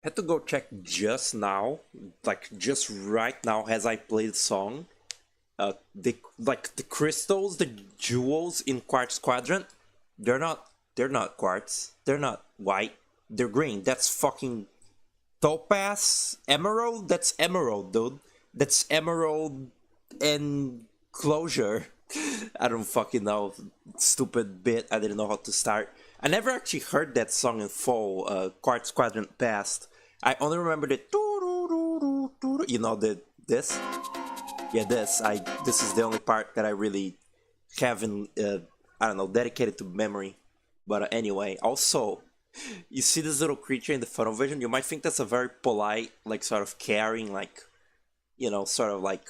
Had to go check just now, like just right now as I play the song. The crystals, the jewels in Quartz Quadrant, they're not quartz. They're not white. They're green. That's fucking topaz, emerald. That's emerald, dude. That's emerald and closure. I don't fucking know. Stupid bit. I didn't know how to start. I never actually heard that song in full. Quartz Quadrant past. I only remember the you know the this. Yeah, this is the only part that I really haven't I don't know dedicated to memory. But anyway, also you see this little creature in the funnel vision. You might think that's a very polite, like sort of caring, like sort of like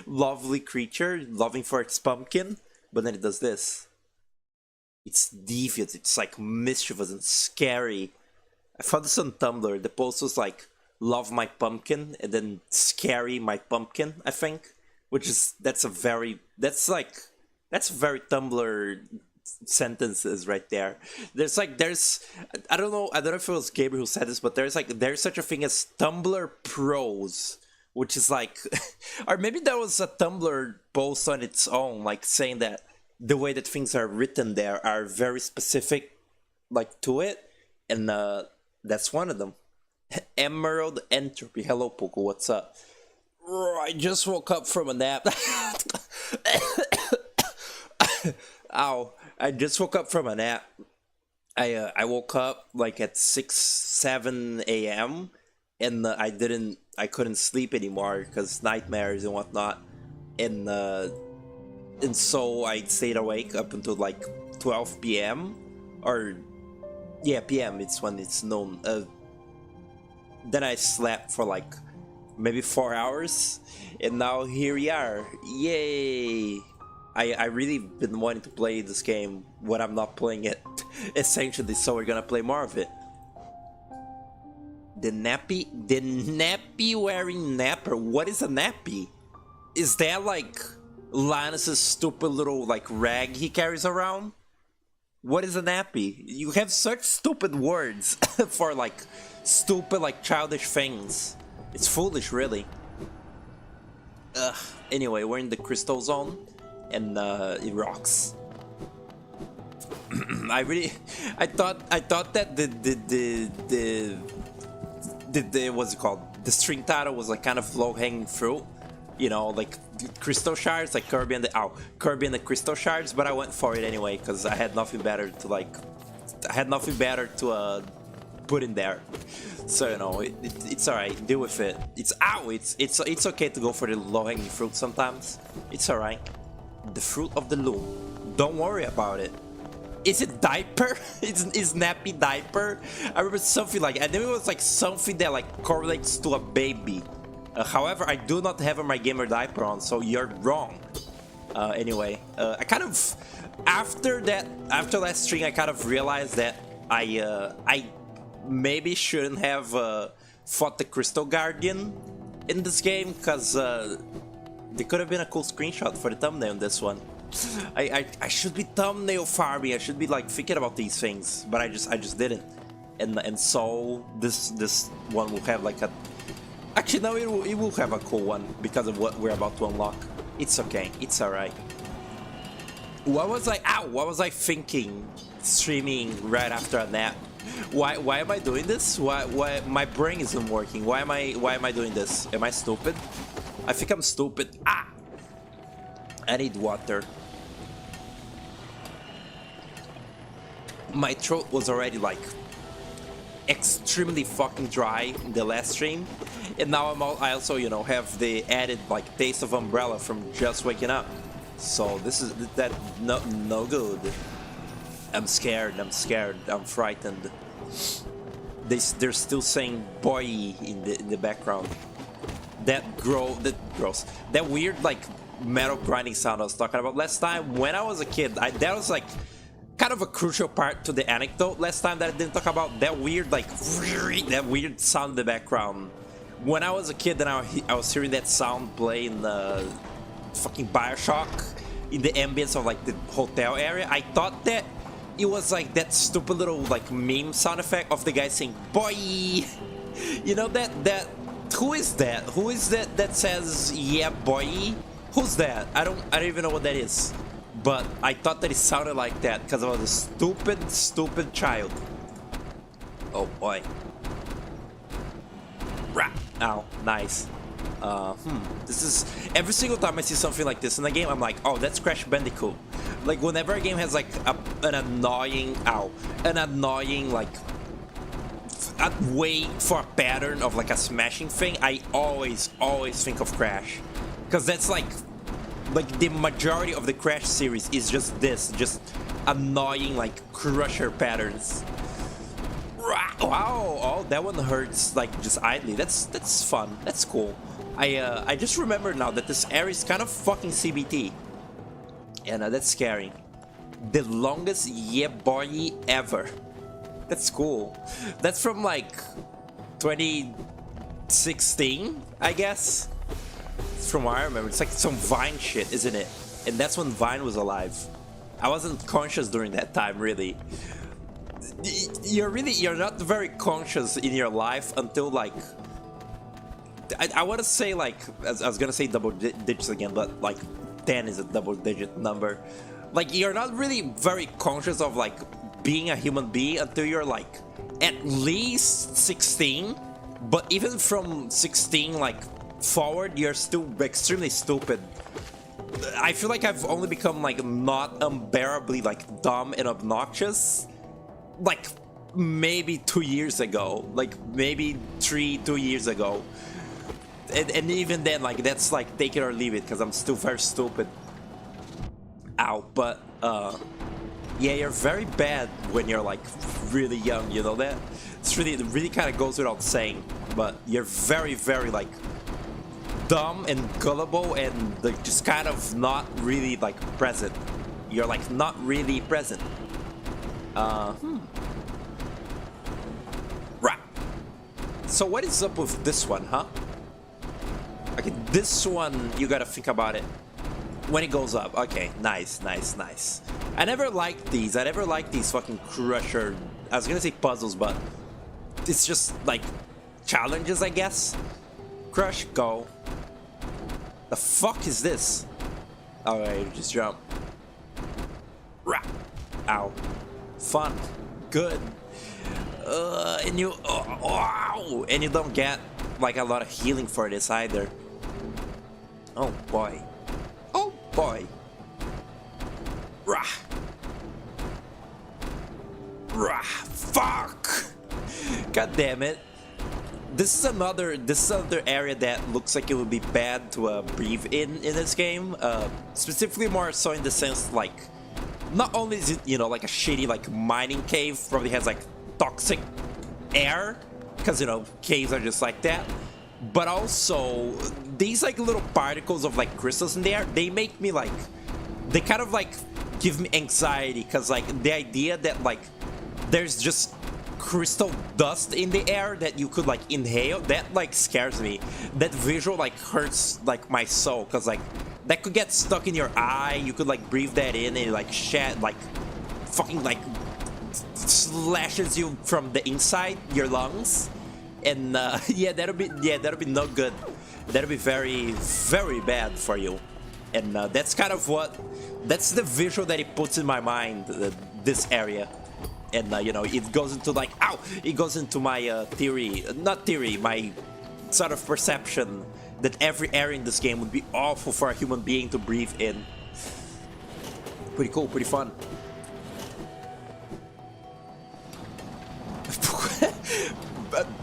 lovely creature, loving for its pumpkin. But then it does this. It's devious. It's like mischievous and scary. I found this on Tumblr. The post was like, "Love my pumpkin," and then "Scary my pumpkin." I think, which is that's very Tumblr sentences right there. There's I don't know if it was Gabriel who said this, but there's such a thing as Tumblr prose, which is like, or maybe that was a Tumblr post on its own, like saying that the way that things are written there are very specific, like to it, and that's one of them. Emerald Entropy. Hello, Poco. What's up? I just woke up from a nap. Ow! I just woke up from a nap. I woke up like at 6-7 a.m. and I couldn't sleep anymore because nightmares and whatnot, and so I stayed awake up until like 12 p.m. or yeah, p.m. It's when it's noon. Then I slept for like maybe 4 hours, and now here we are. Yay! I really been wanting to play this game when I'm not playing it, essentially. So we're gonna play more of it. The nappy wearing napper. What is a nappy? Is that like Linus's stupid little like rag he carries around? What is a nappy? You have such stupid words for like stupid like childish things. It's foolish, really. Ugh. Anyway, we're in the crystal zone, and it rocks. I thought that the what's it called? The string title was like kind of low hanging fruit, like crystal shards, like Kirby and the crystal shards. But I went for it anyway because I had nothing better to put in there. So it's alright. Deal with it. It's okay to go for the low hanging fruit sometimes. It's alright. The fruit of the loom. Don't worry about it. Is it diaper? Is nappy diaper? I remember something like, I knew it was like something that like correlates to a baby. However, I do not have my gamer diaper on, so you're wrong. Anyway, I kind of after that string, I kind of realized that I maybe shouldn't have fought the Crystal Guardian in this game, because there could have been a cool screenshot for the thumbnail in this one. I should be thumbnail farming. I should be like thinking about these things, but I just didn't. And so this one will have like a. Actually, no, it will have a cool one because of what we're about to unlock. It's okay. It's alright. What was I thinking streaming right after a nap? Why am I doing this? Why my brain isn't working? Why am I doing this? Am I stupid? I think I'm stupid. I need water. My throat was already like extremely fucking dry in the last stream, and now I also have the added like taste of umbrella from just waking up. So this is that no good. I'm scared. I'm frightened. They're still saying "boy" in the background. That gross. That weird like metal grinding sound I was talking about last time when I was a kid. That was like kind of a crucial part to the anecdote last time that I didn't talk about. That weird like that weird sound in the background. When I was a kid and I was hearing that sound play in the fucking Bioshock in the ambience of like the hotel area, I thought that it was like that stupid little like meme sound effect of the guy saying "boy." You know that who is that? Who is that says "yeah, boy"? Who's that? I don't even know what that is. But I thought that it sounded like that because I was a stupid child. Oh boy. Rah. Ow, nice. This is every single time I see something like this in a game, I'm like, oh, that's Crash Bandicoot. Like whenever a game has like an annoying like a way for a pattern of like a smashing thing, I always think of Crash, because that's like the majority of the Crash series is just this, just annoying like crusher patterns. Wow, oh, that one hurts like just idly. That's fun. That's cool. I just remember now that this area is kind of fucking CBT, and that's scary. The longest yeah boy ever. That's cool. That's from like 2016, I guess. From what I remember, it's like some Vine shit, isn't it? And that's when Vine was alive. I wasn't conscious during that time, really. You're not very conscious in your life until like I want to say like I was gonna say double digits again, but like 10 is a double digit number. Like you're not really very conscious of like being a human being until you're like at least 16. But even from 16 like forward, you're still extremely stupid. I feel like I've only become like not unbearably like dumb and obnoxious like maybe 2 years ago, like maybe 2 years ago, and even then like that's like take it or leave it because I'm still very stupid. Ow. But yeah, you're very bad when you're like really young, you know that? It really kind of goes without saying, but you're very like dumb and gullible and like just kind of not really like present. You're like not really present. Right. So what is up with this one, huh? Okay, this one you gotta think about it when it goes up. Okay, nice. I never liked these fucking crusher, I was gonna say puzzles, but it's just like challenges, I guess. Crush, go. The fuck is this? Alright, just jump. Rah. Ow. Fun. Good. And you wow, and you don't get like a lot of healing for this either. Oh boy. Oh boy. Rah. Rah. Fuck. God damn it. This is another area that looks like it would be bad to breathe in this game. Specifically more so in the sense like not only is it, you know, like a shitty like mining cave, probably has like toxic air, because you know caves are just like that, but also these like little particles of like crystals in there, they make me like, they kind of like give me anxiety, because like the idea that like there's just crystal dust in the air that you could like inhale, that like scares me. That visual like hurts like my soul, because like that could get stuck in your eye, you could like breathe that in and like shed like fucking like slashes you from the inside your lungs, and yeah, that'll be no good. That'll be very bad for you, and that's kind of that's the visual that it puts in my mind, this area. And you know, it goes into like, ow, it goes into my my sort of perception that every area in this game would be awful for a human being to breathe in. Pretty cool, pretty fun.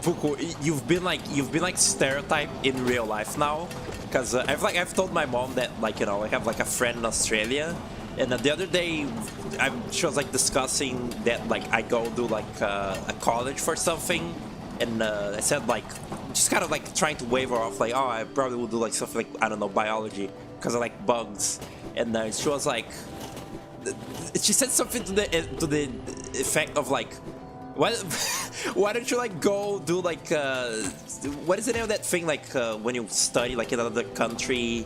Puku, you've been like stereotyped in real life now, because I've told my mom that, like, you know, I have like a friend in Australia, and the other day she was like discussing that like I go do like a college for something, and I said like, just kind of like trying to wave her off, like, oh, I probably will do like something like, I don't know, biology, because I like bugs, and she was like, she said something to the effect of like, why don't you like go do like what is the name of that thing, like when you study like in another country,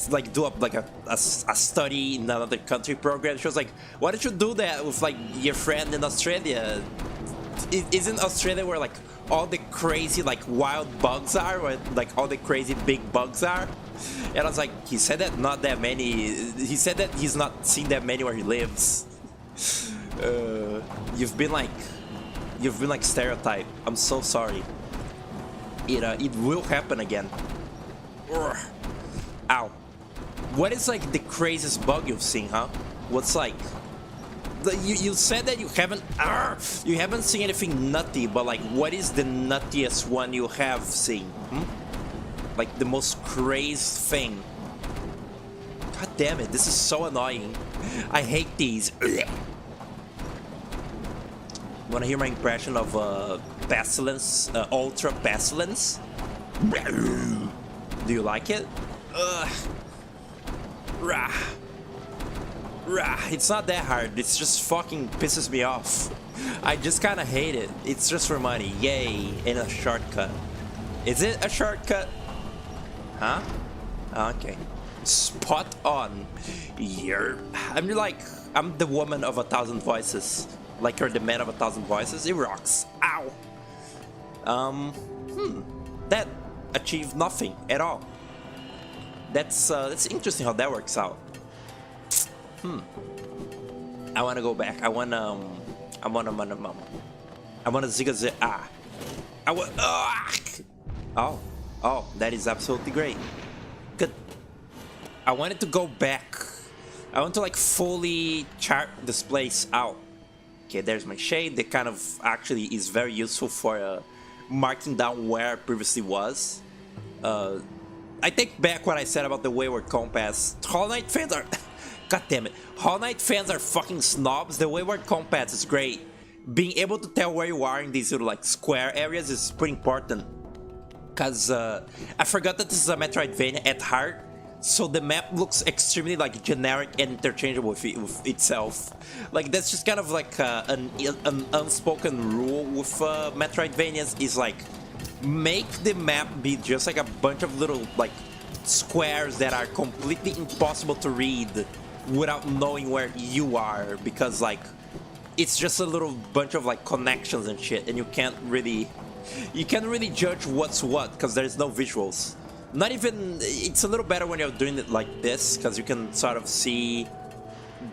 like do a study in another country program. She was like, why don't you do that with like your friend in Australia? Isn't Australia where like all the crazy like wild bugs are, where like all the crazy big bugs are? And I was like, he said that not that many. He said that he's not seen that many where he lives. You've been like stereotyped. I'm so sorry. It will happen again. Urgh. Ow. What is like the craziest bug you've seen, huh? What's like? You said that you haven't seen anything nutty, but like, what is the nuttiest one you have seen? Like the most crazy thing. God damn it! This is so annoying. I hate these. Wanna hear my impression of pestilence, ultra pestilence? Do you like it? Ugh. Rah. Rah. It's not that hard. It's just fucking pisses me off. I just kind of hate it. It's just for money. Yay. And a shortcut. Is it a shortcut? Huh? Okay. Spot on. I'm the woman of 1,000 voices. Like you're the man of 1,000 voices. It rocks. Ow. That achieved nothing at all. That's interesting how that works out. I wanna go back. I wanna zigazag. Oh, that is absolutely great. Good. I wanted to go back. I want to like fully chart this place out. Okay, there's my shade. That kind of actually is very useful for marking down where I previously was. I take back what I said about the Wayward Compass. Hollow Knight fans are... God damn it. Hollow Knight fans are fucking snobs. The Wayward Compass is great. Being able to tell where you are in these little like square areas is pretty important. Because I forgot that this is a Metroidvania at heart. So the map looks extremely like generic and interchangeable with itself. Like that's just kind of like an unspoken rule with Metroidvanias is like make the map be just like a bunch of little like squares that are completely impossible to read without knowing where you are, because like it's just a little bunch of like connections and shit, and you can't really judge what's what because there's no visuals. Not even, it's a little better when you're doing it like this, because you can sort of see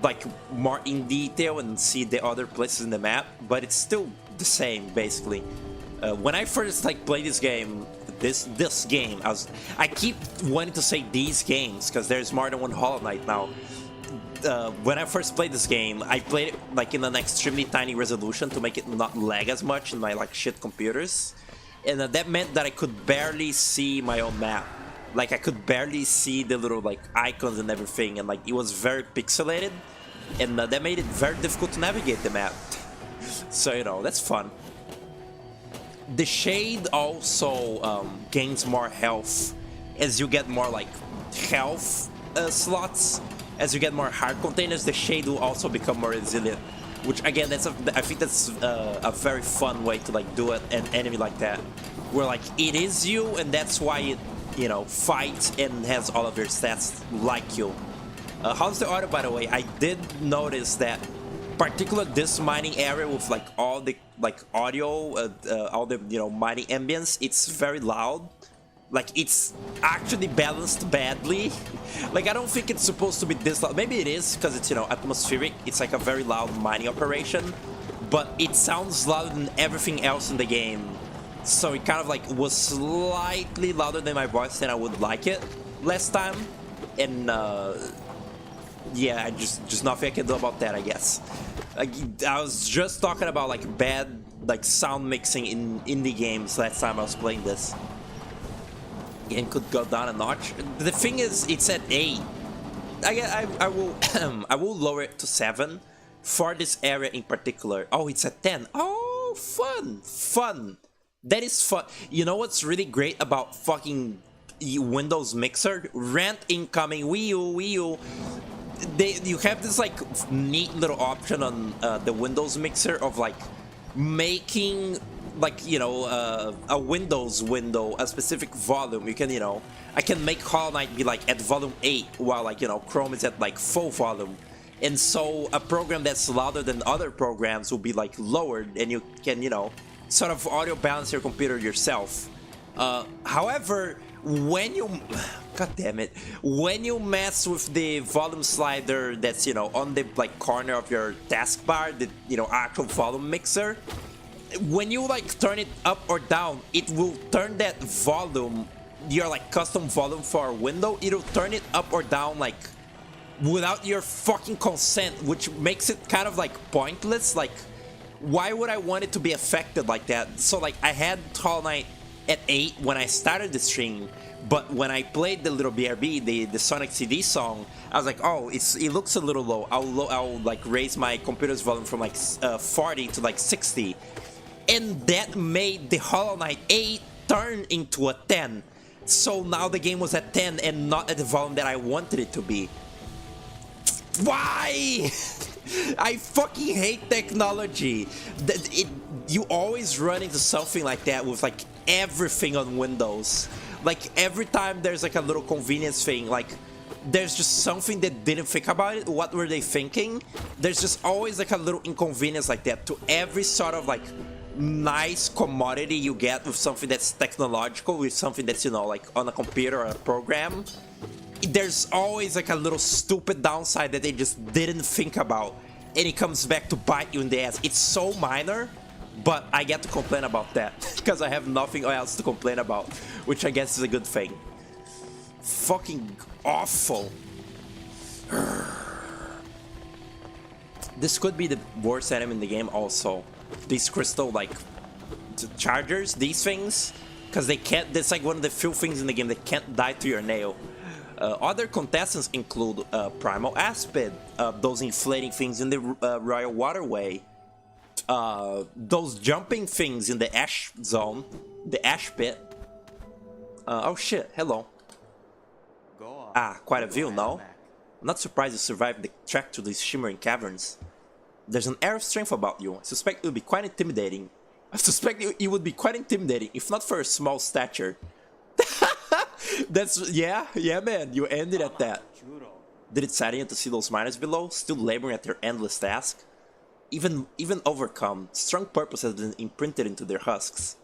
like more in detail and see the other places in the map, but it's still the same basically. When I first like played this game, I keep wanting to say these games because there's more than one Hollow Knight now. When I first played this game, I played it like in an extremely tiny resolution to make it not lag as much in my like shit computers. And that meant that I could barely see my own map. Like I could barely see the little like icons and everything, and like it was very pixelated, and that made it very difficult to navigate the map. So you know, that's fun. The shade also gains more health as you get more like health slots. As you get more heart containers, the shade will also become more resilient. Which again, I think that's a very fun way to like do an enemy like that, where like it is you, and that's why it, you know, fights and has all of your stats like you. How's the audio, by the way? I did notice that, particularly this mining area with like all the like audio, all the mining ambience, it's very loud. Like it's actually balanced badly. Like I don't think it's supposed to be this loud. Maybe it is because it's atmospheric. It's like a very loud mining operation, but it sounds louder than everything else in the game. So it kind of like was slightly louder than my voice than I would like it last time. And yeah, I just nothing I can do about that, I guess. Like, I was just talking about like bad like sound mixing in indie games last time I was playing this. And could go down a notch. The thing is, it's at 8. I will I will lower it to 7 for this area in particular. Oh, it's at 10. Oh, fun. That is fun. You know what's really great about fucking Windows Mixer? Rent incoming Wii U. You have this like neat little option on the Windows Mixer of like making like, you know, a Windows window, a specific volume. You can, you know, I can make Hollow Knight be like at volume 8 while, like, you know, Chrome is at like full volume. And so a program that's louder than other programs will be like lowered, and you can, you know, sort of audio balance your computer yourself. However, when you, god damn it, when you mess with the volume slider that's, you know, on the like corner of your taskbar, the, you know, actual volume mixer, when you like turn it up or down, it will turn that volume, your like custom volume for a window, it'll turn it up or down like without your fucking consent, which makes it kind of like pointless. Like, why would I want it to be affected like that? So like I had Hollow Knight at 8 when I started the stream, but when I played the little BRB, the Sonic CD song, I was like, oh, it looks a little low. I'll like raise my computer's volume from like 40 to like 60, and that made the Hollow Knight 8 turn into a 10. So now the game was at 10 and not at the volume that I wanted it to be. Why? I fucking hate technology. You always run into something like that with like everything on Windows. Like every time there's like a little convenience thing, like there's just something that didn't think about it. What were they thinking? There's just always like a little inconvenience like that to every sort of like nice commodity you get with something that's technological, with something that's, you know, like on a computer or a program. There's always like a little stupid downside that they just didn't think about, and it comes back to bite you in the ass. It's so minor, but I get to complain about that because I have nothing else to complain about, which I guess is a good thing. Fucking awful. This could be the worst enemy in the game also. These crystal like chargers, these things, because they can't, that's like one of the few things in the game that can't die to your nail. Other contestants include Primal Aspid, those inflating things in the Royal Waterway, those jumping things in the Ash Zone, the Ash Pit. Oh shit, hello. Ah, quite a view, no? I'm not surprised you survived the trek to these shimmering caverns. There's an air of strength about you. I suspect it would be quite intimidating. If not for your small stature. That's, yeah, man, you ended at that. Did it sadden you to see those miners below, still laboring at their endless task? Even overcome, strong purpose has been imprinted into their husks.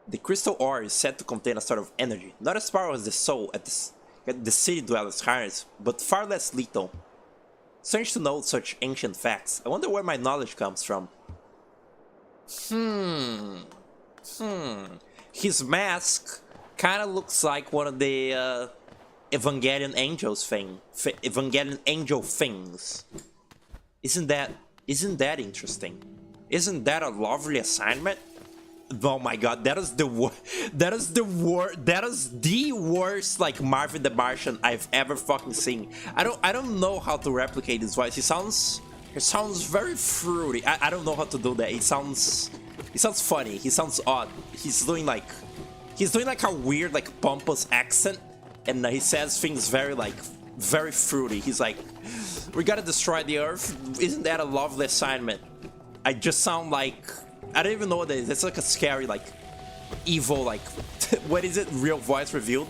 The crystal ore is said to contain a sort of energy, not as powerful as the soul at the city dwellers' harness, but far less lethal. Strange to know such ancient facts. I wonder where my knowledge comes from. His mask kind of looks like one of the Evangelion angel things. Isn't that interesting? Isn't that a lovely assignment? Oh my god, that is the worst like Marvin the Martian I've ever fucking seen. I don't know how to replicate his voice. He sounds very fruity. I don't know how to do that. He sounds funny. He sounds odd. He's doing like a weird like pompous accent, and he says things very fruity. He's like, we gotta destroy the earth. Isn't that a lovely assignment? I just sound like, I don't even know what it is. It's like a scary, like, evil, like, what is it? Real voice revealed?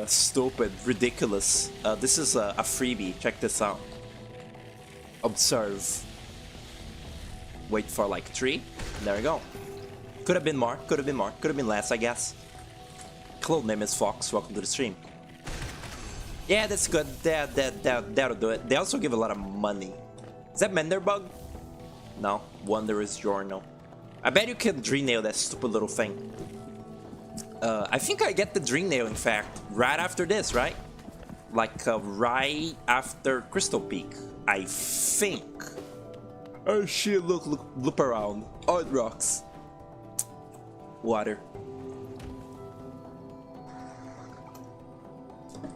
Stupid, ridiculous. This is a freebie. Check this out. Observe. Wait for like 3. There we go. Could have been more. Could have been less, I guess. Hello, name is Fox. Welcome to the stream. Yeah, that's good. That'll do it. They also give a lot of money. Is that Menderbug? No, Wanderer's Journal. I bet you can dream nail that stupid little thing. I think I get the dream nail, in fact, right after this, right? Like, right after Crystal Peak, I think. Oh shit, look around. Oh, it rocks. Water.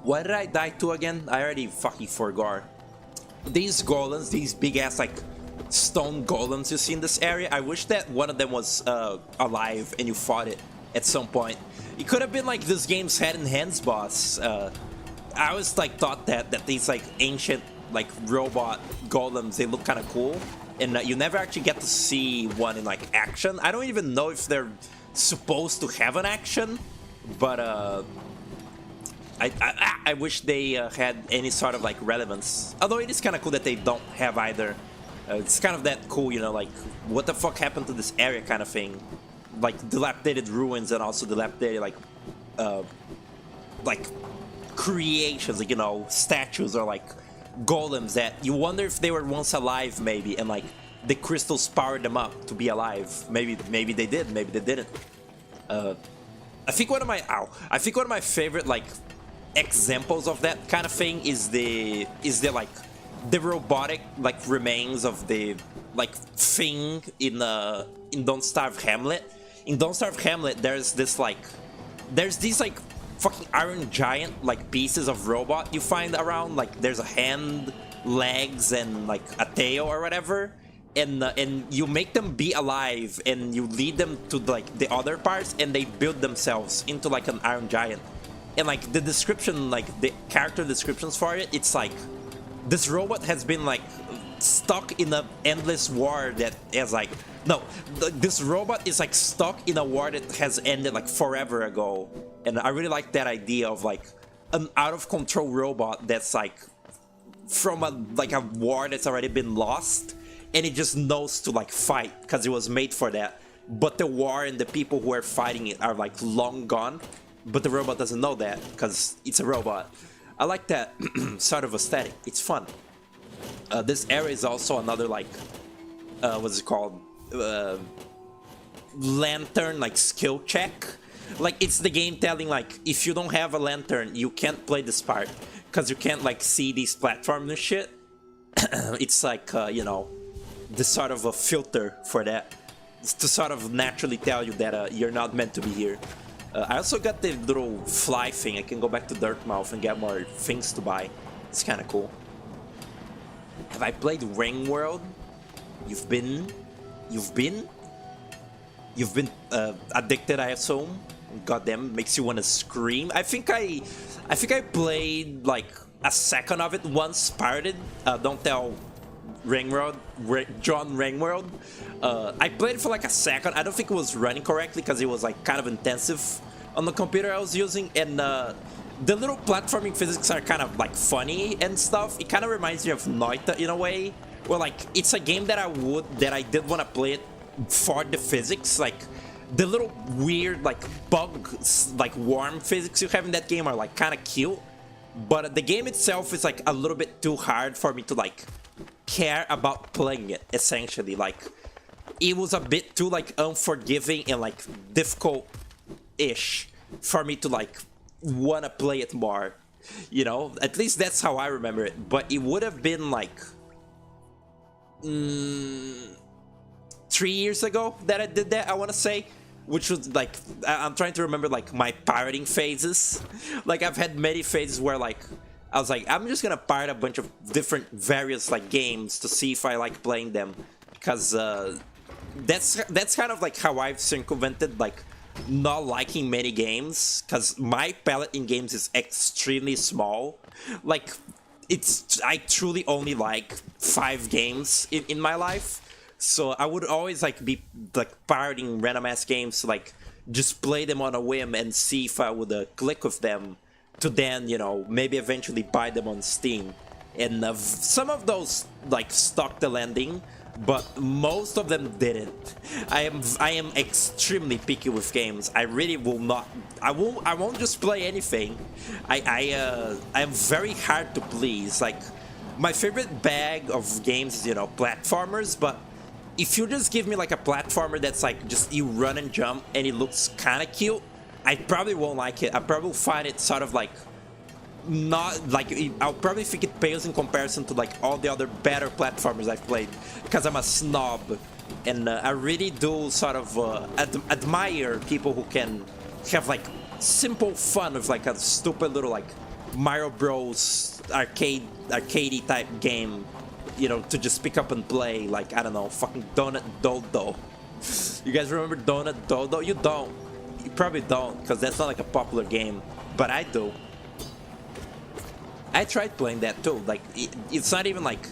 What did I die to again? I already fucking forgot. These golems, these big ass, like, stone golems you see in this area, I wish that one of them was alive and you fought it at some point. It could have been like this game's head and hands boss. I always like thought that these like ancient like robot golems, they look kind of cool. and you never actually get to see one in like action. I don't even know if they're supposed to have an action, but I wish they had any sort of like relevance. Although it is kind of cool that they don't have either. It's kind of that cool, you know, like what the fuck happened to this area kind of thing, like dilapidated ruins and also dilapidated like creations, like, you know, statues or like golems that you wonder if they were once alive maybe, and like the crystals powered them up to be alive. Maybe they did, maybe they didn't. I think one of my favorite like examples of that kind of thing is the like the robotic like remains of the like thing in Don't Starve Hamlet. In Don't Starve Hamlet, there's these like fucking iron giant like pieces of robot you find around. Like there's a hand, legs, and like a tail or whatever, and you make them be alive and you lead them to like the other parts, and they build themselves into like an iron giant. And like the description, like the character descriptions for it, it's like this robot has been like stuck in an endless war that has like this robot is like stuck in a war that has ended like forever ago. And I really like that idea of like an out of control robot that's like from a war that's already been lost, and it just knows to like fight because it was made for that. But the war and the people who are fighting it are like long gone, but the robot doesn't know that because it's a robot. I like that sort of aesthetic. It's fun. This area is also another like what's it called, lantern like skill check. Like it's the game telling like if you don't have a lantern you can't play this part because you can't like see these platforms and shit. It's like you know, this sort of a filter for that, to sort of naturally tell you that you're not meant to be here. I also got the little fly thing. I can go back to Dirtmouth and get more things to buy. It's kind of cool. Have I played Ring World? You've been addicted, I assume. Goddamn, makes you want to scream. I think I played like a second of it once, pirated. Don't tell Ringworld, John Ringworld. I played it for like a second. I don't think it was running correctly because it was like kind of intensive on the computer I was using, and the little platforming physics are kind of like funny and stuff. It kind of reminds me of Noita in a way, where like it's a game that I did want to play it for the physics. Like the little weird like bug like worm physics you have in that game are like kind of cute, but the game itself is like a little bit too hard for me to like care about playing it. Essentially, like it was a bit too like unforgiving and like difficult-ish for me to like want to play it more, you know. At least that's how I remember it. But it would have been like 3 years ago that I did that, I want to say, which was like, I'm trying to remember like my pirating phases. Like I've had many phases where like I was like, I'm just gonna pirate a bunch of different various like games to see if I like playing them, because that's kind of like how I've circumvented like not liking many games, because my palette in games is extremely small. Like I truly only like 5 games in my life, so I would always like be like pirating random ass games to like just play them on a whim and see if I would click with them, to then, you know, maybe eventually buy them on Steam. And some of those like stuck the landing, but most of them didn't. I am extremely picky with games. I really will not. I won't just play anything. I am very hard to please. Like my favorite bag of games is, you know, platformers. But if you just give me like a platformer that's like just you run and jump and it looks kind of cute, I probably won't like it. I probably find it sort of like not like, I'll probably think it pales in comparison to like all the other better platformers I've played, because I'm a snob, and I really do sort of admire people who can have like simple fun with like a stupid little like Mario Bros arcadey type game, you know, to just pick up and play. Like, I don't know, fucking Donut Dodo. You guys remember Donut Dodo? You don't. You probably don't, because that's not like a popular game, but I do. I tried playing that too. Like, it's not even like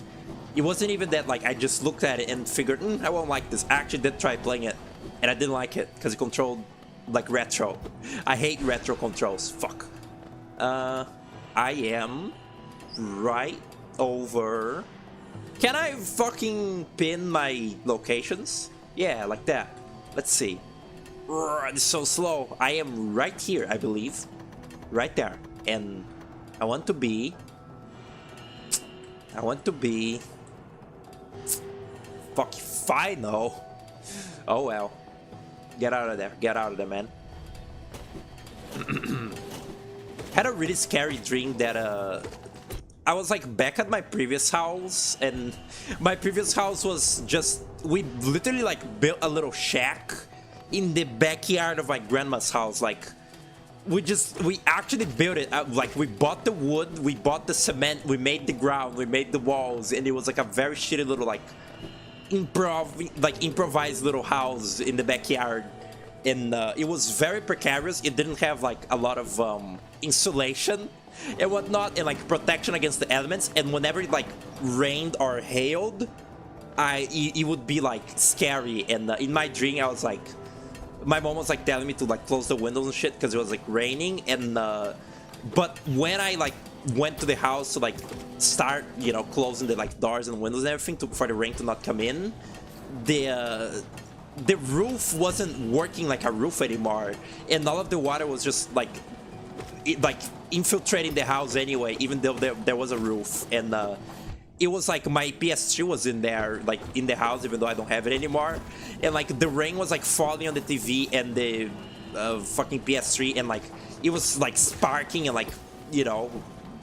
It wasn't even that like I just looked at it and figured, I won't like this. I actually did try playing it, and I didn't like it because it controlled like retro. I hate retro controls. Fuck. I am right over. Can I fucking pin my locations? Yeah, like that. Let's see. It's so slow. I am right here, I believe. Right there. And I want to be... Fuck if I know. Oh well. Get out of there. Get out of there, man. Had a really scary dream that I was like back at my previous house, and my previous house was just, we literally like built a little shack in the backyard of my grandma's house. Like we actually built it like we bought the wood, we bought the cement, we made the ground, we made the walls, and it was like a very shitty little like improvised little house in the backyard. And it was very precarious. It didn't have like a lot of insulation and whatnot, and like protection against the elements. And whenever it like rained or hailed, it would be like scary. And in my dream, I was like, my mom was like telling me to like close the windows and shit because it was like raining. And but when I like went to the house to like start, you know, closing the like doors and windows and everything for the rain to not come in, the roof wasn't working like a roof anymore, and all of the water was just like infiltrating the house anyway, even though there was a roof. And it was like my PS3 was in there, like in the house, even though I don't have it anymore. And like the rain was like falling on the TV and the fucking PS3, and like it was like sparking and like, you know,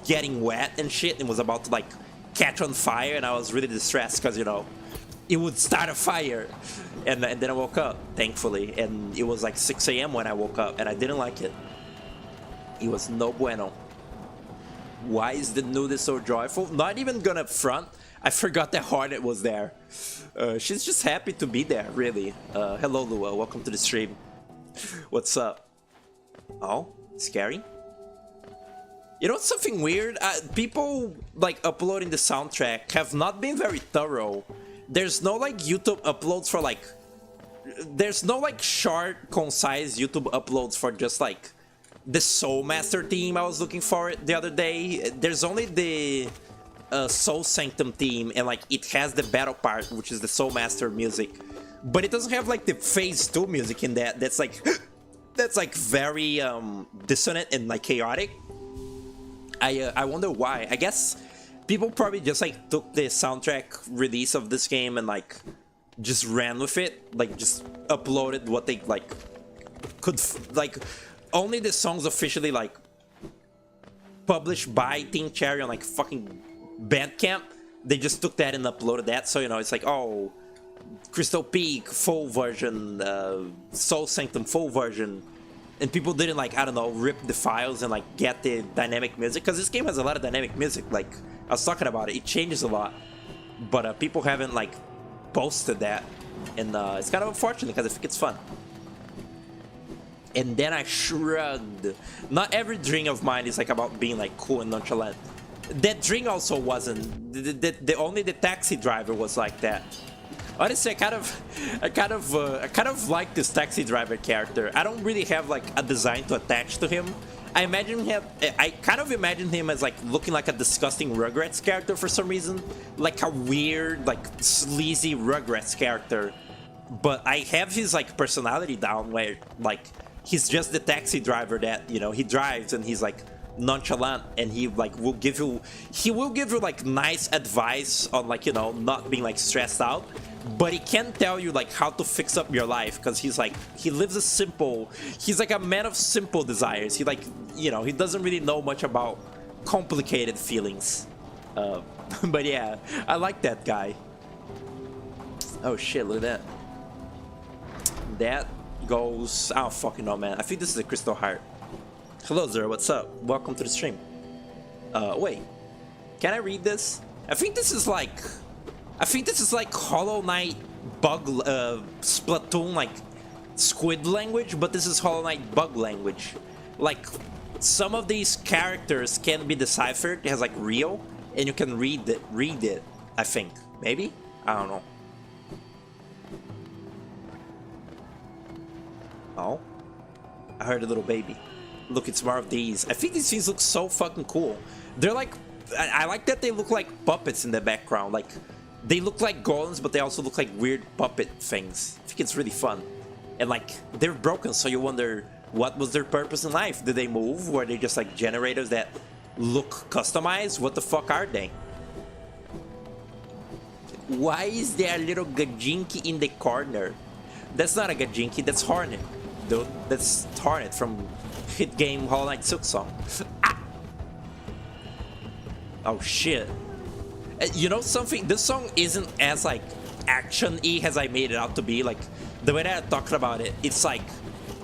getting wet and shit, and was about to like catch on fire. And I was really distressed because, you know, it would start a fire. And then I woke up, thankfully, and it was like 6 a.m. when I woke up, and I didn't like it. It was no bueno. Why is the nudist so joyful? Not even gonna front. I forgot that Hornet was there. She's just happy to be there, really. Hello, Lua. Welcome to the stream. What's up? Oh, scary? You know what's something weird? People like uploading the soundtrack have not been very thorough. There's no like YouTube uploads for like, there's no like short, concise YouTube uploads for just like the Soul Master theme. I was looking for it the other day. There's only the Soul Sanctum theme, and like it has the battle part, which is the Soul Master music, but it doesn't have like the Phase 2 music in that. That's like that's like very dissonant and like chaotic. I wonder why. I guess people probably just like took the soundtrack release of this game and like just ran with it, like just uploaded what they like could, like only the songs officially like published by Team Cherry on like fucking Bandcamp. They just took that and uploaded that, so you know it's like, oh, Crystal Peak full version, Soul Sanctum full version. And people didn't like, I don't know, rip the files and like get the dynamic music, because this game has a lot of dynamic music. Like I was talking about it, it changes a lot, but people haven't like posted that, and it's kind of unfortunate because I think it's fun. And then I shrugged. Not every dream of mine is like about being like cool and nonchalant. That dream also wasn't. Only the taxi driver was like that. Honestly, I kind of like this taxi driver character. I don't really have like a design to attach to him. I kind of imagine him as like looking like a disgusting Rugrats character for some reason, like a weird, like sleazy Rugrats character. But I have his like personality down, where like he's just the taxi driver that, you know, he drives and he's like nonchalant, and he like will give you like nice advice on like, you know, not being like stressed out. But he can't tell you like how to fix up your life, because he's like, he lives a simple, he's like a man of simple desires. He like, you know, he doesn't really know much about complicated feelings. But yeah, I like that guy. Oh shit, look at that. That goes, I don't fucking know, man. I think this is a Crystal Heart. Hello Zero, what's up? Welcome to the stream. Wait, can I read this? I think this is like Hollow Knight bug, Splatoon, like squid language, but this is Hollow Knight bug language. Like some of these characters can be deciphered as like real, and you can read it. I think. Maybe? I don't know. Oh. I heard a little baby. Look, it's more of these. I think these things look so fucking cool. They're like... I like that they look like puppets in the background. Like, they look like golems, but they also look like weird puppet things. I think it's really fun. And like, they're broken, so you wonder, what was their purpose in life? Did they move? Were they just like generators that look customized? What the fuck are they? Why is there a little Gajinki in the corner? That's not a Gajinki, that's Hornet. Dude, that's Hornet from hit game Hollow Knight Silksong. Ah! Oh shit. You know something? This song isn't as like action-y as I made it out to be. Like, the way that I talked about it, it's like,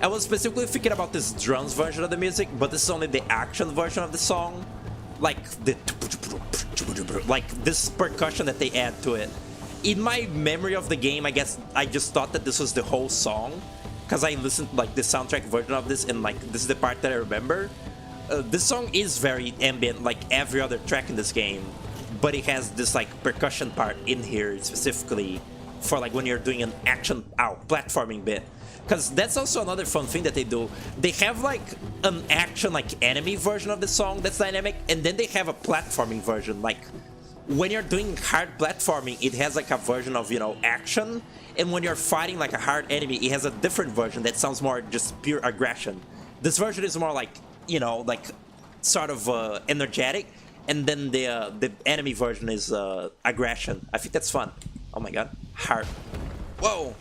I was specifically thinking about this drums version of the music, but this is only the action version of the song. Like, like this percussion that they add to it. In my memory of the game, I guess I just thought that this was the whole song, because I listened to like the soundtrack version of this, and like this is the part that I remember. This song is very ambient, like every other track in this game, but it has this like percussion part in here specifically for like when you're doing an action platforming bit. Because that's also another fun thing that they do. They have like an action like enemy version of the song that's dynamic, and then they have a platforming version. Like when you're doing hard platforming, it has like a version of, you know, action, and when you're fighting like a hard enemy, it has a different version that sounds more just pure aggression. This version is more like, you know, like sort of energetic, and then the enemy version is aggression. I think that's fun. Oh my god, hard. Whoa.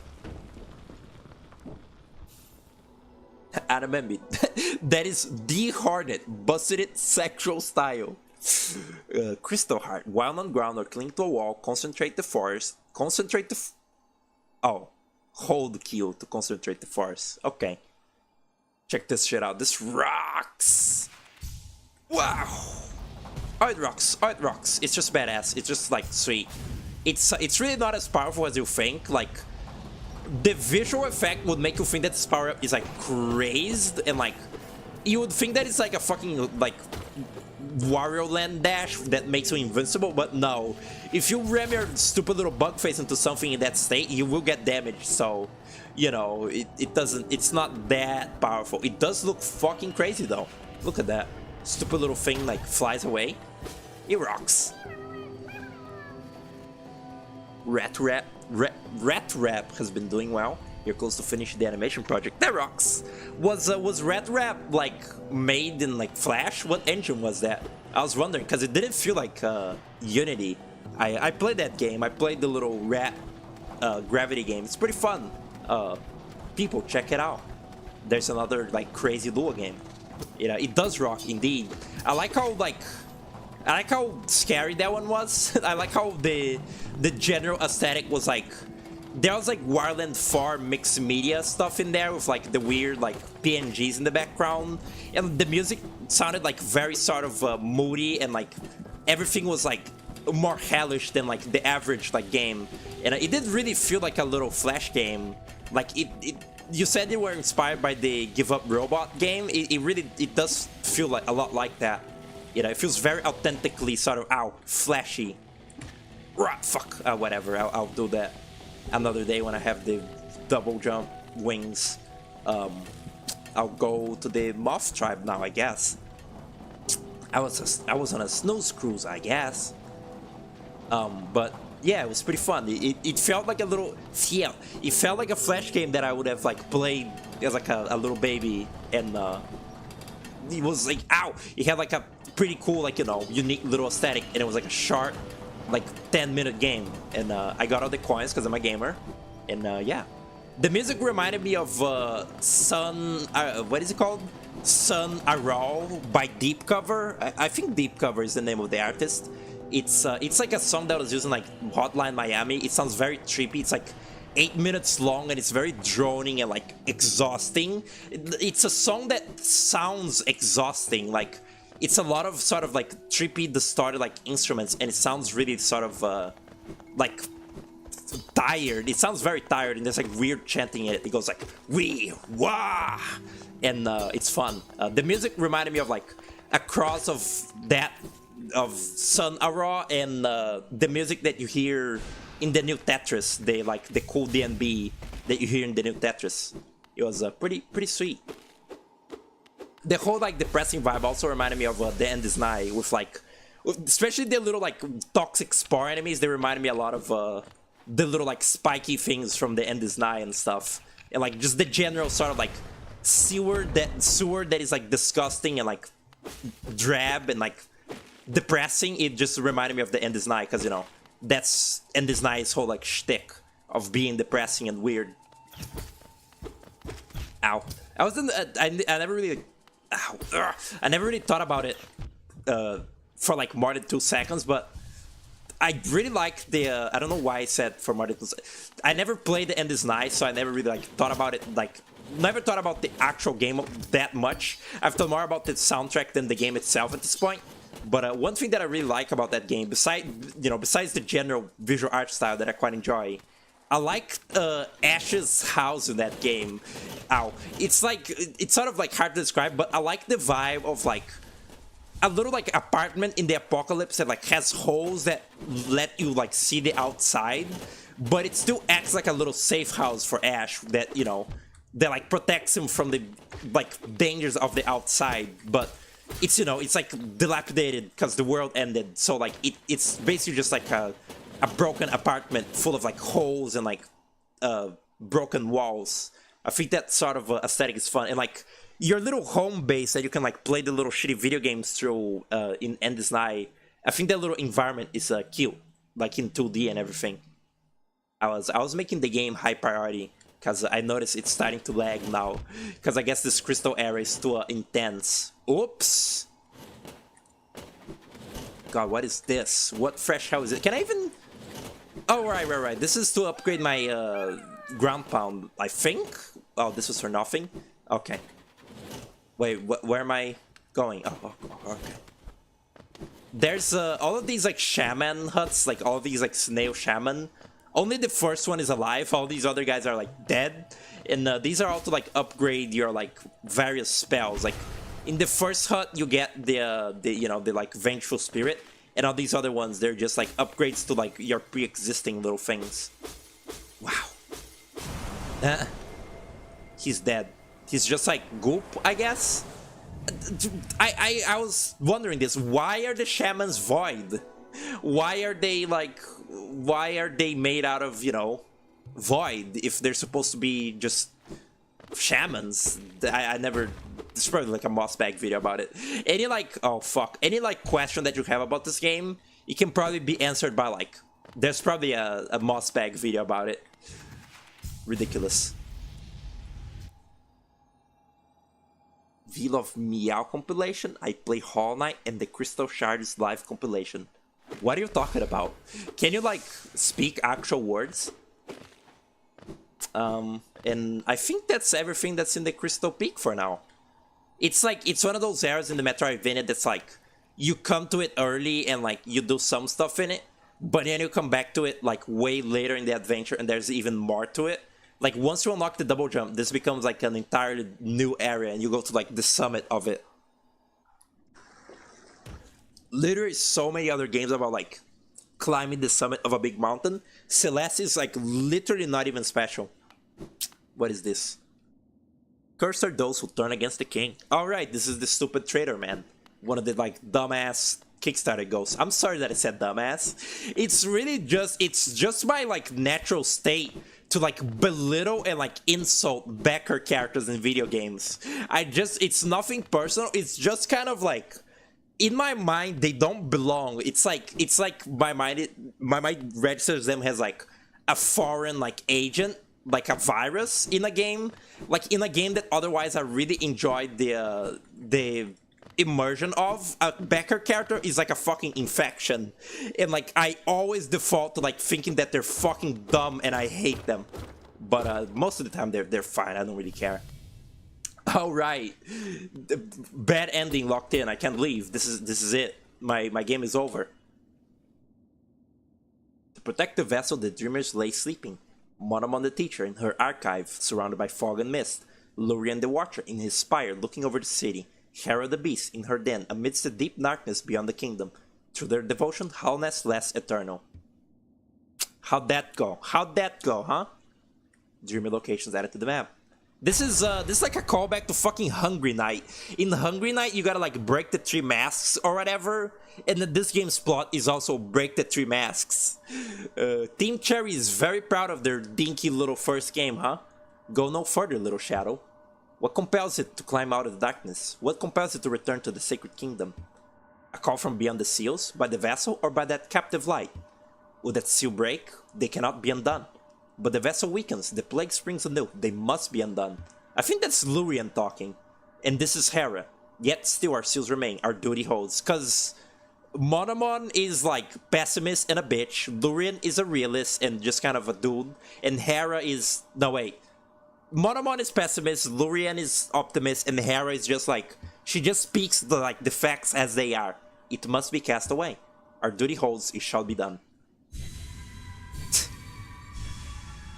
I remember. That is the Hornet, busted it sexual style. Crystal Heart. While on ground or cling to a wall, concentrate the force. Concentrate the... Oh. Hold Q to concentrate the force. Okay. Check this shit out. This rocks. Wow. Oh, it rocks. Oh, it rocks. It's just badass. It's just like sweet. It's really not as powerful as you think. Like, the visual effect would make you think that this power up is like crazed, and like you would think that it's like a fucking like Wario Land dash that makes you invincible, but no. If you ram your stupid little bug face into something in that state, you will get damaged. So, you know, it's not that powerful. It does look fucking crazy though. Look at that. Stupid little thing like flies away. It rocks. Rat Rap has been doing well. You're close to finish the animation project. That rocks. Was Rat Rap like made in like Flash? What engine was that? I was wondering because it didn't feel like Unity. I played that game. I played the little rat gravity game. It's pretty fun. People, check it out. There's another like crazy Lua game. You know, it does rock indeed. I like how scary that one was. I like how the general aesthetic was like, there was like Wireland 4 mixed media stuff in there with like the weird like PNGs in the background, and the music sounded like very sort of moody, and like everything was like more hellish than like the average like game, and it did really feel like a little Flash game. Like you said they were inspired by the Give Up Robot game. It does feel like a lot like that. You know, it feels very authentically sort of, flashy. Fuck, whatever, I'll do that another day when I have the double jump wings. I'll go to the Moth Tribe now, I guess. I was on a snooze cruise, I guess. But yeah, it was pretty fun. It felt like a little, it felt like a Flash game that I would have like played as like a little baby, and it was like, it had like a pretty cool, like, you know, unique little aesthetic, and it was like a short, like 10-minute game, and I got all the coins because I'm a gamer, and yeah, the music reminded me of Sun, what is it called? Sun Aral by Deep Cover. I think Deep Cover is the name of the artist. It's like a song that was using like Hotline Miami. It sounds very trippy. It's like 8 minutes long, and it's very droning and like exhausting. It's a song that sounds exhausting. Like, it's a lot of sort of like trippy, distorted like instruments, and it sounds really sort of like tired. It sounds very tired, and there's like weird chanting in it. It goes like wee wah, and it's fun. The music reminded me of like a cross of that of Sun Aura and the music that you hear in the new Tetris, the cool DNB that you hear in the new Tetris. It was pretty sweet. The whole like depressing vibe also reminded me of the End is Nigh, with like, especially the little like toxic spore enemies. They reminded me a lot of the little like spiky things from the End is Nigh and stuff, and like just the general sort of like sewer that is like disgusting and like drab and like depressing. It just reminded me of the End is Nigh, because you know that's End is Nigh's whole like shtick of being depressing and weird. Ow! I wasn't. I never really. Ow! Ugh. I never really thought about it for like more than 2 seconds, but I really like the. I don't know why I said for more than 2 seconds. I never played the End is Nigh, so I never really like thought about it. Like, never thought about the actual game that much. I've thought more about the soundtrack than the game itself at this point. But one thing that I really like about that game, besides the general visual art style that I quite enjoy, I like Ash's house in that game. Ow. It's like, it's sort of like hard to describe, but I like the vibe of like a little like apartment in the apocalypse that like has holes that let you like see the outside, but it still acts like a little safe house for Ash that, you know, that like protects him from the like dangers of the outside. But it's, you know, it's like dilapidated because the world ended, so like it's basically just like a broken apartment full of like holes and like broken walls. I think that sort of aesthetic is fun, and like your little home base that you can like play the little shitty video games through in End is Nigh. I think that little environment is cute, like in 2D and everything. I was making the game high priority because I noticed it's starting to lag now, because I guess this crystal area is too intense. Oops. God, what is this? What fresh hell is it? Can I even... Oh, right. This is to upgrade my ground pound, I think? Oh, this was for nothing? Okay. Wait, where am I going? Oh, okay. There's all of these like shaman huts, like all of these like snail shaman. Only the first one is alive, all these other guys are like dead. And these are all to like upgrade your like various spells. Like in the first hut you get the you know, the like vengeful spirit, and all these other ones, they're just like upgrades to like your pre-existing little things. Wow. He's dead. He's just like goop, I guess. I was wondering this. Why are the shamans void? Why are they like... Why are they made out of, you know, void if they're supposed to be just shamans? I never... There's probably like a Mossbag video about it. Any like... Oh, fuck. Any like question that you have about this game, it can probably be answered by like... There's probably a Mossbag video about it. Ridiculous. Veil of Meow compilation, I play Hollow Knight and the Crystal Shards live compilation. What are you talking about? Can you like speak actual words? And I think that's everything that's in the Crystal Peak for now. It's like, it's one of those areas in the Metroidvania that's like, you come to it early and like you do some stuff in it, but then you come back to it like way later in the adventure and there's even more to it. Like, once you unlock the double jump, this becomes like an entirely new area and you go to like the summit of it. Literally so many other games about like climbing the summit of a big mountain. Celeste is like literally not even special. What is this? Cursed are those who turn against the king. Alright, this is the stupid traitor, man. One of the like dumbass Kickstarter ghosts. I'm sorry that I said dumbass. It's really just, it's just my like natural state to like belittle and like insult backer characters in video games. It's nothing personal. It's just kind of like, in my mind, they don't belong. It's like my mind registers them as like a foreign like agent, like a virus in a game. Like in a game that otherwise I really enjoyed the immersion of. A backer character is like a fucking infection, and like I always default to like thinking that they're fucking dumb and I hate them, but most of the time they're fine. I don't really care. All right, bad ending locked in. I can't leave. This is it. My game is over. To protect the vessel, the dreamers lay sleeping. Monomon the teacher in her archive, surrounded by fog and mist. Lurian the watcher in his spire, looking over the city. Hera the beast in her den, amidst the deep darkness beyond the kingdom. Through their devotion, wholeness lasts eternal. How'd that go? How'd that go, huh? Dreamy locations added to the map. This is like a callback to fucking Hungry Night. In Hungry Night, you gotta like break the 3 masks or whatever, and then this game's plot is also break the 3 masks. Team Cherry is very proud of their dinky little first game, huh? Go no further, little shadow. What compels it to climb out of the darkness? What compels it to return to the sacred kingdom? A call from beyond the seals, by the vessel, or by that captive light? Will that seal break? They cannot be undone. But the vessel weakens, the plague springs anew, they must be undone. I think that's Lurian talking. And this is Hera. Yet still our seals remain, our duty holds. Cause Monomon is like pessimist and a bitch, Lurian is a realist and just kind of a dude, and Hera is... no wait. Monomon is pessimist, Lurian is optimist, and Hera is just like... she just speaks the facts as they are. It must be cast away. Our duty holds, it shall be done.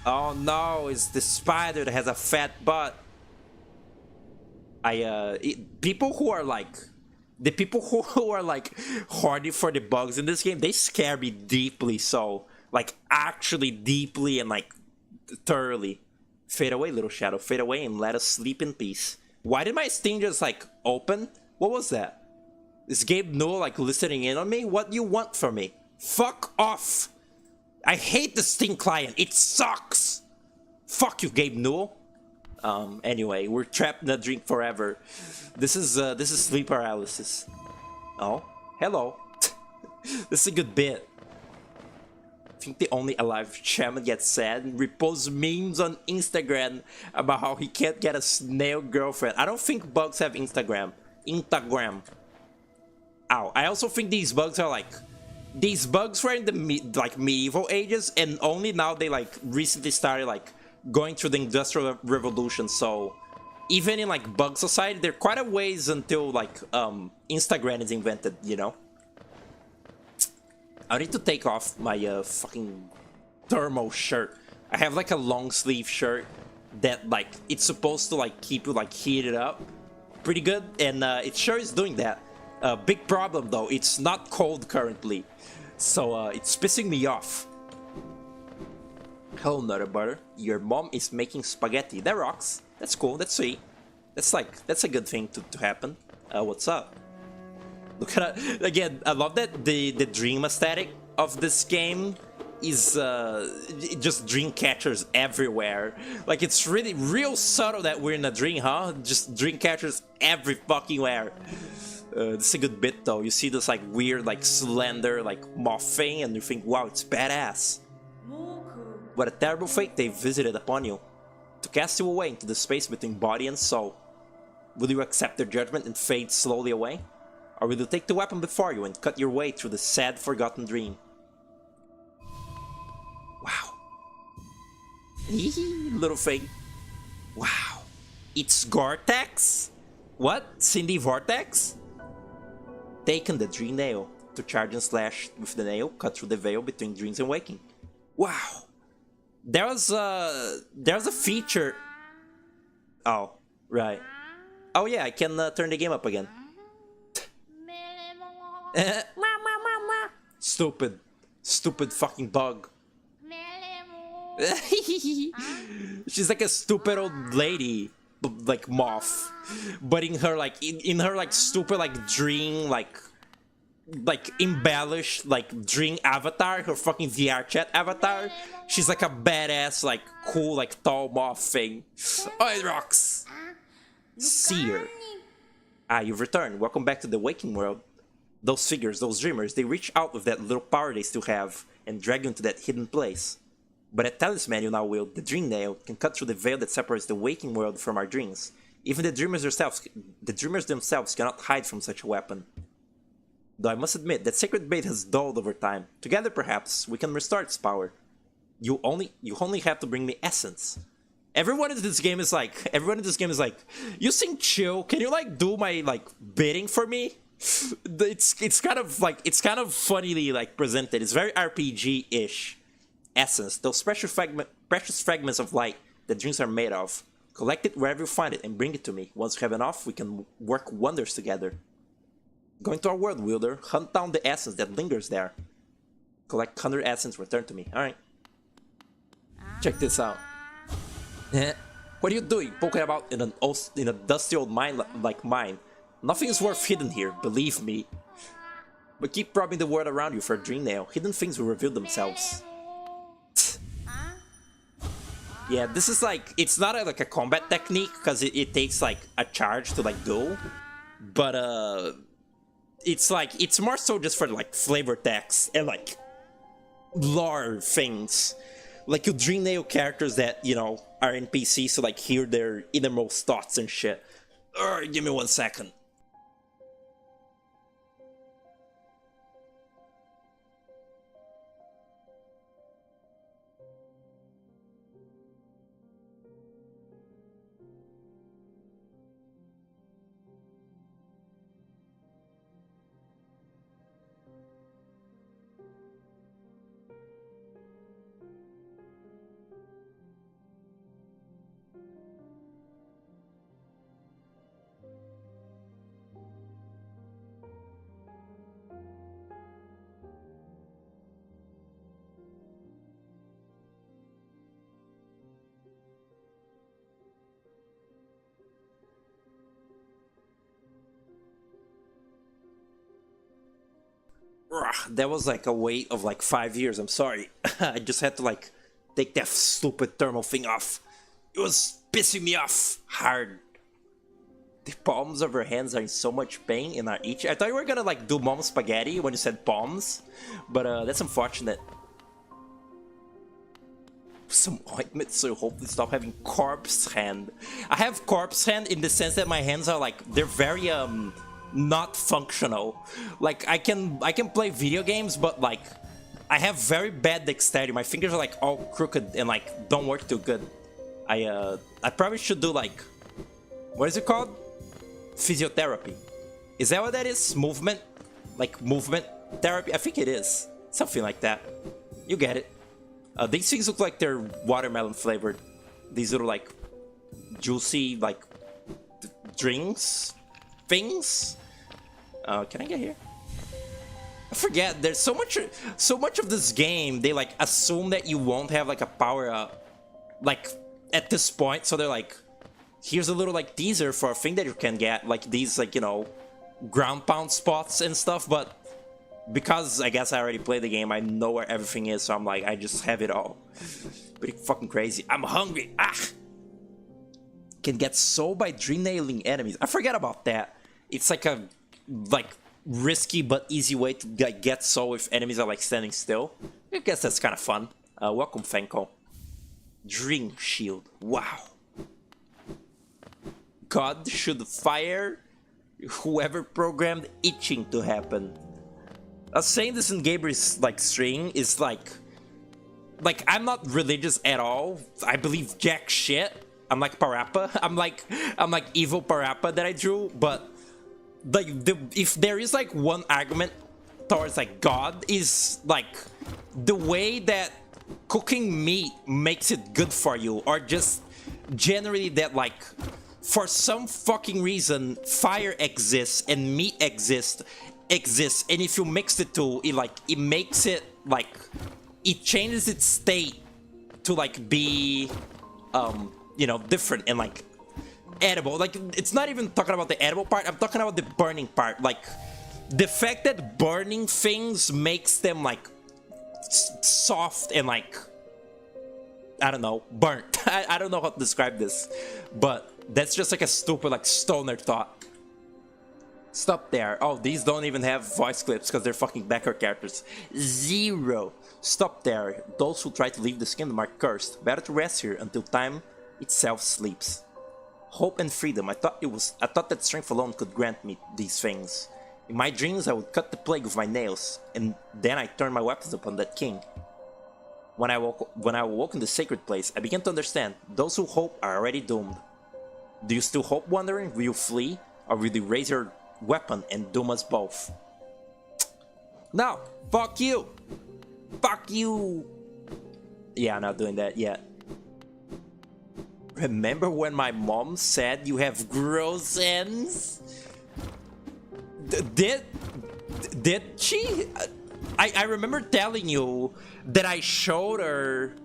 Oh no, it's the spider that has a fat butt. People who are like... the people who are like hardy for the bugs in this game, they scare me deeply so. Like actually deeply and like thoroughly. Fade away, little shadow, fade away and let us sleep in peace. Why did my Steam just like open? What was that? Is Gabe Newell like listening in on me? What do you want from me? Fuck off! I hate the Steam client, it sucks! Fuck you, Gabe Newell. Anyway, we're trapped in a drink forever. This is sleep paralysis. Oh, hello. This is a good bit. I think the only alive shaman gets sad and reposts memes on Instagram about how he can't get a snail girlfriend. I don't think bugs have Instagram. Ow. I also think these bugs are like... these bugs were in the medieval ages, and only now they like recently started like going through the Industrial Revolution, so even in like bug society, they're quite a ways until like Instagram is invented, you know? I need to take off my fucking thermal shirt. I have like a long sleeve shirt that like it's supposed to like keep you like heated up pretty good, and it sure is doing that. Big problem though, it's not cold currently, so it's pissing me off. Hello, Nutter Butter. Your mom is making spaghetti. That rocks. That's cool. That's sweet. That's a good thing to happen. What's up? Look at that. Again, I love that the dream aesthetic of this game is just dream catchers everywhere. Like it's really real subtle that we're in a dream, huh? Just dream catchers every fucking where. This is a good bit though. You see this like weird, like slender, like moth thing, and you think, wow, it's badass. What a terrible fate they visited upon you, to cast you away into the space between body and soul. Will you accept their judgment and fade slowly away? Or will you take the weapon before you and cut your way through the sad, forgotten dream? Wow. Little thing. Wow. It's Gore-Tex? What? Cindy Vortex? Taken the dream nail. To charge and slash with the nail, cut through the veil between dreams and waking. Wow. There's a feature... oh, right. Oh yeah, I can turn the game up again. Stupid fucking bug. She's like a stupid old lady, like moth, but in her like stupid like dream like embellished like dream avatar, her fucking VR chat avatar. She's like a badass like cool like tall moth thing. Oh, it rocks. Seer. Ah, you've returned. Welcome back to the waking world. Those figures, those dreamers, they reach out with that little power they still have and drag you into that hidden place. But that talisman you now wield, the dream nail, can cut through the veil that separates the waking world from our dreams. Even the dreamers themselves cannot hide from such a weapon. Though I must admit that sacred bait has dulled over time. Together, perhaps, we can restore its power. You only have to bring me essence. Everyone in this game is like, you seem chill. Can you like do my like bidding for me? It's kind of funnily like presented. It's very RPG-ish. Essence, those precious fragments of light that dreams are made of. Collect it wherever you find it and bring it to me. Once we have enough, we can work wonders together. Going to our world, wielder. Hunt down the essence that lingers there. Collect 100 essence, return to me. Alright. Check this out. What are you doing? Poking about in a dusty old mine like mine. Nothing is worth hidden here, believe me. But keep probing the world around you for a dream nail. Hidden things will reveal themselves. Yeah, this is like, it's not like a combat technique, because it takes like a charge to like do. But it's like, it's more so just for like flavor text and like lore things. Like you dream nail characters that, you know, are NPCs to like hear their innermost thoughts and shit. Give me 1 second. That was like a wait of like 5 years, I'm sorry. I just had to like take that stupid thermal thing off. It was pissing me off hard. The palms of her hands are in so much pain and are itchy. I thought you were gonna like do mom spaghetti when you said palms, but that's unfortunate. Some ointment so hopefully stop having corpse hand. I have corpse hand in the sense that my hands are like, they're very not functional. Like I can play video games, but like I have very bad dexterity. My fingers are like all crooked and like don't work too good. I probably should do like, what is it called? Physiotherapy. Is that what that is? Movement? Like movement therapy? I think it is. Something like that. You get it. These things look like they're watermelon flavored. These little like juicy like drinks things. Can I get here? I forget. There's so much of this game. They like assume that you won't have like a power up, like at this point. So they're like, here's a little like teaser for a thing that you can get, like these like, you know, ground pound spots and stuff. But because I guess I already played the game, I know where everything is. So I'm like, I just have it all. Pretty fucking crazy. I'm hungry. Can get soul by dream nailing enemies. I forget about that. It's like a risky but easy way to get soul if enemies are like standing still. I guess that's kind of fun. Welcome, Fenko. Dream shield. Wow. God should fire whoever programmed itching to happen. Saying this in Gabriel's like string is like I'm not religious at all. I believe jack shit. I'm like Parappa. I'm like evil Parappa that I drew. But like if there is like one argument towards like God, is like the way that cooking meat makes it good for you, or just generally that like for some fucking reason fire exists and meat exists, and if you mix the two, it makes it like it changes its state to like be you know, different and like edible. Like it's not even talking about the edible part, I'm talking about the burning part. Like the fact that burning things makes them like soft and like, I don't know, burnt. I don't know how to describe this, but that's just like a stupid like stoner thought. Stop there. Oh, these don't even have voice clips because they're fucking backer characters. Zero. Stop there. Those who try to leave this kingdom are cursed. Better to rest here until time itself sleeps. Hope and freedom. I thought that strength alone could grant me these things. In my dreams, I would cut the plague with my nails, and then I turned my weapons upon that king. When I awoke in the sacred place, I began to understand. Those who hope are already doomed. Do you still hope, wandering? Will you flee, or will you raise your weapon and doom us both? No! Fuck you! Fuck you! Yeah, I'm not doing that yet. Remember when my mom said you have gross ends? Did she? I remember telling you that I showed her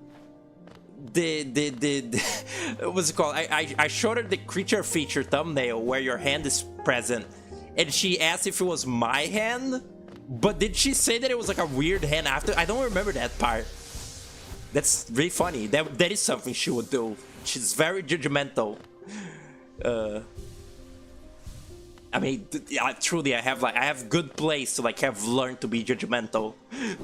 the what's it called? I showed her the creature feature thumbnail where your hand is present, and she asked if it was my hand. But did she say that it was like a weird hand after? I don't remember that part. That's really funny. That is something she would do. She's very judgmental. I mean, truly, I have good place to like have learned to be judgmental.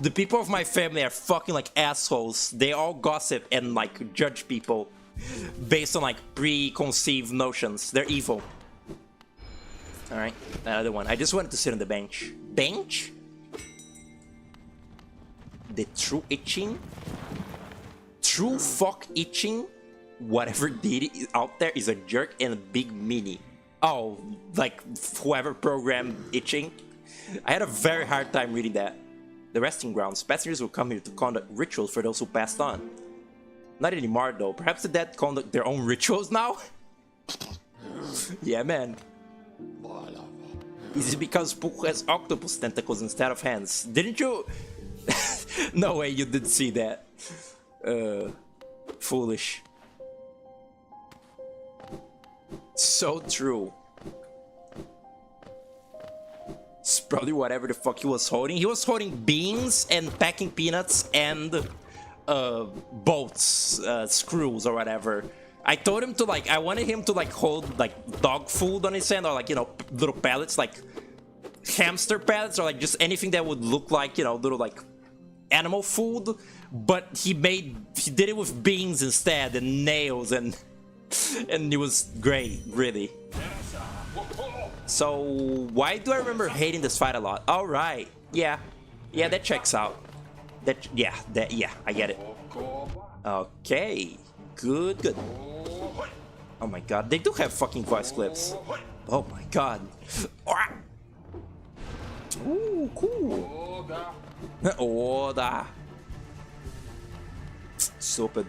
The people of my family are fucking like assholes. They all gossip and like judge people based on like preconceived notions. They're evil. All right, another one. I just wanted to sit on the bench. Bench? The true itching? True fuck itching? Whatever did it out there is a jerk and a big meanie. Oh, like whoever programmed itching? I had a very hard time reading that. The resting grounds. Passengers will come here to conduct rituals for those who passed on. Not anymore though. Perhaps the dead conduct their own rituals now? Yeah, man. Is it because Puku has octopus tentacles instead of hands? Didn't you? No way you did see that. Foolish. So true. It's probably whatever the fuck he was holding. He was holding beans and packing peanuts and bolts, screws or whatever. I told him to like, I wanted him to like hold like dog food on his hand or like, you know, little pellets, like hamster pellets or like just anything that would look like, you know, little like animal food. But he did it with beans instead and nails and it was great, really. So why do I remember hating this fight a lot? All right, yeah, that checks out. Yeah, I get it. Okay, good. Oh my god, they do have fucking voice clips. Oh my god. Ooh, cool. Oda. Stupid.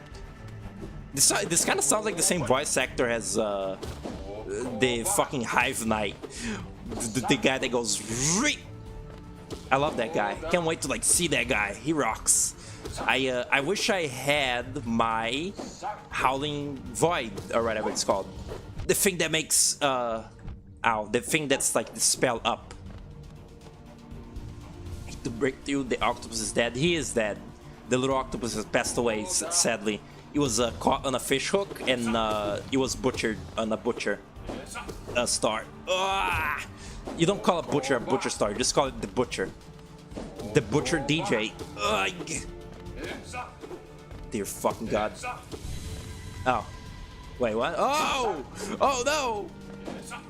This kind of sounds like the same voice actor as the fucking Hive Knight. The guy that goes Ree! I love that guy. Can't wait to like see that guy. He rocks. I wish I had my Howling Void or whatever it's called. The thing that makes the thing that's like the spell up. I hate to break to you, the octopus is dead. He is dead. The little octopus has passed away, sadly. He was caught on a fish hook and he was butchered on a butcher star. You don't call a butcher star, you just call it the butcher. The butcher DJ. Dear fucking god. Oh. Wait, what? Oh! Oh no!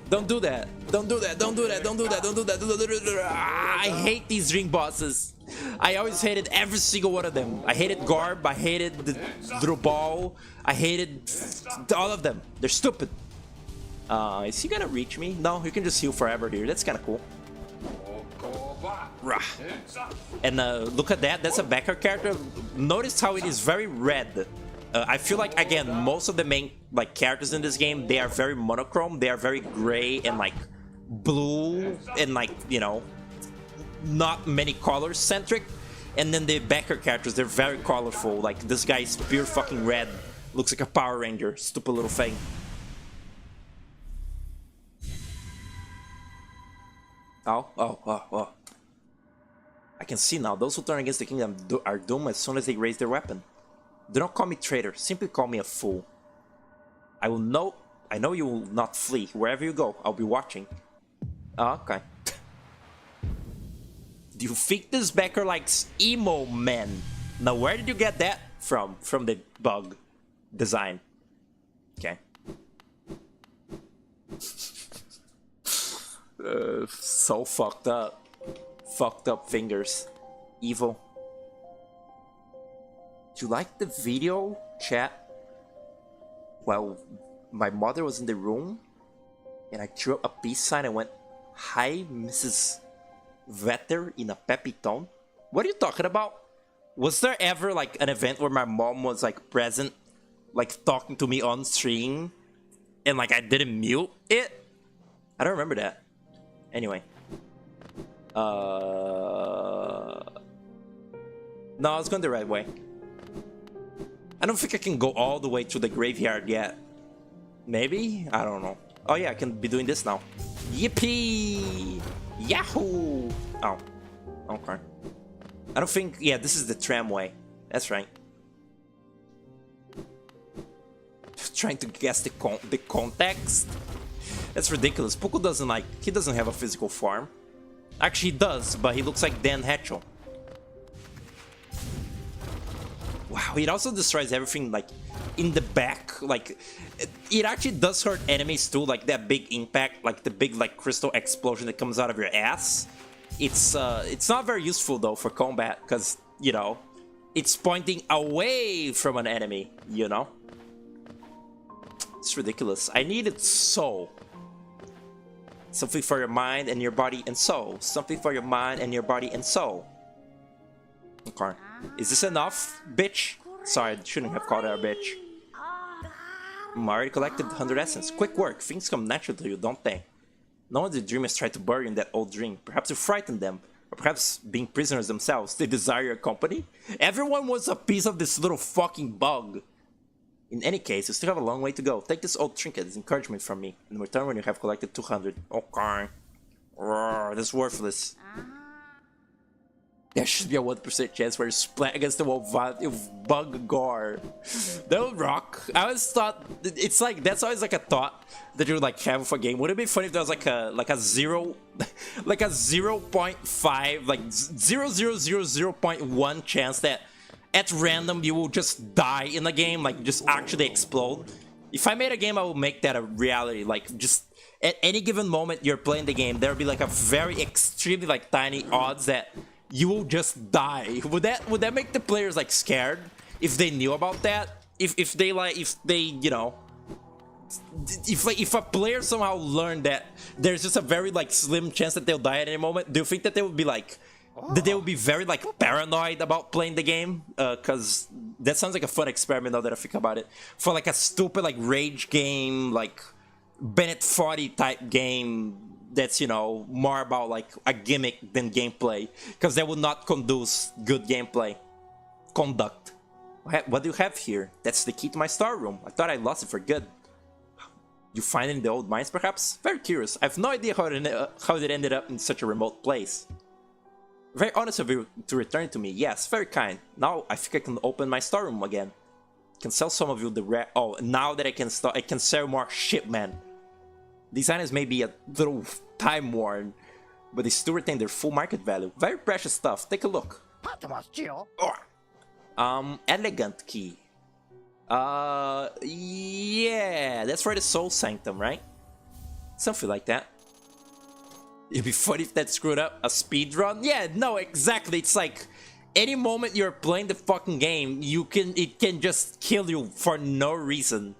Don't do that. Don't do that. Don't do that. Don't do that. Don't do that. I hate these ring bosses. I always hated every single one of them. I hated Garb. I hated the little ball. I hated all of them. They're stupid. Is he gonna reach me? No, you can just heal forever here. That's kind of cool. And look at that. That's a backer character. Notice how it is very red. I feel like, again, most of the main like characters in this game, they are very monochrome. They are very gray and like blue and like, you know, not many colors centric. And then the backer characters, they're very colorful. Like this guy is pure fucking red. Looks like a Power Ranger. Stupid little thing. Oh. I can see now. Those who turn against the kingdom are doomed as soon as they raise their weapon. Do not call me traitor. Simply call me a fool. I know you will not flee. Wherever you go, I'll be watching. Oh, okay. Do you think this backer likes emo men? Now, where did you get that from? From the bug design. Okay. So fucked up. Fucked up fingers. Evil. Do you like the video, chat? Well, my mother was in the room and I drew up a peace sign and went, "Hi, Mrs. Vetter," in a peppy tone. What are you talking about? Was there ever like an event where my mom was like present, like talking to me on stream and like I didn't mute it? I don't remember that. Anyway, No, I was going the right way. I don't think I can go all the way to the graveyard yet. Maybe? I don't know. Oh yeah, I can be doing this now. Yippee! Yahoo! Oh. Okay. I don't think... Yeah, this is the tramway. That's right. Trying to guess the context? That's ridiculous. Poco doesn't like... He doesn't have a physical form. Actually, he does, but he looks like Dan Hatchell. Wow, it also destroys everything, like, in the back. Like, it actually does hurt enemies too, like that big impact, like the big, like, crystal explosion that comes out of your ass. It's not very useful, though, for combat, because, you know, it's pointing away from an enemy, you know? It's ridiculous. I need it so. Something for your mind and your body and soul. Something for your mind and your body and soul. Okay. Is this enough, bitch? Sorry, I shouldn't have called her a bitch. Already collected 100 essence. Quick work. Things come natural to you, don't they? None of the dreamers tried to bury in that old dream. Perhaps you frightened them. Or perhaps being prisoners themselves, they desire your company? Everyone wants a piece of this little fucking bug. In any case, you still have a long way to go. Take this old trinket as encouragement from me. In return when you have collected 200. Okay. That's worthless. There should be a 1% chance where you splat against the wall with bug gore. That would rock. I always thought it's like that's always like a thought that you would like have for a game. Would it be funny if there was like a 0 like a 0.5 like 0.1 chance that at random you will just die in the game, like just actually explode? If I made a game, I would make that a reality. Like just at any given moment you're playing the game, there would be like a very extremely like tiny odds that you will just die. Would that make the players like scared if they knew about that? If they you know, if a player somehow learned that there's just a very like slim chance that they'll die at any moment, do you think that they would be like that they would be very like paranoid about playing the game? Cause that sounds like a fun experiment now that I think about it. For like a stupid like rage game, like Bennett 40 type game that's, you know, more about like a gimmick than gameplay, because that would not conduce good gameplay conduct. What do you have here? That's the key to my storeroom. I thought I lost it for good. You find it in the old mines, perhaps? Very curious. I have no idea how it ended up in such a remote place. Very honest of you to return it to me. Yes, very kind. Now I think I can open my storeroom again. I can sell some of you the rare. Oh, now that I can sell more shit, man. These items may be a little time-worn, but they still retain their full market value. Very precious stuff. Take a look. Elegant key. Yeah, that's for the Soul Sanctum, right? Something like that. It'd be funny if that screwed up a speed run. Yeah, no, exactly. It's like any moment you're playing the fucking game, it can just kill you for no reason.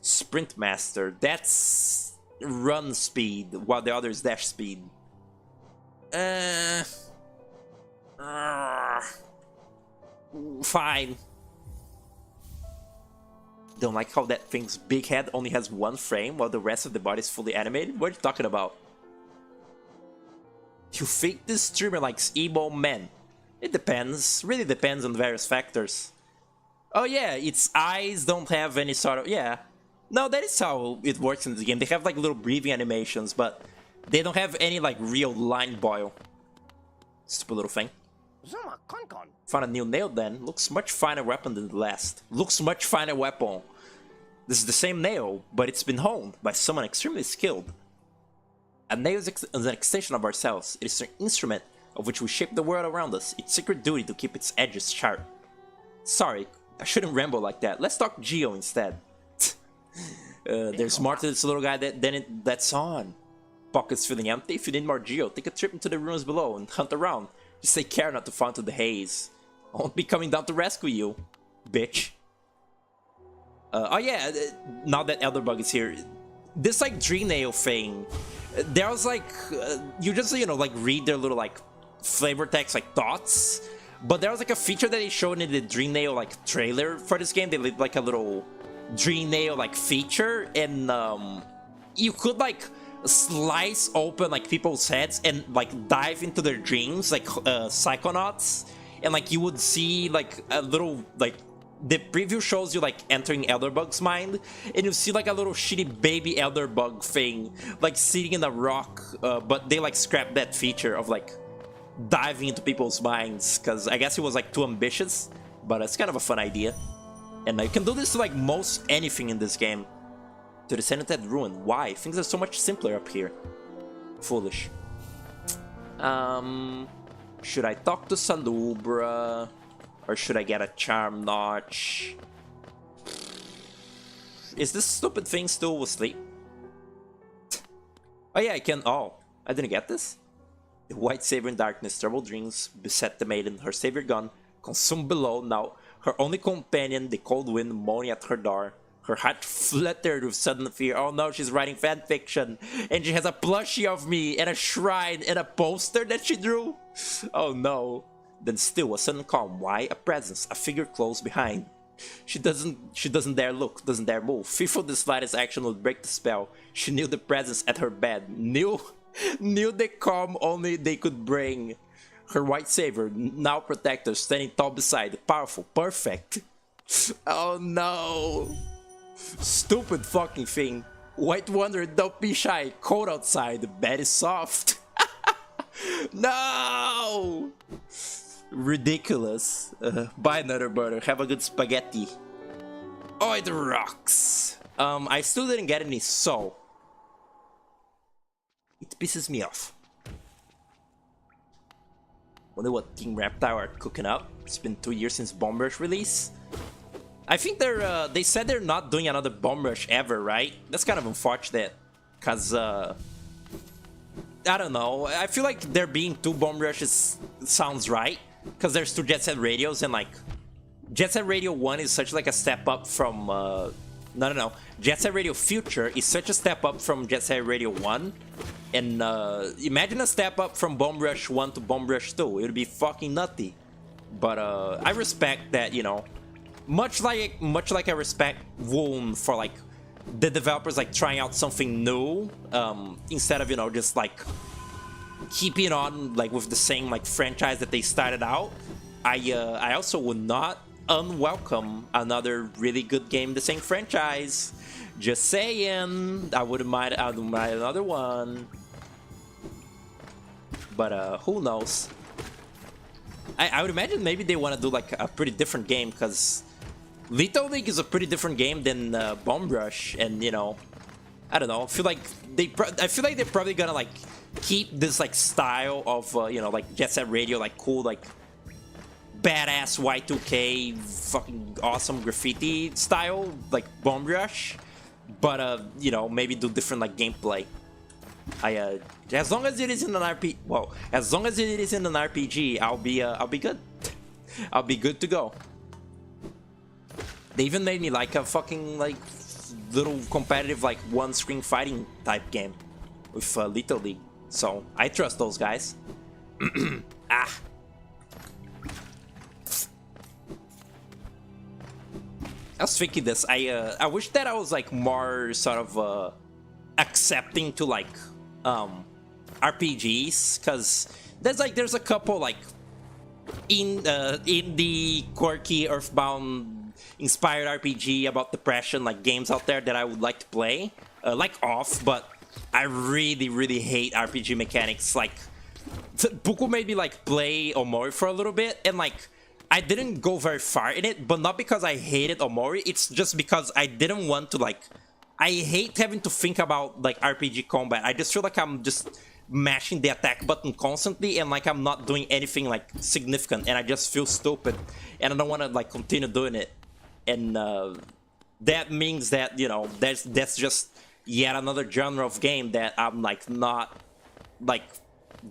Sprint Master. That's run speed, while the other is dash speed. Fine. Don't like how that thing's big head only has one frame while the rest of the body is fully animated? What are you talking about? You think this streamer likes emo men? It depends. Really depends on various factors. Oh yeah, its eyes don't have any sort of... Yeah. No, that is how it works in the game. They have like little breathing animations, but they don't have any like real line boil. Stupid little thing. Found a new nail then. Looks much finer weapon than the last. Looks much finer weapon. This is the same nail, but it's been honed by someone extremely skilled. A nail is an extension of ourselves. It is an instrument of which we shape the world around us. Its secret duty to keep its edges sharp. Sorry, I shouldn't ramble like that. Let's talk Geo instead. There's more to this little guy that's on. Pockets feeling empty? If you need more Geo, take a trip into the ruins below and hunt around. Just take care not to fall into the haze. I won't be coming down to rescue you, bitch. Oh yeah, now that Elderbug is here, this like Dream Nail thing, there was like, you just, you know, like read their little like flavor text, like thoughts, but there was like a feature that they showed in the Dream Nail like trailer for this game. They did like a little Dream Nail like feature, and you could like slice open like people's heads and like dive into their dreams like psychonauts, and like you would see like a little like the preview shows you like entering Elderbug's mind, and you see like a little shitty baby Elderbug thing like sitting in a rock, but they like scrapped that feature of like diving into people's minds because I guess it was like too ambitious, but it's kind of a fun idea. And you can do this to like most anything in this game. To the Senated Ruin. Why? Things are so much simpler up here. Foolish. Should I talk to Salubra? Or should I get a Charm Notch? Is this stupid thing still asleep? Oh yeah, I can... Oh, I didn't get this? The White Saber in darkness, terrible dreams, beset the maiden, her savior gone, consumed below, now her only companion, the cold wind moaning at her door. Her heart fluttered with sudden fear. Oh no, she's writing fanfiction. And she has a plushie of me, and a shrine, and a poster that she drew. Oh no. Then still a sudden calm. Why? A presence, a figure close behind. She doesn't dare look, doesn't dare move. Fearful the slightest action would break the spell. She knew the presence at her bed. Knew the calm only they could bring. Her white savior, now protector, standing tall beside. Powerful, perfect. Oh no. Stupid fucking thing. White Wonder, don't be shy. Cold outside, the bed is soft. No! Ridiculous. Bye, another burner. Have a good spaghetti. Oh, it rocks. I still didn't get any, so it pisses me off. Wonder what Team Reptile are cooking up. It's been 2 years since Bomb Rush release. I think they said they're not doing another Bomb Rush ever, right? That's kind of unfortunate, cause I don't know. I feel like there being 2 Bomb Rushes sounds right, cause there's 2 Jet Set Radios, and like Jet Set Radio 1 is such like a step up from no. Jet Set Radio Future is such a step up from Jet Set Radio 1, and imagine a step up from Bomb Rush 1 to Bomb Rush 2. It would be fucking nutty. But I respect that, you know. Much like I respect Woon for like the developers like trying out something new, instead of, you know, just like keeping on like with the same like franchise that they started out. I also would not unwelcome another really good game in the same franchise. Just saying, I wouldn't mind another one. But who knows? I would imagine maybe they want to do like a pretty different game, because Little League is a pretty different game than Bomb Rush, and you know, I don't know. I feel like they're probably gonna like keep this like style of you know, like Jet Set Radio, like cool, like badass Y2K, fucking awesome graffiti style, like Bomb Rush, but you know, maybe do different like gameplay. As long as it is in an as long as it is in an RPG, I'll be good. I'll be good to go. They even made me like a fucking like little competitive like one-screen fighting type game with Little League, so I trust those guys. Ah. I was thinking this. I wish that I was like more sort of accepting to like RPGs, because there's a couple like in the quirky Earthbound inspired RPG about depression like games out there that I would like to play, like Off, but I really hate RPG mechanics. Like Buku made me like play Omori for a little bit, and like I didn't go very far in it, but not because I hated Omori, it's just because I didn't want to like, I hate having to think about like RPG combat. I just feel like I'm just mashing the attack button constantly, and like I'm not doing anything like significant, and I just feel stupid, and I don't want to like continue doing it. And that means that, you know, that's just yet another genre of game that I'm like not like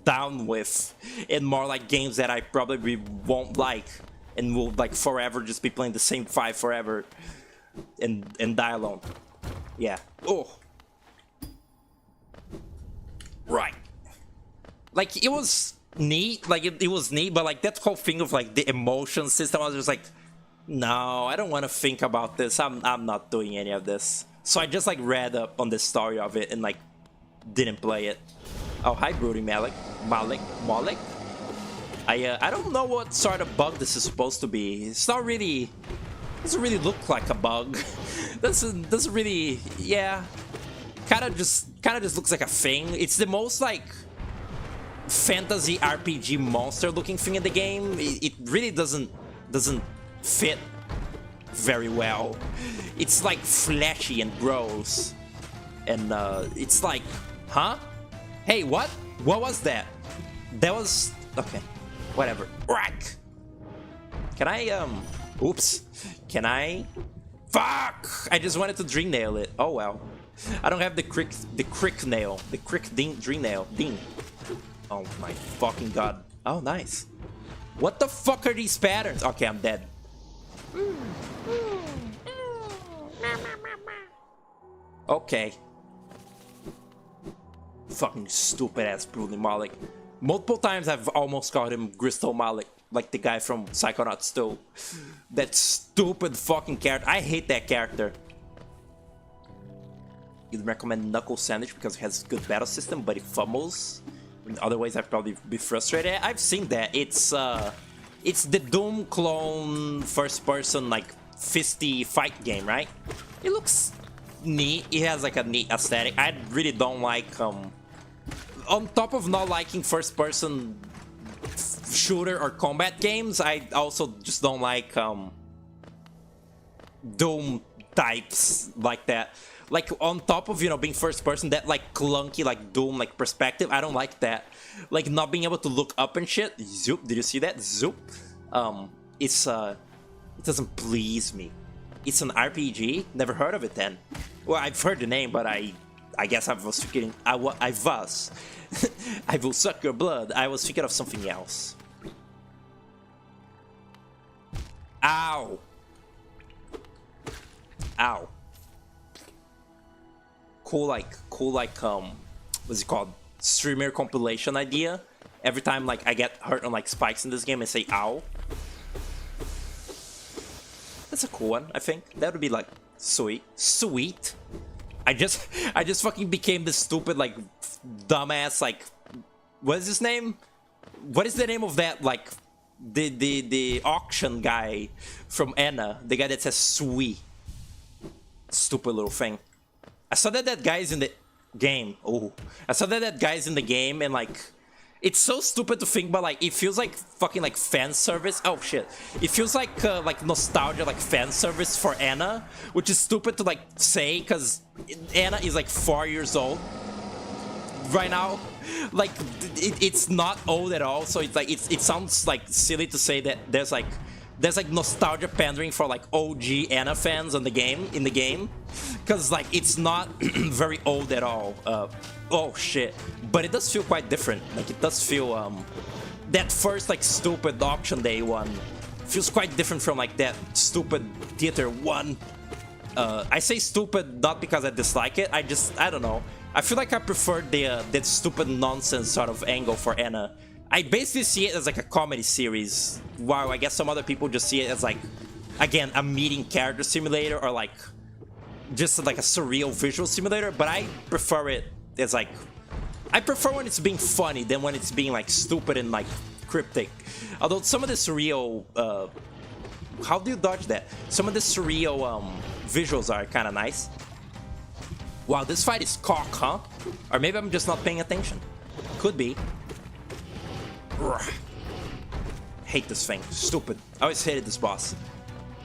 down with, and more like games that I probably won't like and will like forever just be playing the same 5 forever and die alone. Yeah. Oh. Right. Like it was neat, like it was neat, but like that whole thing of like the emotion system, I was just like, no, I don't want to think about this. I'm not doing any of this. So I just like read up on the story of it and like Didn't play it. Oh, hi, Broody Malik. Malik. I don't know what sort of bug this is supposed to be. It's not really. Doesn't really look like a bug. doesn't really. Yeah. Kind of just looks like a thing. It's the most like fantasy RPG monster looking thing in the game. It really doesn't fit very well. It's like fleshy and gross, and it's like, huh? Hey, what? What was that? That was okay. Whatever. Rack. Can I Oops. Can I? Fuck! I just wanted to dream nail it. Oh well. I don't have the crick nail. The crick dream nail. Ding. Oh my fucking god. Oh nice. What the fuck are these patterns? Okay, I'm dead. Okay. Fucking stupid ass Broody Malik. Multiple times I've almost called him Crystal Malik, like the guy from Psychonauts 2. That stupid fucking character. I hate that character. You'd recommend Knuckle Sandwich because it has good battle system, but it fumbles. In other ways, I'd probably be frustrated. I've seen that. It's the Doom clone first-person like fisty fight game, right? It looks neat. It has like a neat aesthetic. I really don't like on top of not liking first-person shooter or combat games, I also just don't like Doom types like that. Like on top of, you know, being first person, that like clunky like Doom like perspective, I don't like that. Like not being able to look up and shit. Zoop, did you see that? Zoop. It doesn't please me. It's an RPG. Never heard of it then. Well, I've heard the name, but I guess I was thinking I was. I will suck your blood. I was thinking of something else. Ow. Ow. Cool like what's it called? Streamer compilation idea. Every time like I get hurt on like spikes in this game, I say ow. That's a cool one, I think. That would be like sweet. Sweet. I just fucking became this stupid like dumbass like what is his name? What is the name of that like the auction guy from Anna? The guy that says sweet. Stupid little thing. I saw that guy's in the game. Oh, I saw that guy's in the game, and like, it's so stupid to think, but like, it feels like fucking like fan service. Oh shit, it feels like nostalgia, like fan service for Anna, which is stupid to like say, cause Anna is like 4 years old right now. Like, it's not old at all, so it's like it sounds like silly to say that there's like nostalgia pandering for like OG Anna fans in the game, because like it's not very old at all. Oh shit, but it does feel quite different. Like it does feel that first like stupid auction day one feels quite different from like that stupid theater one. I say stupid not because I dislike it. I don't know. I feel like I prefer that stupid nonsense sort of angle for Anna. I basically see it as like a comedy series, while I guess some other people just see it as like, again, a meeting character simulator or like just like a surreal visual simulator. But I prefer it as like, I prefer when it's being funny than when it's being like stupid and like cryptic. Although some of the surreal, how do you dodge that? Some of the surreal visuals are kind of nice. Wow, this fight is cock, huh? Or maybe I'm just not paying attention. Could be. Hate this thing. Stupid. I always hated this boss.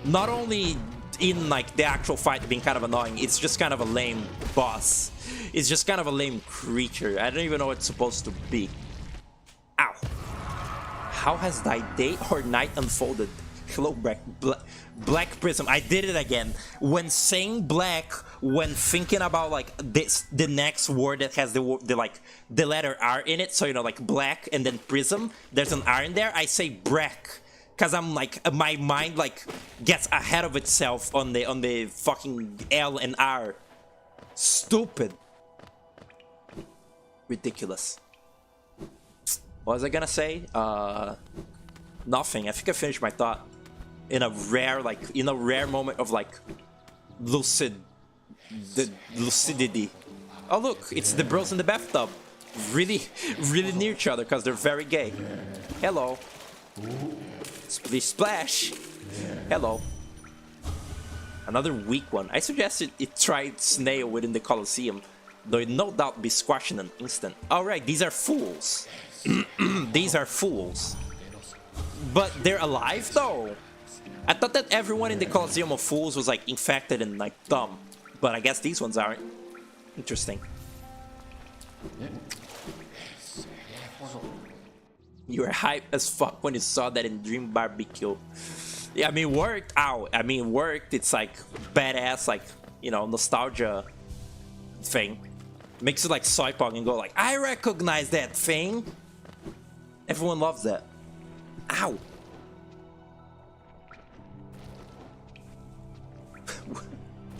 Not only in like the actual fight being kind of annoying, it's just kind of a lame boss. It's just kind of a lame creature. I don't even know what it's supposed to be. Ow. How has thy day or night unfolded? Hello, Black Prism. I did it again. When saying black, when thinking about like the next word that has the letter R in it, so you know, like black and then prism, there's an R in there, I say breck, cause I'm like, my mind like gets ahead of itself on the fucking L and R. Stupid. Ridiculous. What was I gonna say? Nothing. I think I finished my thought. In a rare moment of like lucidity. Oh look, it's the bros in the bathtub. Really, really near each other because they're very gay. Hello. Splish splash. Hello. Another weak one. I suggested it tried snail within the Colosseum, though it no doubt be squashed in an instant. Alright, these are fools. These are fools. But they're alive though. I thought that everyone in the Colosseum of Fools was like infected and like dumb. But I guess these ones aren't. Interesting. You were hyped as fuck when you saw that in Dream Barbecue. Yeah, I mean, worked out. I mean, worked. It's like badass, like, you know, nostalgia thing. Makes you like Soypong and go like, I recognize that thing. Everyone loves that. Ow.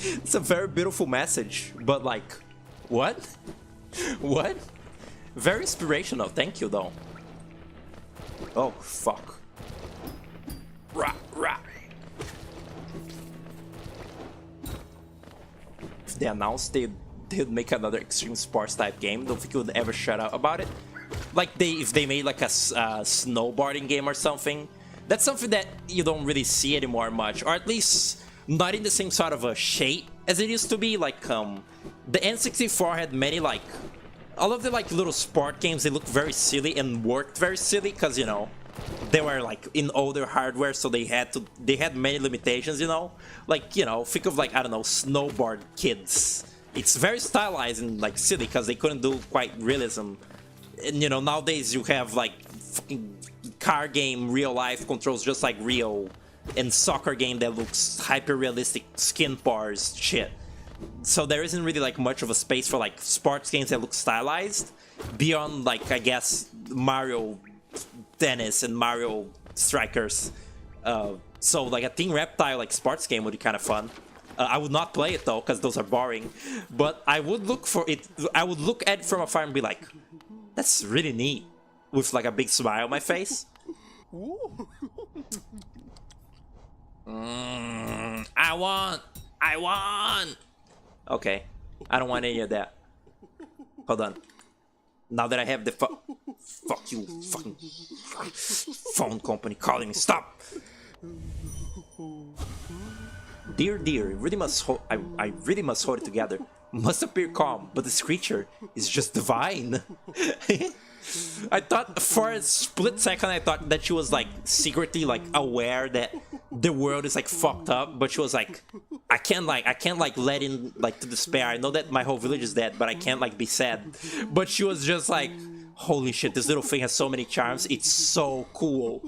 It's a very beautiful message, but like, what? What? Very inspirational. Thank you, though. Oh, fuck. Rah, rah. If they announced they'd make another extreme sports type game, don't think you would ever shut up about it. Like if they made like a snowboarding game or something, that's something that you don't really see anymore much, or at least not in the same sort of a shape as it used to be. Like the N64 had many like all of the like little sport games. They looked very silly and worked very silly because, you know, they were like in older hardware, so they had many limitations, you know. Like, you know, think of like, I don't know, Snowboard Kids. It's very stylized and like silly because they couldn't do quite realism. And you know, nowadays you have like fucking car game real life controls just like Rio, and soccer game that looks hyper realistic skin bars shit. So there isn't really like much of a space for like sports games that look stylized beyond like, I guess, Mario Tennis and Mario Strikers. So like a Team Reptile like sports game would be kind of fun. I would not play it though because those are boring, but I would look for it. I would look at it from afar and be like, that's really neat, with like a big smile on my face. I want. Okay, I don't want any of that. Hold on. Now that I have the fuck you, fucking phone company calling me. Stop. Dear, really must I really must hold it together. Must appear calm, but this creature is just divine. I thought for a split second I thought that she was like secretly like aware that the world is like fucked up, but she was like, I can't like let in like to despair. I know that my whole village is dead, but I can't like be sad. But she was just like, holy shit, this little thing has so many charms. It's so cool.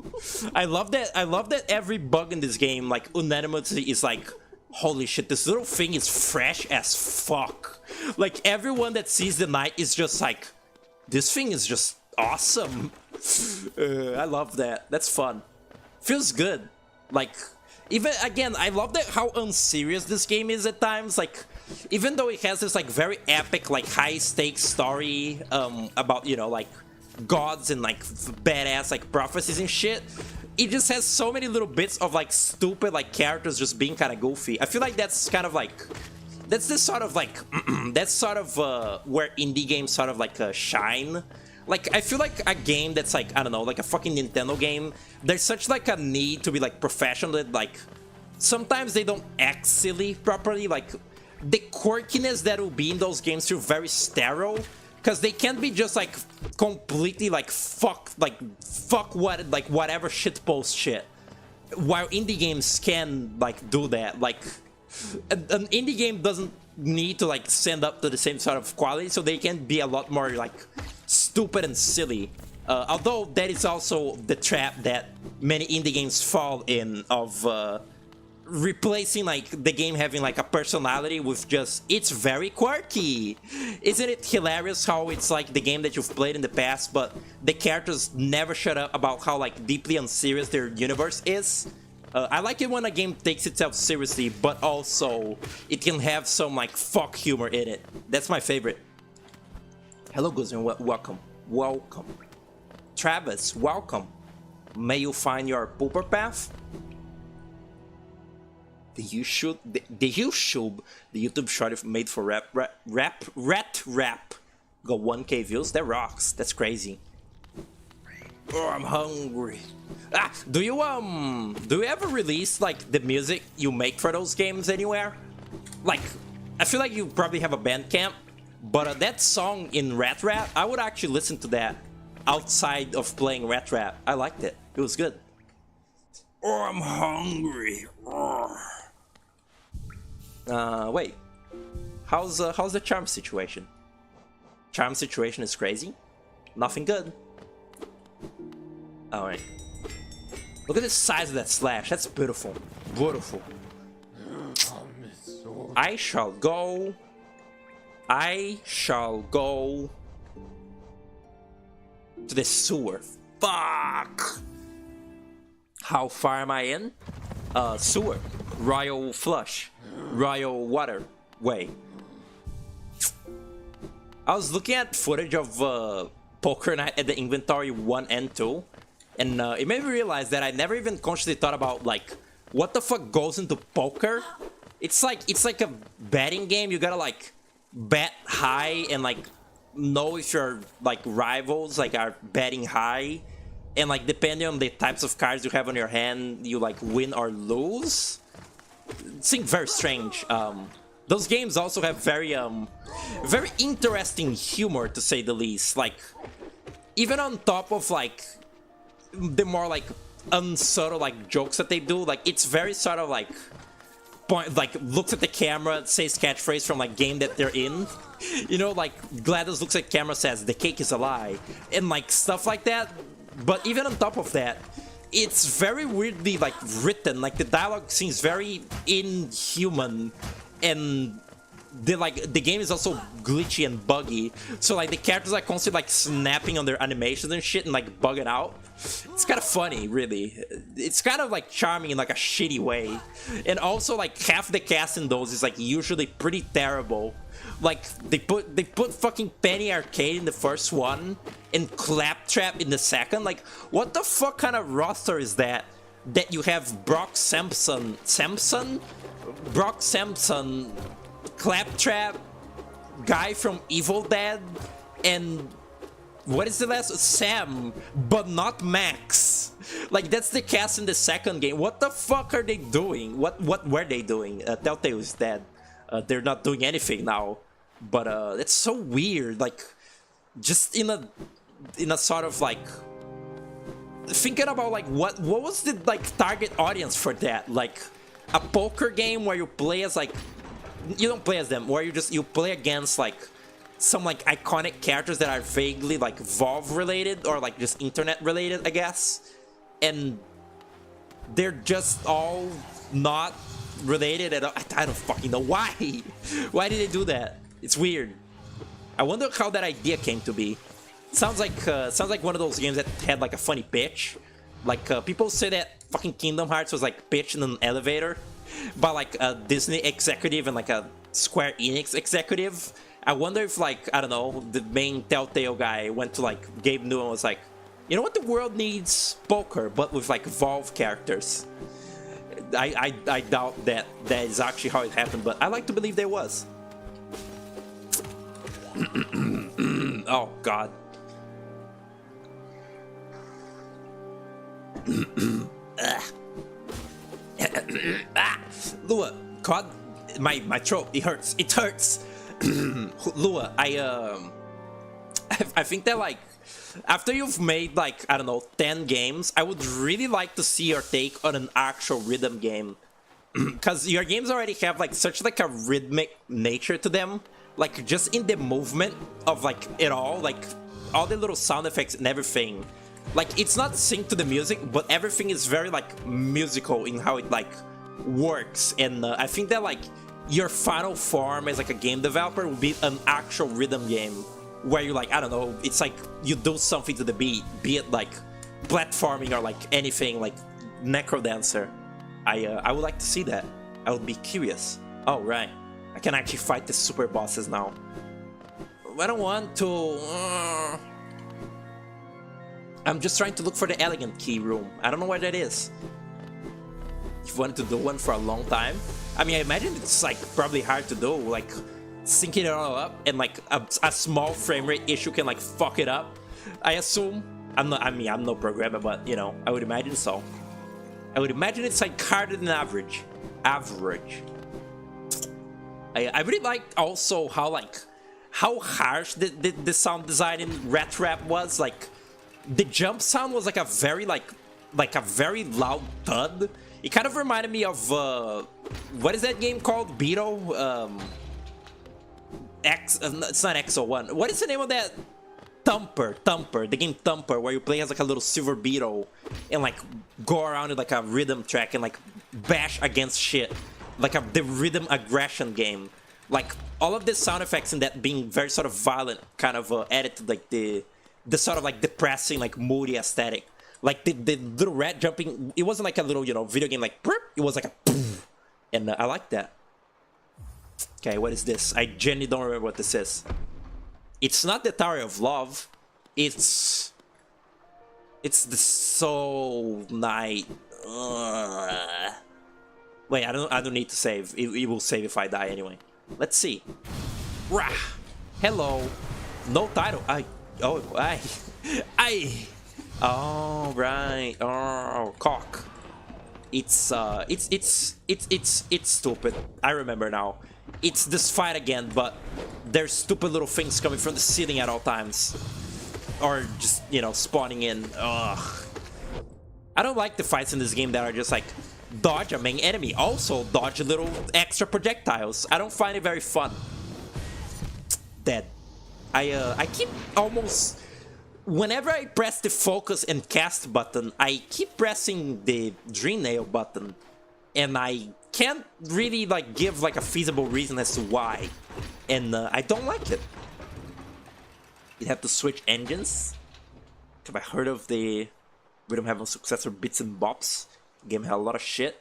I love that every bug in this game like unanimously is like, holy shit, this little thing is fresh as fuck. Like everyone that sees the night is just like, this thing is just awesome. I love that. That's fun. Feels good. Like, even again, I love that how unserious this game is at times. Like, even though it has this like very epic, like high stakes story about, you know, like gods and like badass like prophecies and shit, it just has so many little bits of like stupid like characters just being kind of goofy. I feel like that's kind of like, that's this sort of like that's sort of where indie games sort of like shine. Like, I feel like a game that's like, I don't know, like a fucking Nintendo game, there's such like a need to be like professional that like sometimes they don't act silly properly. Like the quirkiness that will be in those games feel very sterile because they can't be just like completely like fuck what, like whatever shitpost shit, while indie games can like do that. Like an indie game doesn't need to like stand up to the same sort of quality, so they can be a lot more like stupid and silly. Although that is also the trap that many indie games fall in, of replacing like the game having like a personality with just, it's very quirky. Isn't it hilarious how it's like the game that you've played in the past, but the characters never shut up about how like deeply unserious their universe is? I like it when a game takes itself seriously, but also it can have some like fuck humor in it. That's my favorite. Hello, Guzman. Welcome. Welcome. Travis, welcome. May you find your pooper path? The YouTube, the YouTube short made for rap got 1K views. That rocks. That's crazy. Oh, I'm hungry. Do you ever release like the music you make for those games anywhere? Like, I feel like you probably have a Bandcamp, but that song in Rat Rap, I would actually listen to that outside of playing Rat Rap. I liked it. It was good. Oh, I'm hungry. Wait. How's the charm situation? Charm situation is crazy. Nothing good. Alright. Look at the size of that slash. That's beautiful. Beautiful. I shall go to the sewer. Fuck! How far am I in? Sewer. Royal flush. Royal water. Way. I was looking at footage of Poker Night at the Inventory 1 and 2, and it made me realize that I never even consciously thought about, like, what the fuck goes into poker? It's like a betting game. You gotta, like, bet high and, like, know if your, like, rivals, like, are betting high. And, like, depending on the types of cards you have on your hand, you, like, win or lose. It seems very strange. Those games also have very interesting humor, to say the least. Like, even on top of, like, the more, like, unsubtle, like, jokes that they do, like, it's very sort of, like, looks at the camera, says catchphrase from, like, game that they're in. You know, like, GLaDOS looks at camera, says, the cake is a lie. And, like, stuff like that. But even on top of that, it's very weirdly, like, written. Like, the dialogue seems very inhuman. And the game is also glitchy and buggy, so like the characters are constantly like snapping on their animations and shit and like bugging out. It's kind of funny, really. It's kind of like charming in like a shitty way. And also like half the cast in those is like usually pretty terrible. Like they put fucking Penny Arcade in the first one and Claptrap in the second. Like, what the fuck kind of roster is that? That you have Brock Sampson, Claptrap, guy from Evil Dead, and what is the last? Sam, but not Max. Like, that's the cast in the second game. What the fuck are they doing? What were they doing? Telltale is dead. They're not doing anything now. But it's so weird. Like, just in a sort of like thinking about like what was the like target audience for that? Like a poker game where you play as like, you don't play as them, where you play against like some like iconic characters that are vaguely like Valve related or like just internet related, I guess, and they're just all not related at all. I don't fucking know why. Why did they do that? It's weird. I wonder how that idea came to be. Sounds like one of those games that had like a funny pitch. Like people say that fucking Kingdom Hearts was like pitched in an elevator by like a Disney executive and like a Square Enix executive. I wonder if like, I don't know, the main Telltale guy went to like Gabe Newell and was like, you know what, the world needs poker, but with like Valve characters. I doubt that is actually how it happened, but I like to believe there was. Oh god. Lua, God, my throat, it hurts. Lua, I think that like after you've made like, I don't know, 10 games, I would really like to see your take on an actual rhythm game. Because your games already have like such like a rhythmic nature to them. Like just in the movement of like it all, like all the little sound effects and everything. Like it's not synced to the music, but everything is very like musical in how it like works. And I think that like your final form as like a game developer would be an actual rhythm game where you like, I don't know, it's like you do something to the beat, be it like platforming or like anything like Necrodancer. I would like to see that. I would be curious. Oh right, I can actually fight the super bosses now. I don't want to. I'm just trying to look for the elegant key room. I don't know where that is. you've wanted to do one for a long time. I mean, I imagine it's like probably hard to do, like syncing it all up, and like a small frame rate issue can like fuck it up. I assume. I'm no programmer, but you know, I would imagine so. I would imagine it's like harder than average. I really liked also how harsh the sound design in Rat Trap was. Like the jump sound was like a very like a very loud thud. It kind of reminded me of what is that game called? Beetle? It's not XO1. What is the name of that? Thumper, the game Thumper, where you play as like a little silver beetle and like go around in like a rhythm track and like bash against shit, like the rhythm aggression game. Like all of the sound effects in that being very sort of violent, kind of added to like the sort of like depressing, like moody aesthetic. Like the little rat jumping, it wasn't like a little, you know, video game like burp, it was like a poof, and I like that. Okay, what is this? I genuinely don't remember what this is. It's not the Tower of Love. It's the Soul Knight. Wait, I don't need to save. It will save if I die anyway. Let's see. Rah. Hello. No title. Oh right. Oh, cock. It's stupid. I remember now. It's this fight again, but there's stupid little things coming from the ceiling at all times. Or just, you know, spawning in. Ugh. I don't like the fights in this game that are just like dodge a main enemy, also dodge little extra projectiles. I don't find it very fun. Dead. I keep almost... Whenever I press the focus and cast button, I keep pressing the dream nail button. And I can't really like give like a feasible reason as to why, and I don't like it. You have to switch engines. Have I heard of the Rhythm Heaven successor Bits and Bops? The game had a lot of shit.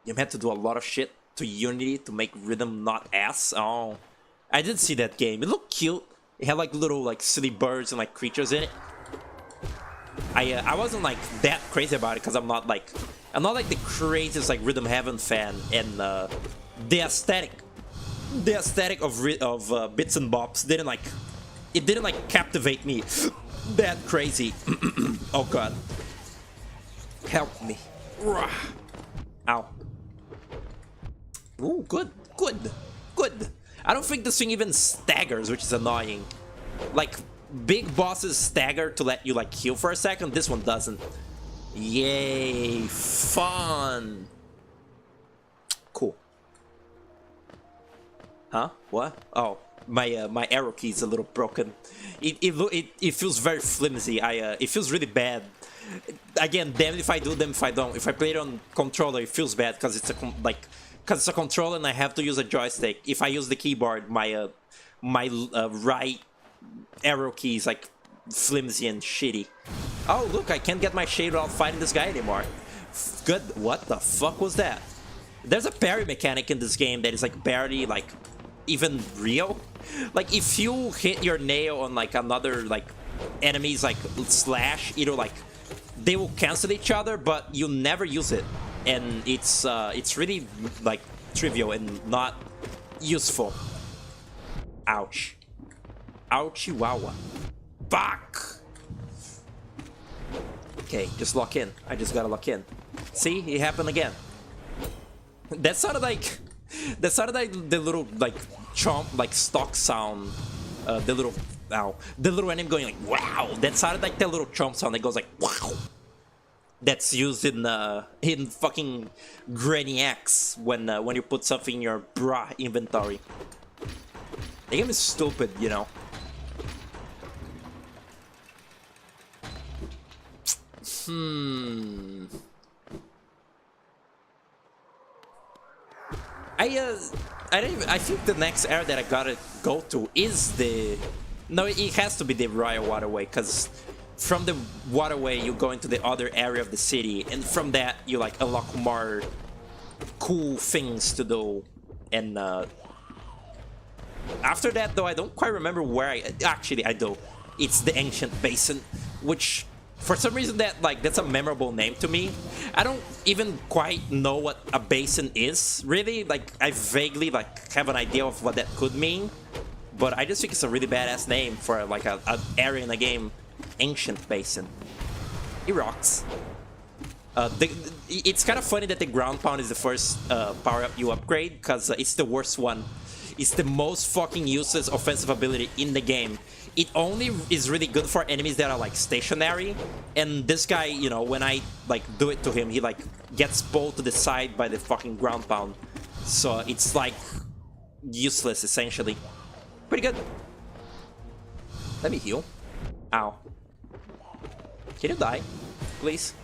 The game had to do a lot of shit to Unity to make Rhythm not ass. Oh, I did see that game. It looked cute. It had like little like silly birds and like creatures in it. I wasn't like that crazy about it because I'm not like the craziest like Rhythm Heaven fan, and the aesthetic of Bits and Bops didn't like captivate me that crazy. Oh god, help me. Ow. Ooh, good. I don't think this thing even staggers, which is annoying. Like big bosses stagger to let you like heal for a second. This one doesn't. Yay, fun. Cool. Huh? What? Oh, my arrow key is a little broken. It feels very flimsy. It feels really bad. Again, damn if I do, damn if I don't. If I play it on controller, it feels bad because it's a controller and I have to use a joystick. If I use the keyboard, my right arrow key is like flimsy and shitty. Oh look, I can't get my shade without fighting this guy anymore. Good. What the fuck was that? There's a parry mechanic in this game that is like barely like even real. Like if you hit your nail on like another like enemy's like slash, either like they will cancel each other, but you never use it, and it's really like trivial and not useful. Ouch. Ouchie wawa. Fuck. Okay, just lock in. I just gotta lock in. See, it happened again. That sounded like the little like chomp like stock sound. The little enemy going like wow. That sounded like that little chomp sound that goes like wow. That's used in fucking Granny X when you put something in your bra inventory. The game is stupid, you know. I think the next area that I gotta go to is the... No, it has to be the Royal Waterway, because from the waterway you go into the other area of the city, and from that you like unlock more cool things to do. And after that though, I don't quite remember where actually I do. It's the Ancient Basin, which For some reason that's a memorable name to me. I don't even quite know what a basin is, really. Like, I vaguely like have an idea of what that could mean, but I just think it's a really badass name for like an area in a game. Ancient Basin. It rocks. It's kind of funny that the ground pound is the first power up you upgrade, because it's the worst one. It's the most fucking useless offensive ability in the game. It only is really good for enemies that are like stationary, and this guy, you know, when I like do it to him, he like gets pulled to the side by the fucking ground pound. So it's like useless essentially. Pretty good. Let me heal. Ow. Can you die? Please?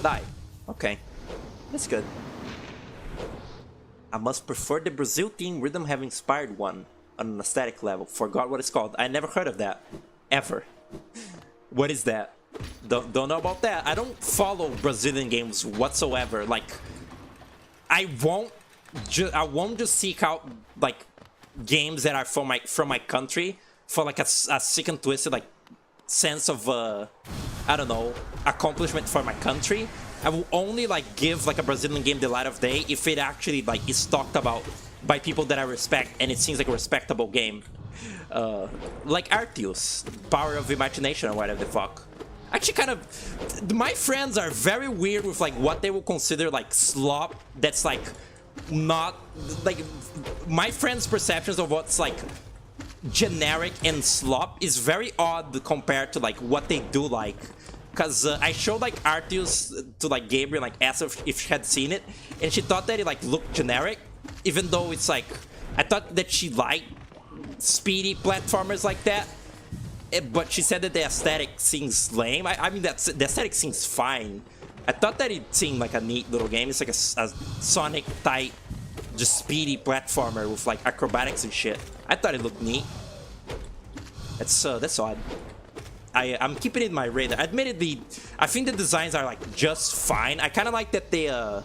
Die. Okay. That's good. I must prefer the Brazil team rhythm have inspired one on an aesthetic level. Forgot what it's called. I never heard of that. Ever. What is that? Don't know about that. I don't follow Brazilian games whatsoever. Like, I won't just seek out like games that are from my country for like a sick and twisted like sense of I don't know, accomplishment for my country. I will only like give like a Brazilian game the light of day if it actually like is talked about by people that I respect and it seems like a respectable game. Like Arceus, Power of Imagination or whatever the fuck. Actually, kind of, my friends are very weird with like what they will consider like slop. That's like not like my friends' perceptions of what's like generic and slop is very odd compared to like what they do like. Cause I showed like Arceus to like Gabriel, like asked if she had seen it, and she thought that it like looked generic, even though it's like I thought that she liked speedy platformers like that. But she said that the aesthetic seems lame. I mean, the aesthetic seems fine. I thought that it seemed like a neat little game. It's like a Sonic type, just speedy platformer with like acrobatics and shit. I thought it looked neat. That's odd. I'm keeping it in my radar. Admittedly, I think the designs are like just fine. I kind of like that the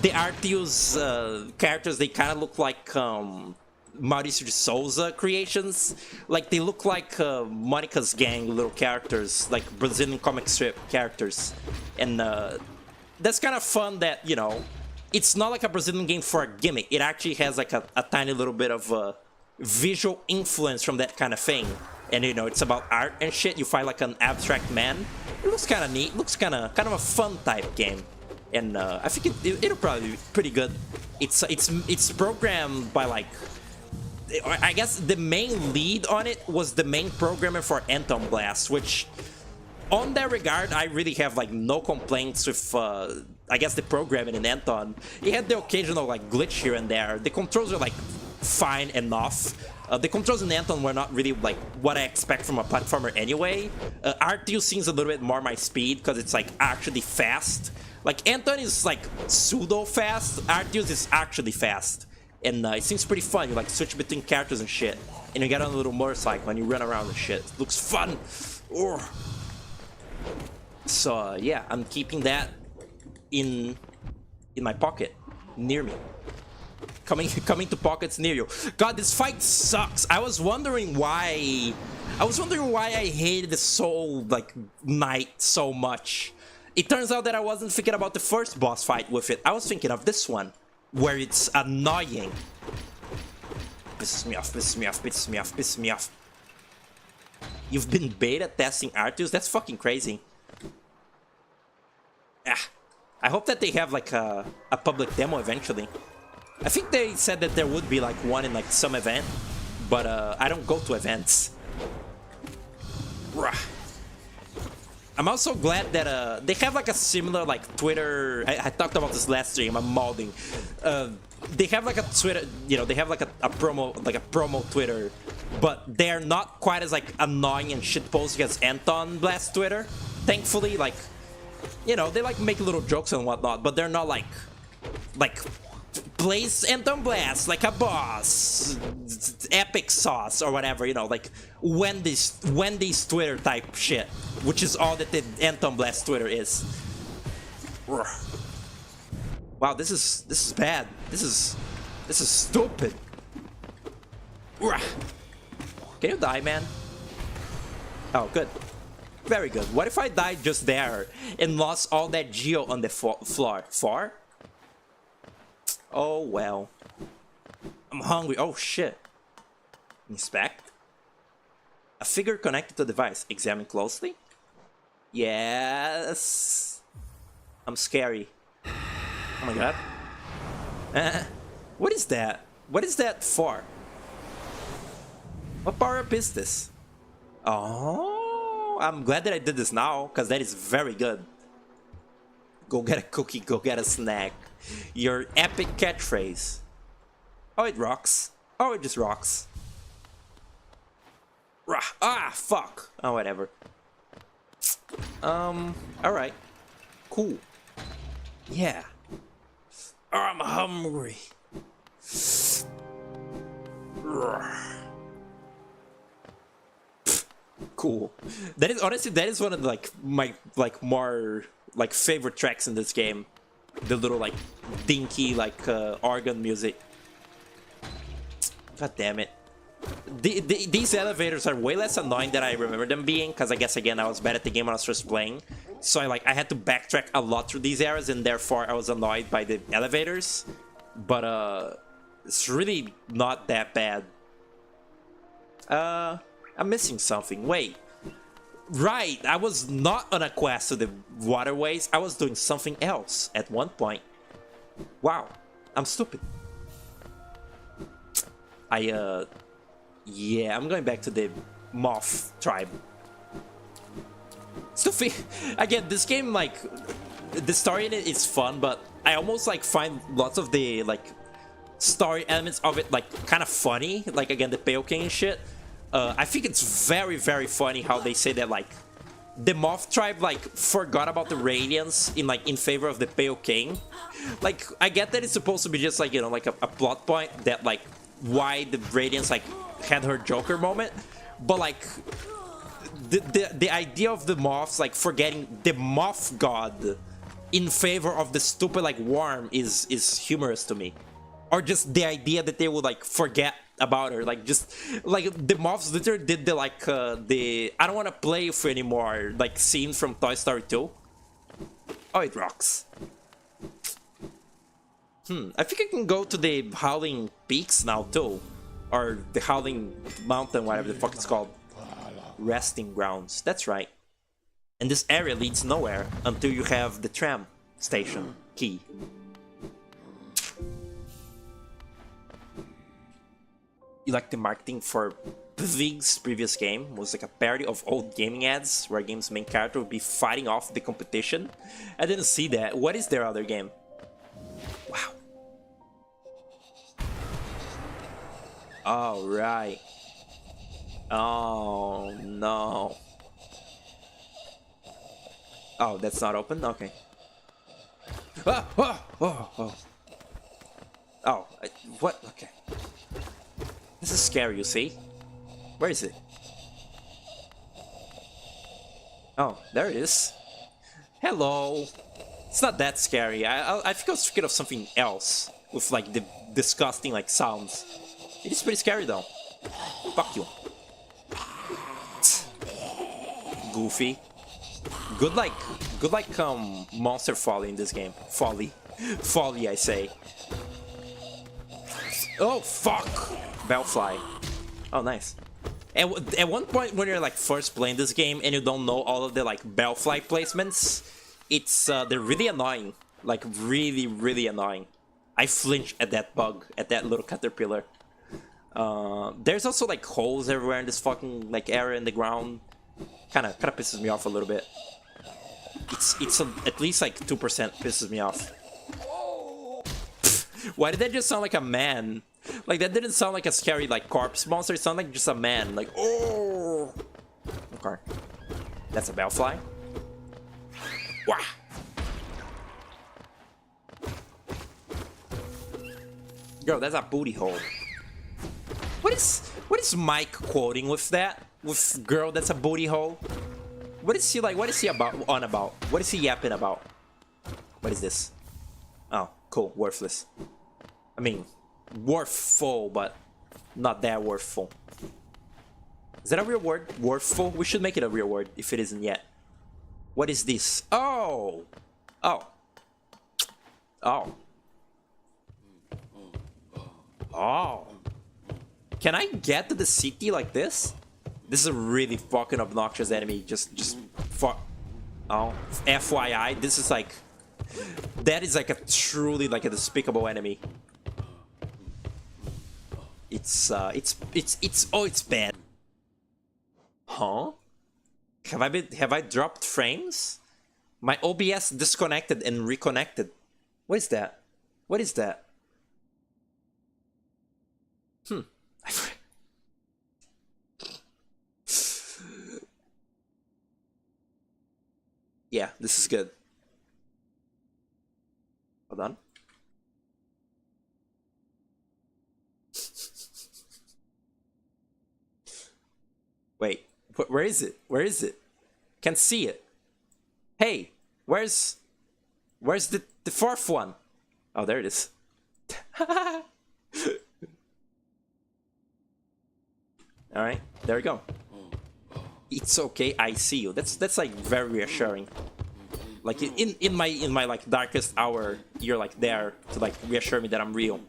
Arceus characters, they kind of look like Mauricio de Souza creations. Like they look like Monica's Gang little characters, like Brazilian comic strip characters, and that's kind of fun. That, you know, it's not like a Brazilian game for a gimmick. It actually has like a tiny little bit of visual influence from that kind of thing. And you know, it's about art and shit. You fight like an abstract man. It looks kind of neat. It looks kind of a fun type game, and I think it'll probably be pretty good. It's programmed by like, I guess the main lead on it was the main programmer for Anton Blast, which on that regard I really have like no complaints with. I guess the programming in Anton. It had the occasional like glitch here and there. The controls are like fine enough. The controls in Anton were not really like what I expect from a platformer anyway. Arceus seems a little bit more my speed because it's like actually fast. Like Anton is like pseudo fast. Arceus is actually fast, and it seems pretty fun. You like switch between characters and shit, and you get on a little motorcycle and you run around and shit. It looks fun. Urgh. So yeah, I'm keeping that in my pocket near me. Coming to pockets near you. God, this fight sucks. I was wondering why I hated the Soul like Knight so much. It turns out that I wasn't thinking about the first boss fight with it. I was thinking of this one, where it's annoying. Pisses me off, pisses me off, pisses me off, pisses me off. You've been beta testing Arceus? That's fucking crazy. Ah, I hope that they have like a public demo eventually. I think they said that there would be like one in like some event, but I don't go to events. I'm also glad that they have like a similar like Twitter. I talked about this last stream. I'm molding. They have like a Twitter, you know, they have like a promo Twitter, but they're not quite as like annoying and shitposting as Anton Blast Twitter. Thankfully, like, you know, they like make little jokes and whatnot, but they're not like plays Anton Blast like a boss, epic sauce or whatever, you know, like Wendy's Twitter type shit, which is all that the Anton Blast Twitter is. Wow, this is bad. This is stupid. Can you die, man? Oh, good. Very good. What if I died just there and lost all that geo on the floor? Far? Oh well. I'm hungry. Oh shit. Inspect. A figure connected to the device. Examine closely. Yes. I'm scary. Oh my god. What is that? What is that for? What power-up is this? Oh, I'm glad that I did this now, because that is very good. Go get a cookie, go get a snack. Your epic catchphrase. Oh, it rocks. Oh, it just rocks. Ah, fuck. Oh, whatever. Alright. Cool. Yeah. Oh, I'm hungry. Cool. That is honestly, that is one of the, my more favorite tracks in this game. The little dinky organ music. God damn it. These elevators are way less annoying than I remember them being, because I guess again I was bad at the game when I was first playing. So I had to backtrack a lot through these areas, and therefore I was annoyed by the elevators. But it's really not that bad. I'm missing something. Wait. Right, I was not on a quest to the waterways. I was doing something else at one point. Wow, I'm stupid. Yeah, I'm going back to the Moth tribe. Stupid. Again, this game, the story in it is fun, but I almost find lots of the story elements of it kind of funny. Again, the Pale King and shit. I think it's very, very funny how they say that the Moth tribe forgot about the Radiants in favor of the Pale King. I get that it's supposed to be just a plot point that why the Radiants had her Joker moment, but the idea of the Moths forgetting the Moth God in favor of the stupid worm is humorous to me. Or just the idea that they would forget about her, the Moths literally did the I don't want to play with you anymore scene from Toy Story 2. Oh, it rocks. I think I can go to the Howling Peaks now too, or the Howling Mountain, whatever the fuck it's called. Resting grounds. That's right. And this area leads nowhere until you have the tram station key. You like the marketing for Pvig's previous game was a parody of old gaming ads where a game's main character would be fighting off the competition. I didn't see that. What is their other game? Wow. Oh, right. Oh, no. Oh, that's not open? Okay. Ah, oh, oh, oh. Oh, what? Okay. This is scary, you see? Where is it? Oh, there it is. Hello. It's not that scary. I think I was thinking of something else with the disgusting sounds. It is pretty scary though. Fuck you. Goofy. Good monster folly in this game. Folly. Folly, I say. Oh, fuck! Bellfly. Oh, nice. At one point when you're first playing this game and you don't know all of the Bellfly placements, it's they're really annoying. Really, really annoying. I flinch at that bug, at that little caterpillar. There's also holes everywhere in this fucking area in the ground. Kinda pisses me off a little bit. It's at least 2% pisses me off. Why did that just sound like a man? That didn't sound like a scary corpse monster. It sounded like just a man. Oh. Okay. That's a Bellfly. Wah. Girl, that's a booty hole. What is Mike quoting with that? With girl, that's a booty hole? What is he what is he on about? What is he yapping about? What is this? Oh, cool. Worthless. I mean, worthful, but not that worthful. Is that a reward? Worthful? We should make it a reward if it isn't yet. What is this? Oh! Oh. Oh. Oh. Can I get to the city like this? This is a really fucking obnoxious enemy. Just fuck. Oh. FYI, this is like... That is like a truly like a despicable enemy. It's bad. Huh? Have I dropped frames? My OBS disconnected and reconnected. What is that? What is that? Yeah, this is good. Hold on. Wait, where is it? Where is it? Can't see it. Hey, where's the fourth one? Oh, there it is. All right, there we go. It's okay, I see you. That's like very reassuring. Like in my like darkest hour, you're like there to like reassure me that I'm real.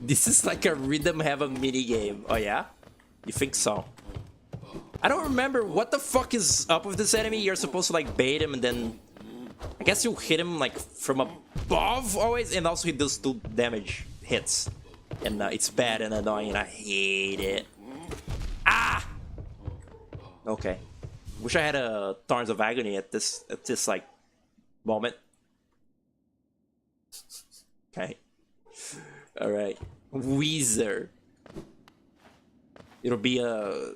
This is like a rhythm heaven mini game. Oh yeah? You think so? I don't remember what the fuck is up with this enemy. You're supposed to like bait him and then I guess you hit him like from above always, and also he does 2 damage hits. And it's bad and annoying and I hate it. Ah! Okay. Wish I had a Thorns of Agony at this like moment. Okay. Alright. Weezer. It'll be a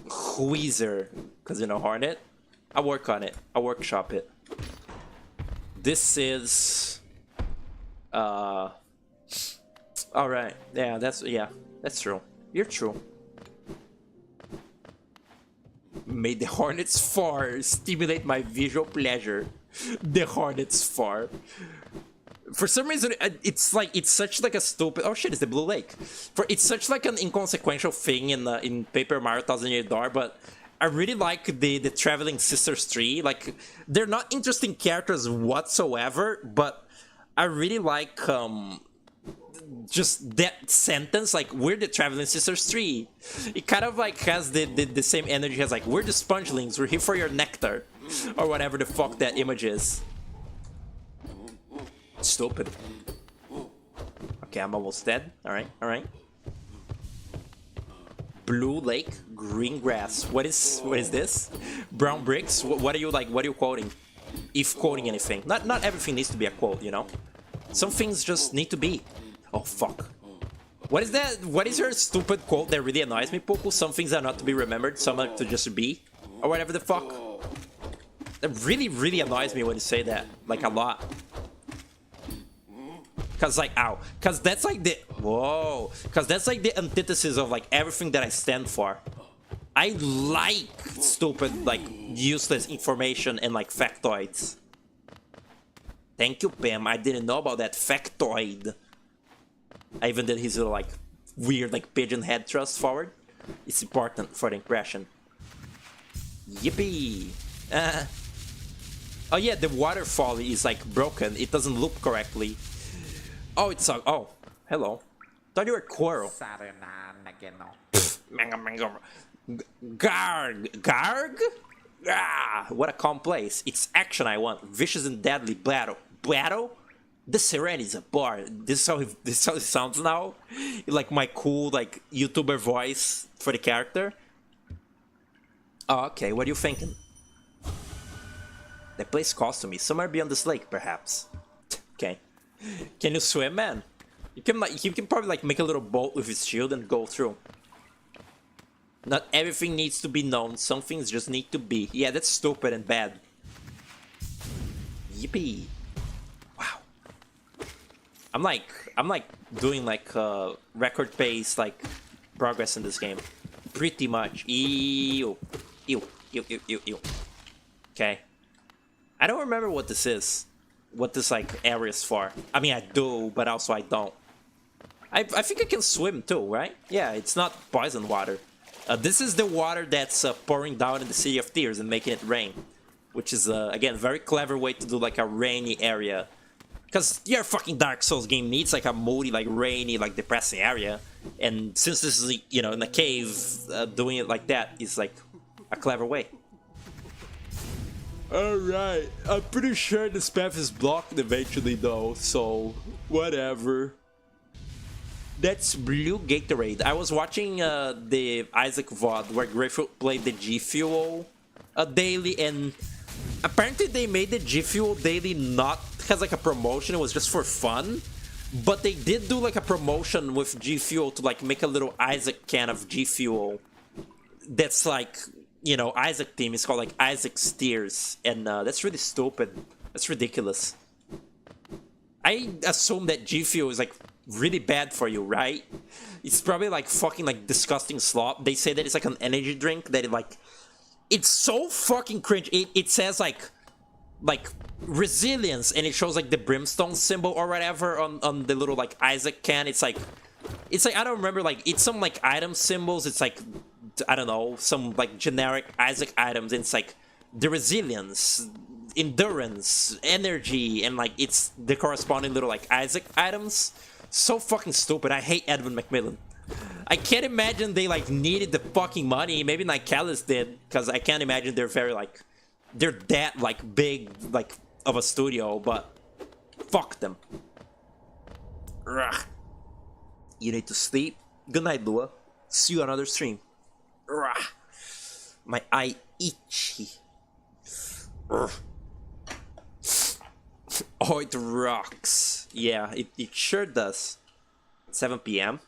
Weezer. Cause you know Hornet. I work on it. I workshop it. This is alright. Yeah, that's true. You're true. May the Hornets far stimulate my visual pleasure. The Hornets far. For some reason, it's such like a stupid. Oh shit! It's the Blue Lake. It's such like an inconsequential thing in Paper Mario Thousand Year Door, but I really like the Traveling Sisters tree. Like they're not interesting characters whatsoever, but I really like just that sentence, like we're the Traveling Sisters tree. It kind of like has the same energy as like we're the Spongelings, we're here for your nectar, or whatever the fuck that image is. Stupid. Okay, I'm almost dead. All right. Blue Lake, green grass. What is this? Brown bricks. What are you like? What are you quoting? If quoting anything, not everything needs to be a quote, you know. Some things just need to be. Oh fuck. What is that? What is your stupid quote that really annoys me, Poku? Some things are not to be remembered, some are to just be. Or whatever the fuck. That really annoys me when you say that. Like a lot. Cause like, ow. Cause that's like the... Whoa. Cause that's like the antithesis of like everything that I stand for. I like stupid, like useless information and like factoids. Thank you, Pam. I didn't know about that factoid. I even did his little like weird like pigeon head thrust forward. It's important for the impression. Yippee! Oh yeah, the waterfall is like broken. It doesn't loop correctly. Oh, it's oh, hello. Thought you were Quirrell. Garg? Ah, what a calm place. It's action I want. Vicious and deadly battle. Battle? The Serene is a bar. This is how it sounds now. Like my cool like YouTuber voice for the character. Oh, okay, what are you thinking? The place calls to me. Somewhere beyond this lake, perhaps. Okay. Can you swim, man? You can probably like make a little boat with his shield and go through. Not everything needs to be known. Some things just need to be. Yeah, that's stupid and bad. Yippee! Wow. I'm like doing like record pace like progress in this game. Pretty much. Ew. Okay. I don't remember what this is. What this like area is for. I mean, I do, but also I don't. I think I can swim too, right? Yeah, it's not poison water. This is the water that's pouring down in the City of Tears and making it rain, which is again very clever way to do like a rainy area. Because your fucking Dark Souls game needs like a moody, like rainy, like depressing area, and since this is, you know, in a cave, doing it like that is like a clever way. Alright, I'm pretty sure this path is blocked eventually though, so whatever. That's Blue Gatorade. I was watching the Isaac VOD where Grapefruit played the G Fuel daily, and apparently they made the G Fuel daily not as like a promotion, it was just for fun. But they did do like a promotion with G Fuel to like make a little Isaac can of G Fuel that's like, you know, Isaac theme. It's called like Isaac Steers, and that's really stupid. That's ridiculous. I assume that G Fuel is like really bad for you, right? It's probably like fucking like disgusting slop. They say that it's like an energy drink that it like, it's so fucking cringe. It says like resilience, and it shows like the brimstone symbol or whatever on the little like Isaac can. It's like I don't remember, like it's some like item symbols. It's like, I don't know, some like generic Isaac items, and it's like the resilience, endurance, energy, and like it's the corresponding little like Isaac items. So fucking stupid. I hate Edwin McMillan. I can't imagine they like needed the fucking money. Maybe Nicalis did, because I can't imagine they're very like, they're that like big like of a studio, but fuck them. Ugh. You need to sleep. Good night, Lua. See you on another stream. Ugh. My eye itchy. Ugh. Oh, it rocks. Yeah, it sure does. 7 p.m.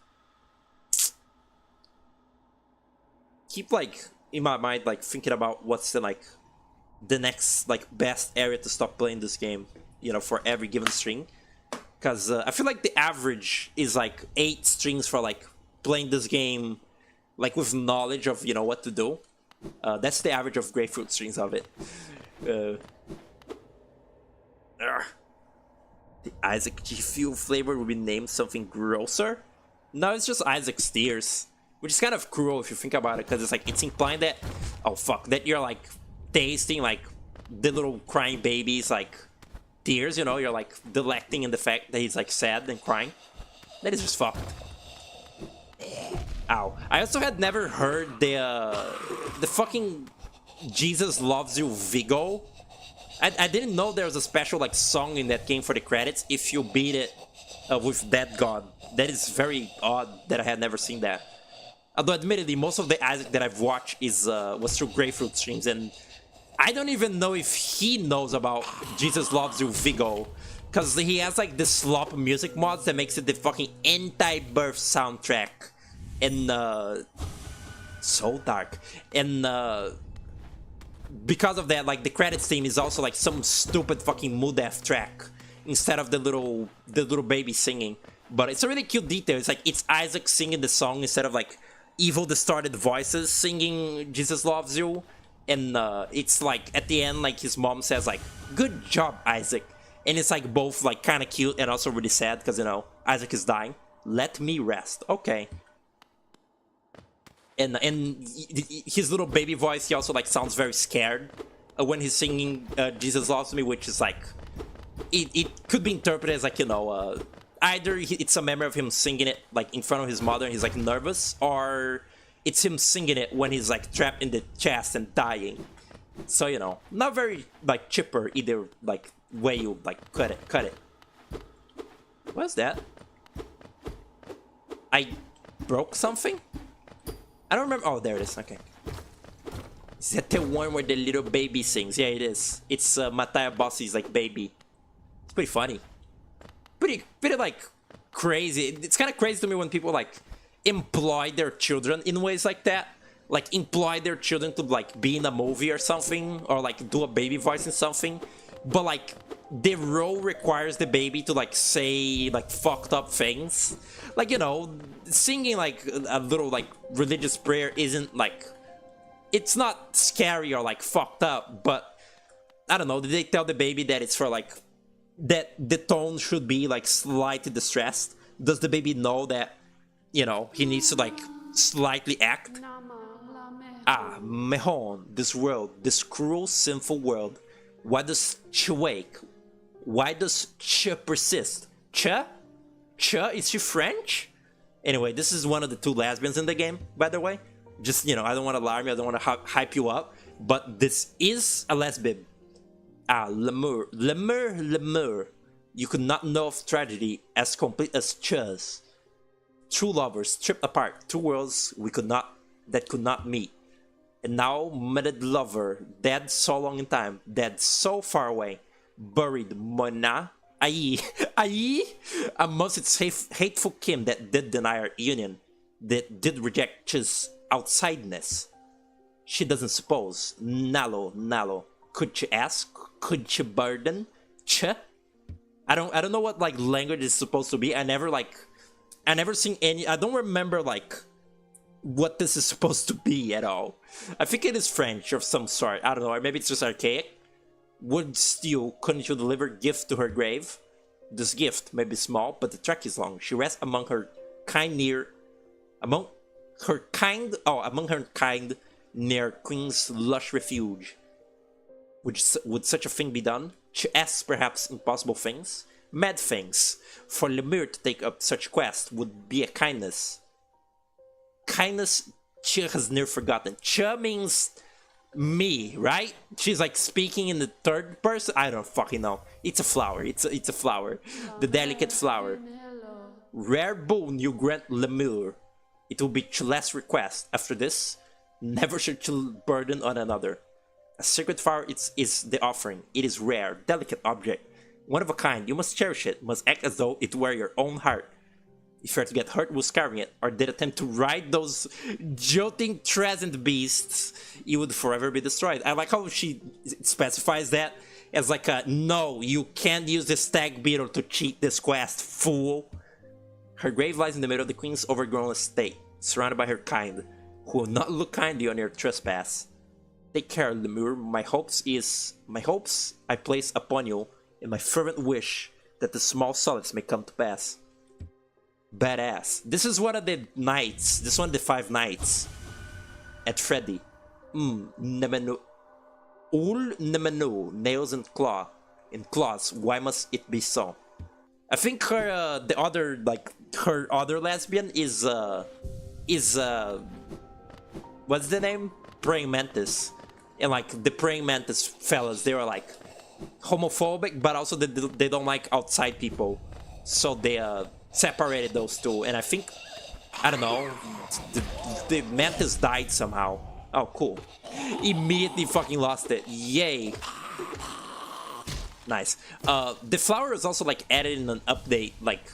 Keep like in my mind like thinking about what's the next like best area to stop playing this game, you know, for every given string. Because I feel like the average is like 8 strings for like playing this game like with knowledge of, you know, what to do. That's the average of Grapefruit strings of it. The Isaac G Fuel flavor will be named something grosser? No, it's just Isaac Steers. Which is kind of cruel if you think about it, because it's like, it's implying that, oh fuck, that you're like tasting like the little crying baby's like tears, you know, you're like delecting in the fact that he's like sad and crying. That is just fucked. Ow. I also had never heard the fucking Jesus Loves You Vigo. I didn't know there was a special like song in that game for the credits if you beat it with that god. That is very odd that I had never seen that. Although admittedly, most of the Isaac that I've watched is was through Grapefruit streams, and I don't even know if he knows about Jesus Loves You Vigo, because he has like the slop music mods that makes it the fucking anti-birth soundtrack, and so dark, and because of that, like the credits theme is also like some stupid fucking Mudef track instead of the little baby singing. But it's a really cute detail. It's like it's Isaac singing the song instead of like evil distorted voices singing Jesus Loves You. And it's like at the end, like his mom says like, "Good job, Isaac," and it's like both like kind of cute and also really sad because, you know, Isaac is dying. Let me rest. Okay. And his little baby voice, he also like sounds very scared when he's singing Jesus Loves Me, which is like, it could be interpreted as like, you know, either it's a memory of him singing it like in front of his mother and he's like nervous, or it's him singing it when he's like trapped in the chest and dying. So, you know, not very like chipper either like way you like cut it. What's that? I broke something? I don't remember. Oh, there it is. Okay. Is that the one where the little baby sings? Yeah, it is. It's Mataya Bossi's like baby. It's pretty funny. Pretty like crazy. It's kind of crazy to me when people like employ their children in ways like that. Like employ their children to like be in a movie or something, or like do a baby voice in something. But like the role requires the baby to like say like fucked up things. Like, you know, singing like a little like religious prayer isn't like, it's not scary or like fucked up, but I don't know, did they tell the baby that it's for like, that the tone should be like slightly distressed? Does the baby know that, you know, he needs to like slightly act? Ah, Mehon, this world, this cruel, sinful world. Why does Ch wake? Why does Ch persist? Ch? Ch? Is she French? Anyway, this is one of the two lesbians in the game, by the way. Just, you know, I don't want to alarm you, I don't want to hype you up, but this is a lesbian. Ah, Lemur. You could not know of tragedy as complete as Ch's. True lovers stripped apart, two worlds that could not meet. And now, mated lover, dead so long in time, dead so far away, buried Mona, Ai, amongst its hateful kin that did deny our union, that did reject Ch's outsideness. She doesn't suppose. Nalo. Could she ask? Could she burden? Ch? I don't know what like language is supposed to be. I never seen any. I don't remember like what this is supposed to be at all. I think it is French of some sort. I don't know, or maybe it's just archaic. Would steal, couldn't you deliver gift to her grave? This gift may be small, but the trek is long. She rests among her kind near Queen's lush refuge. Would such a thing be done? She asks perhaps impossible things, mad things. For Lemur to take up such quest would be a kindness. Kindness Ch has never forgotten. Ch means me, right? She's like speaking in the third person. I don't fucking know. It's a flower. It's a flower. The delicate flower. Rare boon you grant Lemur. It will be Ch's last request. After this, never should Ch burden on another. A sacred flower is the offering. It is rare, delicate object. One of a kind. You must cherish it. Must act as though it were your own heart. If you are to get hurt with carrying it, or did attempt to ride those jolting transient beasts, you would forever be destroyed. I like how she specifies that as like a, no, you can't use the stag beetle to cheat this quest, fool. Her grave lies in the middle of the Queen's overgrown estate, surrounded by her kind, who will not look kindly on your trespass. Take care, Lemur. My hopes I place upon you, and my fervent wish that the small solace may come to pass. Badass. This is one of the knights. This is one of the 5 knights at Freddy. Nemenu. Nails and claws. Why must it be so? I think her her other lesbian is what's the name? Praying Mantis. And like the Praying Mantis fellas, they were like homophobic, but also they don't like outside people. So they separated those two, and I think, I don't know, the Mantis died somehow. Oh, cool. Immediately fucking lost it. Yay. Nice. The flower was also like added in an update, like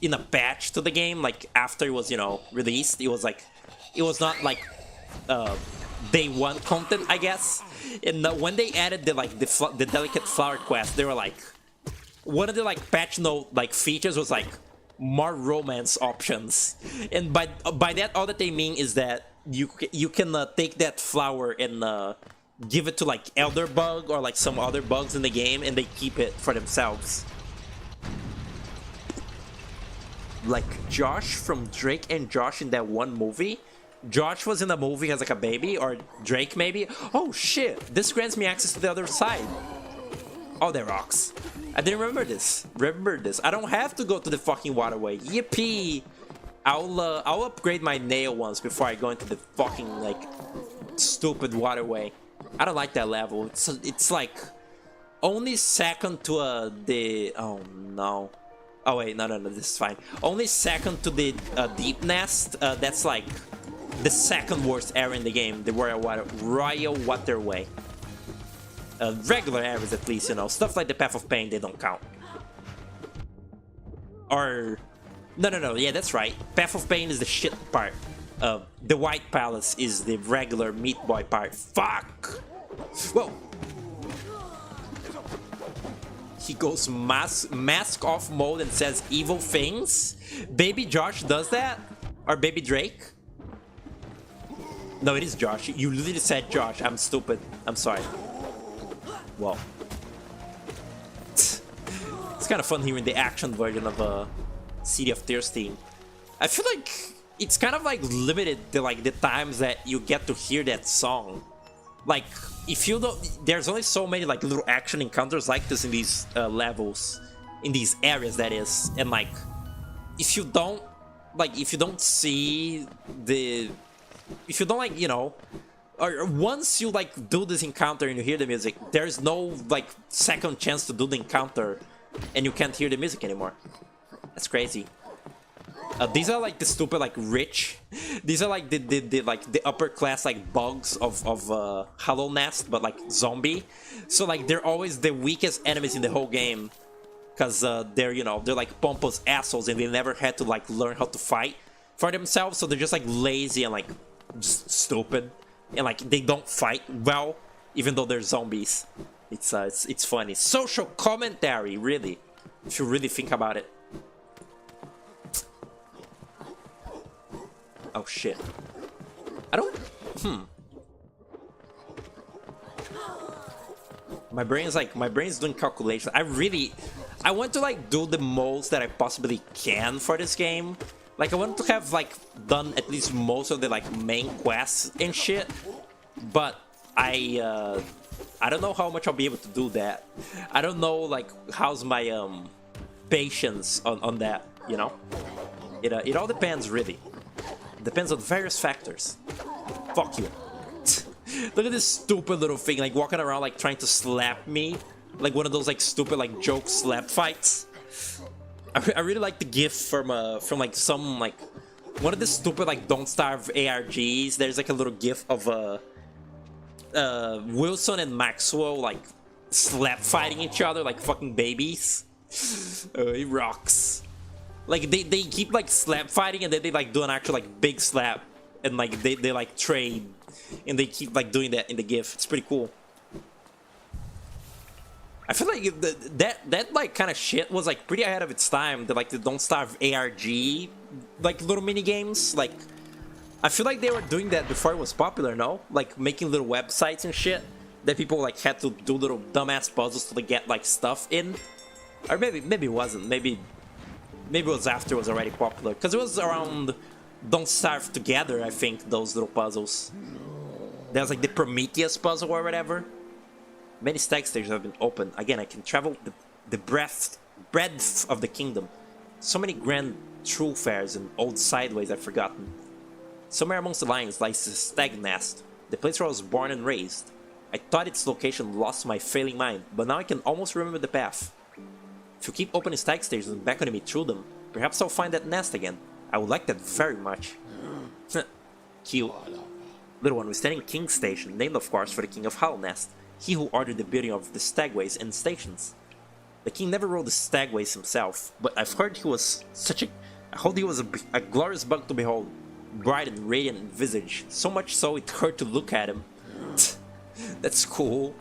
in a patch to the game, like after it was, you know, released. It was not like day one content, I guess. And when they added the delicate flower quest, they were like, one of the like patch note like features was like more romance options, and by that all that they mean is that you can take that flower and give it to like Elderbug or like some other bugs in the game, and they keep it for themselves. Like Josh from Drake and Josh in that one movie. Josh was in the movie as like a baby, or Drake maybe. Oh shit! This grants me access to the other side. Oh, there rocks. I didn't remember this. I don't have to go to the fucking waterway. Yippee! I'll upgrade my nail once before I go into the fucking like stupid waterway. I don't like that level. It's like only second to the oh no. Oh wait, no, this is fine. Only second to the deep nest. That's like the second worst area in the game. The Royal Waterway. Regular areas, at least, you know, stuff like the Path of Pain, they don't count. Or no, yeah, that's right. Path of Pain is the shit part. The White Palace is the regular Meat Boy part. Fuck! Whoa! He goes mask off mode and says evil things. Baby Josh does that? Or Baby Drake? No, it is Josh. You literally said Josh. I'm stupid. I'm sorry. Whoa. It's kind of fun hearing the action version of City of Tears theme. I feel like it's kind of like limited to like the times that you get to hear that song. Like, if you don't, there's only so many like little action encounters like this in these levels, in these areas, that is. And like, if you don't see the, if you don't like, you know, or once you like do this encounter and you hear the music, there's no like second chance to do the encounter and you can't hear the music anymore. That's crazy. These are like the stupid like rich. These are like the upper class like bugs of Hollow Nest, but like zombie. So like they're always the weakest enemies in the whole game, because they're, you know, they're like pompous assholes and they never had to like learn how to fight for themselves. So they're just like lazy and like just stupid, and like they don't fight well even though they're zombies. It's funny. Social commentary, really, if you really think about it. Oh shit. I don't... My brain's doing calculations. I want to like do the most that I possibly can for this game. Like, I want to have like done at least most of the like main quests and shit. But I don't know how much I'll be able to do that. I don't know like how's my patience on that, you know? It all depends, really. Depends on various factors. Fuck you. Look at this stupid little thing, like walking around like trying to slap me. Like one of those like stupid like joke slap fights. I really like the gif from like some like one of the stupid like Don't Starve ARGs. There's like a little gif of Wilson and Maxwell like slap fighting each other like fucking babies. It rocks. Like they keep like slap fighting and then they like do an actual like big slap, and like they like trade, and they keep like doing that in the GIF. It's pretty cool. I feel like that like kind of shit was like pretty ahead of its time. The like the Don't Starve ARG like little mini games. Like I feel like they were doing that before it was popular. No, like making little websites and shit that people like had to do little dumbass puzzles to get like stuff in, or maybe it wasn't. Maybe it was after it was already popular, because it was around Don't Starve Together, I think, those little puzzles. There's like the Prometheus puzzle or whatever. Many stag stages have been opened. Again, I can travel the breadth of the kingdom. So many grand thoroughfares and old sideways I've forgotten. Somewhere amongst the lines lies the stag nest, the place where I was born and raised. I thought its location lost my failing mind, but now I can almost remember the path. If you keep opening stag stages and beckoning me through them, perhaps I'll find that nest again. I would like that very much. Cute. Little one, we stand in King's Station, named of course for the King of Hollow Nest, he who ordered the building of the stagways and stations. The king never rode the stagways himself, but I've heard he was such a... I heard he was a glorious bug to behold, bright and radiant in visage, so much so it hurt to look at him. That's cool.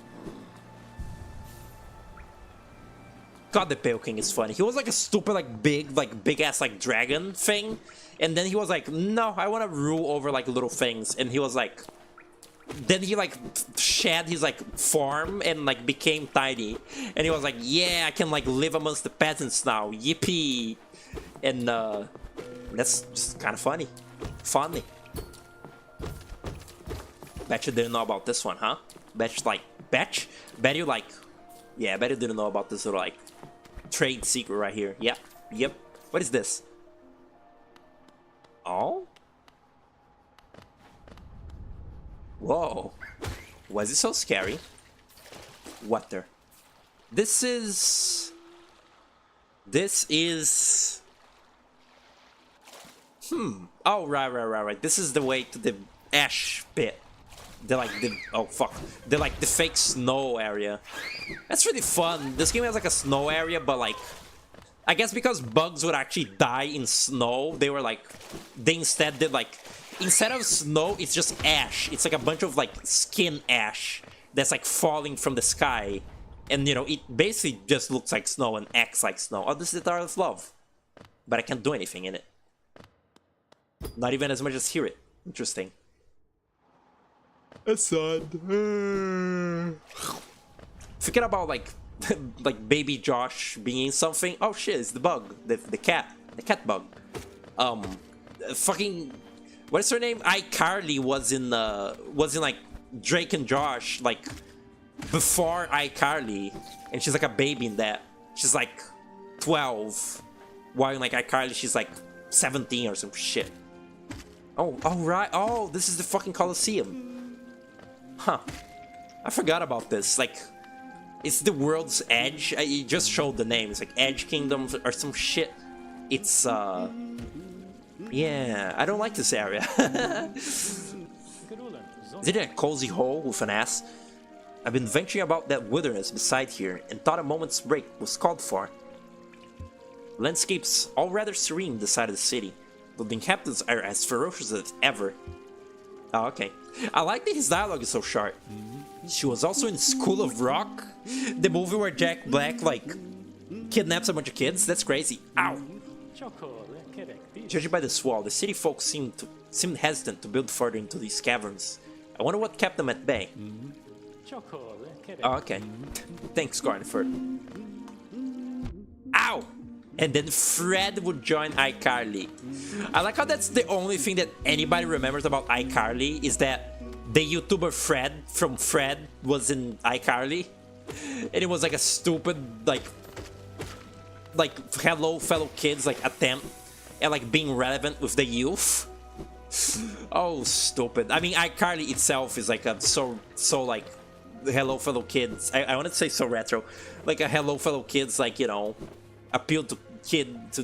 God, the Pale King is funny. He was like a stupid, like big ass like dragon thing, and then he was like, no, I want to rule over like little things, and he was like, then he like shed his like form and like became tiny, and he was like, yeah, I can like live amongst the peasants now, yippee. And that's just kind of funny. Bet you didn't know about this one, huh? Bet you like, yeah, bet you didn't know about this little like trade secret right here. Yep. What is this? Oh? Whoa. Was it so scary? Water. This is... Oh, right. This is the way to the ash pit. Oh fuck. The fake snow area. That's really fun. This game has like a snow area, but like, I guess because bugs would actually die in snow, they instead did like, instead of snow, it's just ash. It's like a bunch of like skin ash that's like falling from the sky. And you know, it basically just looks like snow and acts like snow. Oh, this is the Tower of Love. But I can't do anything in it. Not even as much as hear it. Interesting. That's sad. Forget about like baby Josh being something. Oh shit, it's the bug. The cat bug. fucking what's her name? iCarly was in like Drake and Josh like before iCarly, and she's like a baby in that. She's like 12, while in like iCarly she's like 17 or some shit. Oh, alright. Oh, this is the fucking Coliseum. Huh. I forgot about this. Like, it's the world's edge. You just showed the name. It's like Edge Kingdom or some shit. It's, yeah, I don't like this area. Is it a cozy hole with an ass? I've been venturing about that wilderness beside here and thought a moment's break was called for. Landscapes all rather serene this side of the city, but the inhabitants are as ferocious as ever. Oh, okay. I like that his dialogue is so short. She was also in School of Rock, the movie where Jack Black, like, kidnaps a bunch of kids. That's crazy. Ow! Judging by this wall, the city folk seemed hesitant to build further into these caverns. I wonder what kept them at bay. Oh, okay. Thanks, Garnford. Ow! And then Fred would join iCarly. I like how that's the only thing that anybody remembers about iCarly is that the YouTuber Fred from Fred was in iCarly. And it was like a stupid, like hello fellow kids, like attempt at like being relevant with the youth. Oh, stupid. I mean, iCarly itself is like a so like hello fellow kids. I want to say so retro. Like a hello fellow kids, like, you know, appeal to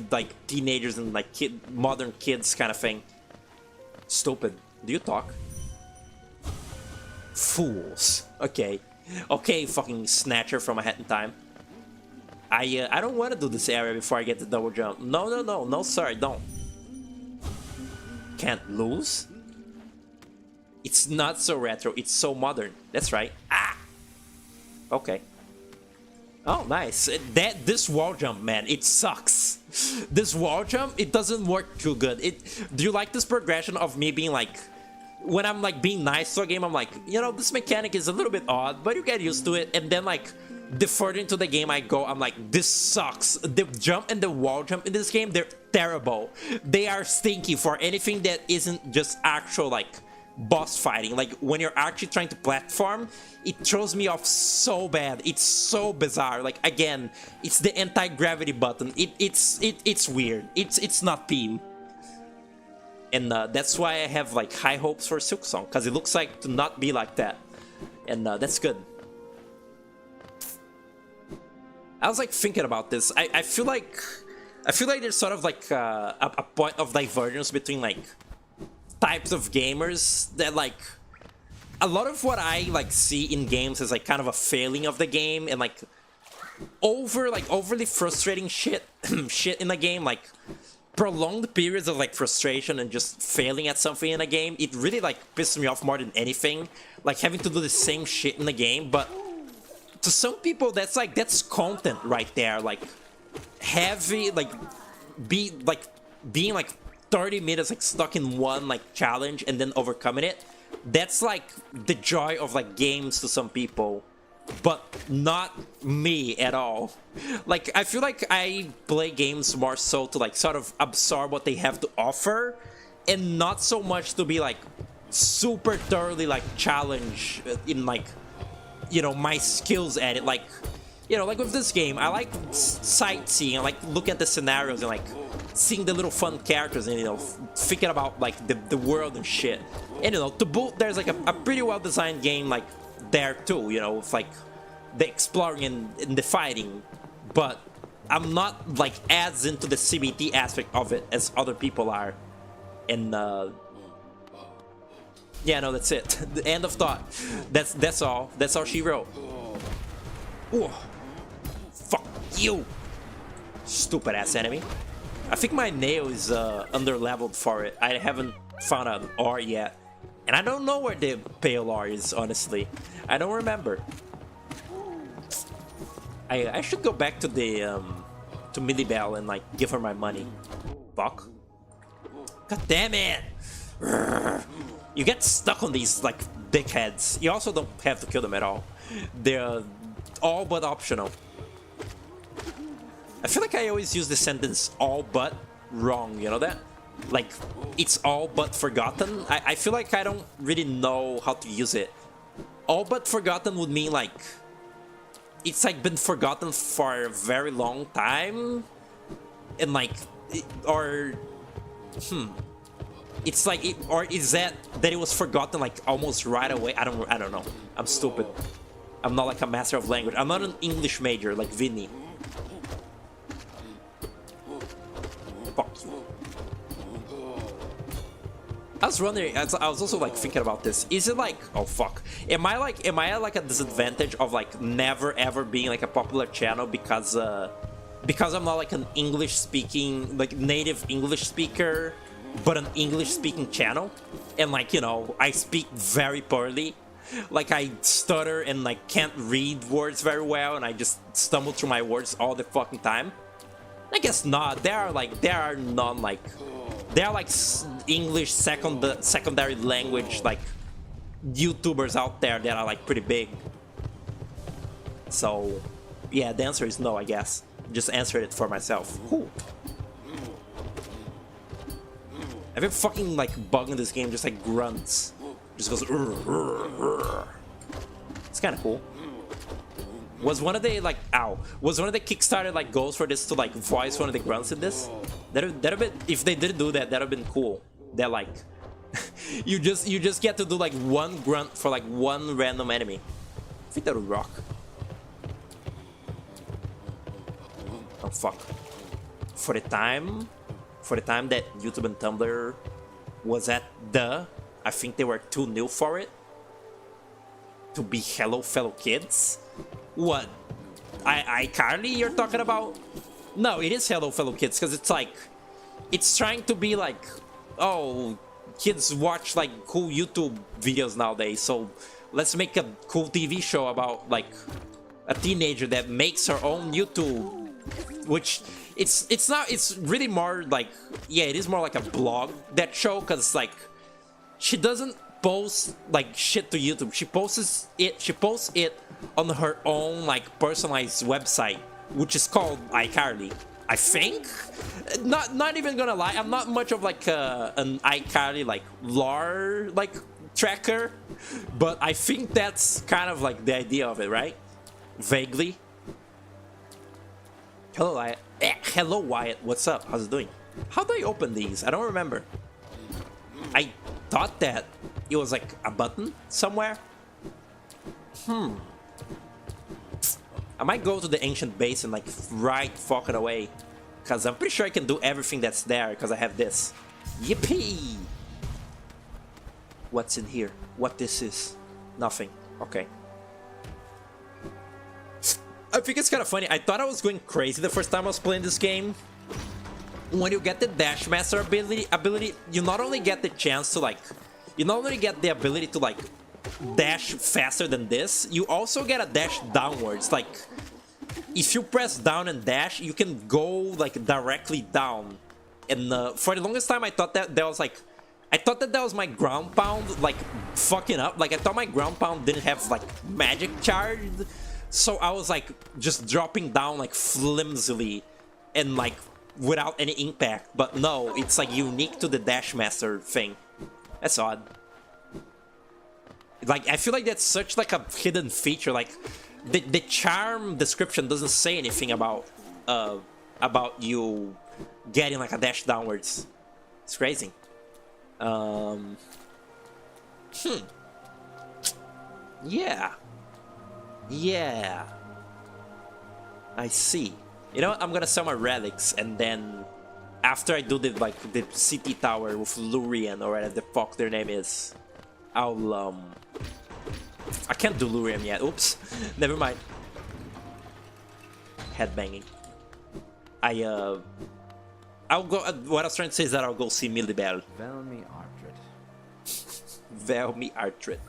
like teenagers and like modern kids kind of thing. Stupid. Do you talk? Fools. Okay. Okay, fucking snatcher from a hat in time. I don't want to do this area before I get the double jump. No, sir, I don't. Can't lose? It's not so retro, it's so modern. That's right. Ah! Okay. Oh, nice. This wall jump, man, it sucks. This wall jump, it doesn't work too good. Do you like this progression of me being like, when I'm like being nice to a game, I'm like, you know, this mechanic is a little bit odd, but you get used to it. And then like, the further into the game I go, I'm like, this sucks. The jump and the wall jump in this game, they're terrible. They are stinky for anything that isn't just actual like boss fighting. Like when you're actually trying to platform, it throws me off so bad. It's so bizarre. Like again, it's the anti-gravity button. It's weird. It's not theme. And that's why I have like high hopes for Silksong, because it looks like to not be like that. And that's good. I was like thinking about this. I feel like there's sort of like a point of divergence between like types of gamers that like a lot of what I like see in games is like kind of a failing of the game and like overly frustrating shit in the game, like prolonged periods of like frustration and just failing at something in a game. It really like pisses me off more than anything, like having to do the same shit in the game. But to some people that's content right there, like heavy, like being like 30 minutes like stuck in one like challenge and then overcoming it. That's like the joy of like games to some people, but not me at all. Like I feel like I play games more so to like sort of absorb what they have to offer, and not so much to be like super thoroughly like challenged in like, you know, my skills at it. Like, you know, like with this game, I like sightseeing, I like look at the scenarios and like seeing the little fun characters and, you know, thinking about like the world and shit. And, you know, to boot, there's like a pretty well designed game like there too, you know, with like the exploring and the fighting. But I'm not like as into the CBT aspect of it as other people are. And yeah, no, that's it. The end of thought. That's all. That's all she wrote. Ooh. Fuck you, stupid ass enemy. I think my nail is under leveled for it. I haven't found an R yet, and I don't know where the pale R is. Honestly, I don't remember. I should go back to the to Millie Bell and like give her my money. Fuck. God damn it. You get stuck on these like dickheads. You also don't have to kill them at all. They're all but optional. I feel like I always use the sentence all but wrong, you know that? Like, it's all but forgotten. I feel like I don't really know how to use it. All but forgotten would mean like it's like been forgotten for a very long time, and like it's like or is that it was forgotten like almost right away? I don't know. I'm stupid. I'm not like a master of language. I'm not an English major like Vinny. Fuck you. I was wondering, I was also like thinking about this. Is it like, oh fuck, am I at like a disadvantage of like never ever being like a popular channel because I'm not like an English speaking, like native English speaker, but an English speaking channel, and like, you know, I speak very poorly, like I stutter and like can't read words very well, and I just stumble through my words all the fucking time? I guess not. There are like English secondary language like YouTubers out there that are like pretty big. So yeah, the answer is no, I guess. Just answered it for myself. Whew. I've been fucking like bugging this game, just like grunts. Just goes It's kinda cool. Was one of the like was one of the Kickstarter like goals for this to like voice one of the grunts in this? That'd been, if they did do that, that'd have been cool. That like you just get to do like one grunt for like one random enemy. I think that would rock. Oh fuck. For the time that YouTube and Tumblr was at I think they were too new for it to be hello fellow kids. What? iCarly you're talking about? No, it is hello fellow kids, because it's like, it's trying to be like, oh, kids watch like cool YouTube videos nowadays, so let's make a cool TV show about like a teenager that makes her own YouTube, which it's not, it's really more like, yeah, it is more like a blog, that show, because like she doesn't post like shit to YouTube. She posts it on her own like personalized website, which is called iCarly, I think. Not even gonna lie, I'm not much of like an iCarly like lore like tracker, but I think that's kind of like the idea of it, right? Vaguely. Hello, Wyatt. Hello, Wyatt. What's up? How's it doing? How do I open these? I don't remember. I thought that it was like a button somewhere. I might go to the ancient base and like right fucking away, because I'm pretty sure I can do everything that's there because I have this. Yippee! What's in here? What this is? Nothing. Okay. I think it's kind of funny. I thought I was going crazy the first time I was playing this game. When you get the Dash Master ability, you not only get the chance to like, you not only get the ability to like dash faster than this, you also get a dash downwards. Like, if you press down and dash, you can go like directly down. And for the longest time, I thought that was like, I thought that was my ground pound like fucking up. Like, I thought my ground pound didn't have like magic charged, so I was like just dropping down like flimsily and like without any impact. But no, it's like unique to the Dash Master thing. That's odd. Like, I feel like that's such like a hidden feature. Like, the charm description doesn't say anything about you getting like a dash downwards. It's crazy. Yeah. I see. You know what? I'm gonna sell my relics, and then after I do the city tower with Lurian or whatever the fuck their name is, I'll I can't do Lurian yet. Oops. Never mind. Headbanging. I'll go. What I was trying to say is that I'll go see Millibel. Velmi Artred.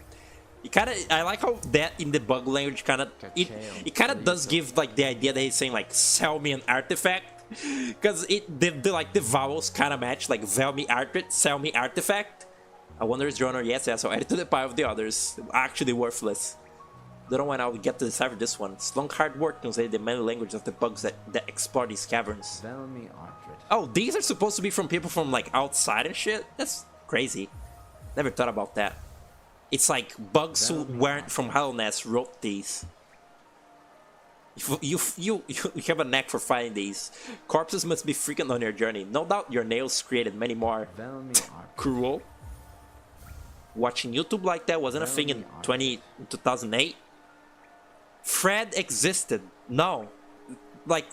It kind of, I like how that in the bug language kind of, it kind of does give like the idea that he's saying like sell me an artifact, because the vowels kind of match, like Velmi Artred, sell me artifact. I wonder is Droner, yes, so add it to the pile of the others. Actually worthless. Don't know when I'll get to decipher this one. It's long hard work to translate the many languages of the bugs that explore these caverns. Oh, these are supposed to be from people from like outside and shit? That's crazy. Never thought about that. It's like bugs who weren't from Hornet wrote these. You have a knack for finding these. Corpses must be frequent on your journey. No doubt your nails created many more. Cruel. Watching YouTube like that wasn't a thing in 2008. Fred existed. No. Like,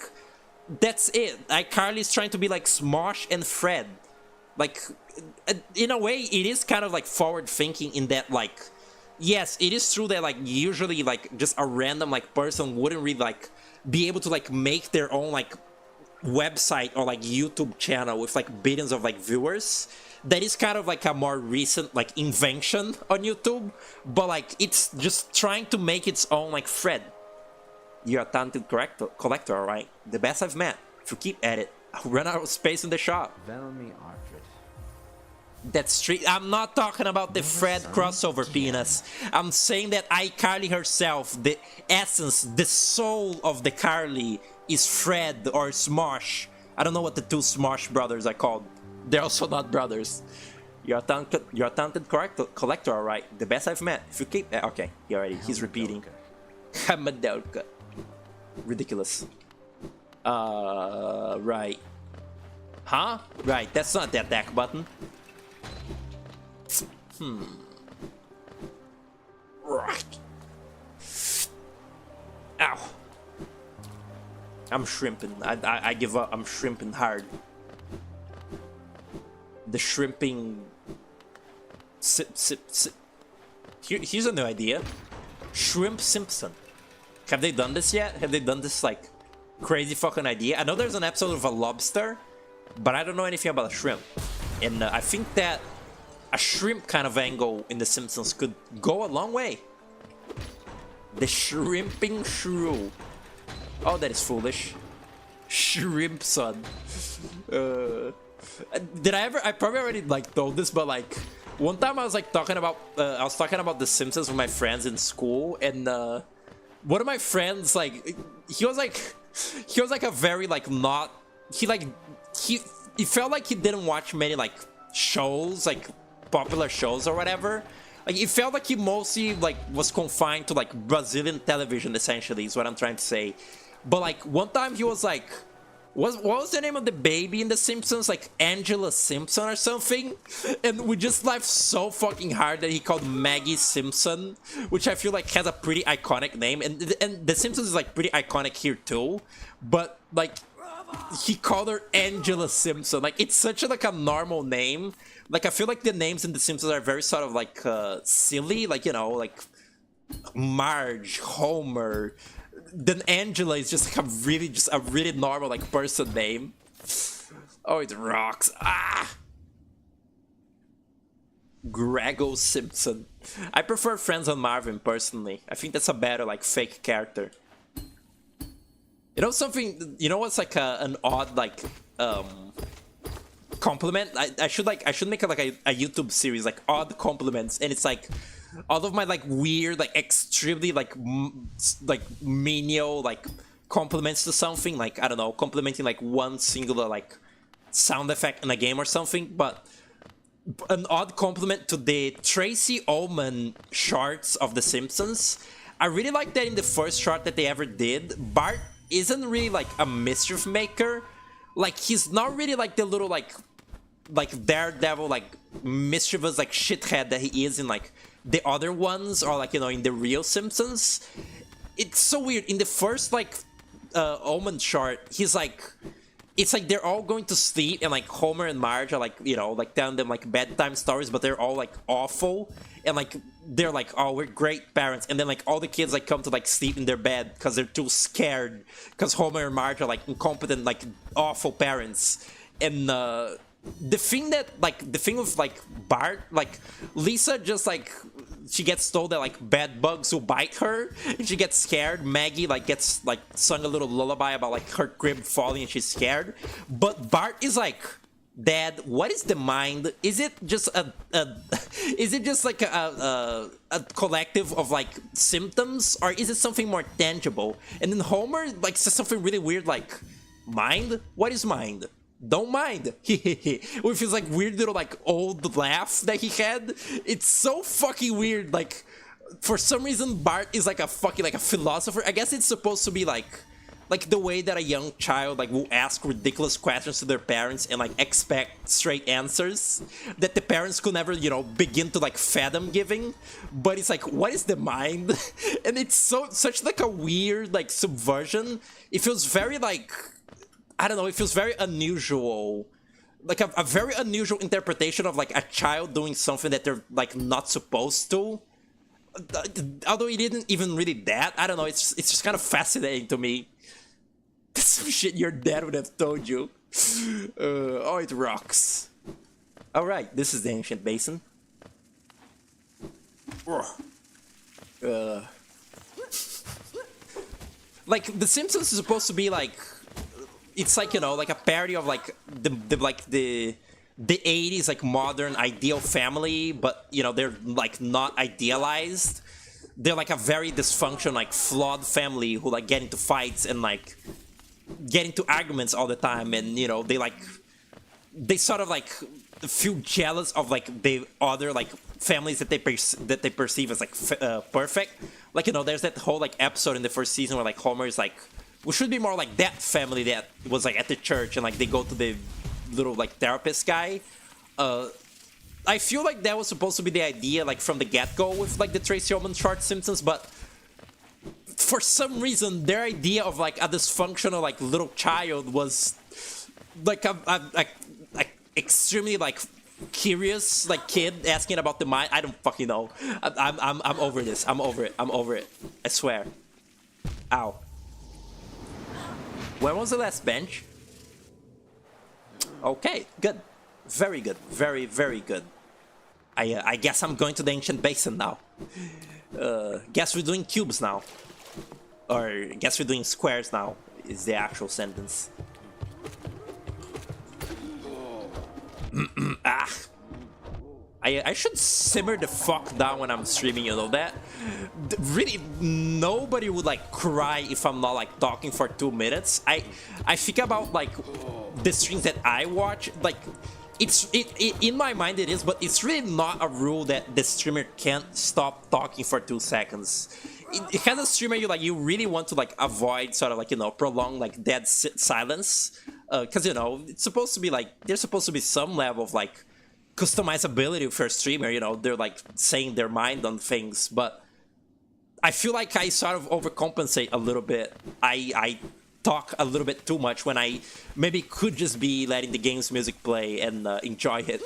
that's it. iCarly's trying to be like Smosh and Fred. Like, in a way, it is kind of like forward thinking in that, like, yes, it is true that like usually like just a random like person wouldn't really like be able to like make their own like website or like YouTube channel with like billions of like viewers. That is kind of like a more recent like invention on YouTube, but like it's just trying to make its own like Fred. You're a talented collector, alright? The best I've met. If you keep at it, I'll run out of space in the shop. That's street. I'm not talking about the Fred crossover penis. I'm saying that iCarly herself, the essence, the soul of the Carly is Fred or Smosh. I don't know what the two Smosh brothers are called. They're also not brothers. You're a talented collector, alright? The best I've met. If you keep... Okay, he's repeating. Hamadelka. Ridiculous. Right. Huh? Right, that's not the attack button. Right. Ow. I'm shrimping. I give up. I'm shrimping hard. The shrimping... Here's a new idea. Shrimp Simpson. Have they done this yet? Have they done this, like, crazy fucking idea? I know there's an episode of a lobster, but I don't know anything about a shrimp. And I think that a shrimp kind of angle in The Simpsons could go a long way. The shrimping shrew. Oh, that is foolish. Shrimp son. Did I ever? I probably already like told this, but like one time I was like talking about The Simpsons with my friends in school, and one of my friends like he was like a very like not he felt like he didn't watch many like shows, like popular shows or whatever. Like it felt like he mostly like was confined to like Brazilian television, essentially is what I'm trying to say. But like one time he was like, what was the name of the baby in The Simpsons? Like Angela Simpson or something? And we just laughed so fucking hard that he called Maggie Simpson, which I feel like has a pretty iconic name. And The Simpsons is like pretty iconic here too. But like he called her Angela Simpson. Like it's such a, like a normal name. Like I feel like the names in The Simpsons are very sort of like silly. Like, you know, like Marge, Homer. Then Angela is just like a really normal like person name. Oh, it rocks. Ah! Grego Simpson. I prefer Friends on Marvin personally. I think that's a better like fake character. You know something? You know what's like an odd like compliment? I should make like a YouTube series like odd compliments, and it's like all of my like weird like extremely like menial like compliments to something, like I don't know, complimenting like one singular like sound effect in a game or something. But an odd compliment to the Tracy Ullman Shards of The Simpsons. I really like that in the first short that they ever did, Bart isn't really like a mischief maker. Like he's not really like the little like daredevil like mischievous like shithead that he is in like the other ones, or like, you know, in the real Simpsons. It's so weird. In the first like Omen chart, he's like, it's like they're all going to sleep and like Homer and Marge are like, you know, like telling them like bedtime stories, but they're all like awful, and like they're like, oh, we're great parents, and then like all the kids like come to like sleep in their bed because they're too scared because Homer and Marge are like incompetent like awful parents. And the thing with like Bart, like Lisa just like she gets told that like bed bugs will bite her and she gets scared. Maggie like gets like sung a little lullaby about like her crib falling and she's scared. But Bart is like Dad, what is the mind? Is it just is it just like a collective of like symptoms, or is it something more tangible? And then Homer like says something really weird like, mind? What is mind? Don't mind. With his like weird little like old laugh that he had. It's so fucking weird. Like, for some reason Bart is like a fucking like a philosopher. I guess it's supposed to be like the way that a young child like will ask ridiculous questions to their parents and like expect straight answers that the parents could never, you know, begin to like fathom giving. But it's like, what is the mind? And it's such like a weird like subversion. It feels very like, I don't know, it feels very unusual. Like a very unusual interpretation of like a child doing something that they're like not supposed to. Although it isn't even really that. I don't know, it's just kind of fascinating to me. That's some shit your dad would have told you. Oh, it rocks. Alright, this is the ancient basin. Like, The Simpsons is supposed to be like, it's like, you know, like a parody of like the 80s like modern ideal family, but you know, they're like not idealized. They're like a very dysfunctional, like flawed family who like get into fights and like get into arguments all the time, and you know, they sort of like feel jealous of like the other like families that they perceive as like perfect. Like, you know, there's that whole like episode in the first season where like Homer is like, we should be more like that family that was like at the church, and like they go to the little like therapist guy. I feel like that was supposed to be the idea like from the get-go with like the Tracy Ullman Shards Simpsons, but for some reason their idea of like a dysfunctional like little child was like a extremely like curious like kid asking about the mind. I don't fucking know. I'm over this. I'm over it. I swear. Ow. When was the last bench? Okay, good. Very good. Very, very good. I guess I'm going to the ancient basin now. Guess we're doing cubes now. Or guess we're doing squares now, is the actual sentence. I should simmer the fuck down when I'm streaming, you know that? Really, nobody would like cry if I'm not like talking for 2 minutes. I think about like the streams that I watch, like it in my mind it is, but it's really not a rule that the streamer can't stop talking for 2 seconds. It has a streamer you really want to like avoid sort of like, you know, prolonged like dead silence, because you know it's supposed to be like there's supposed to be some level of like customizability for a streamer, you know, they're like saying their mind on things, but I feel like I sort of overcompensate a little bit. I talk a little bit too much when I maybe could just be letting the game's music play and enjoy it.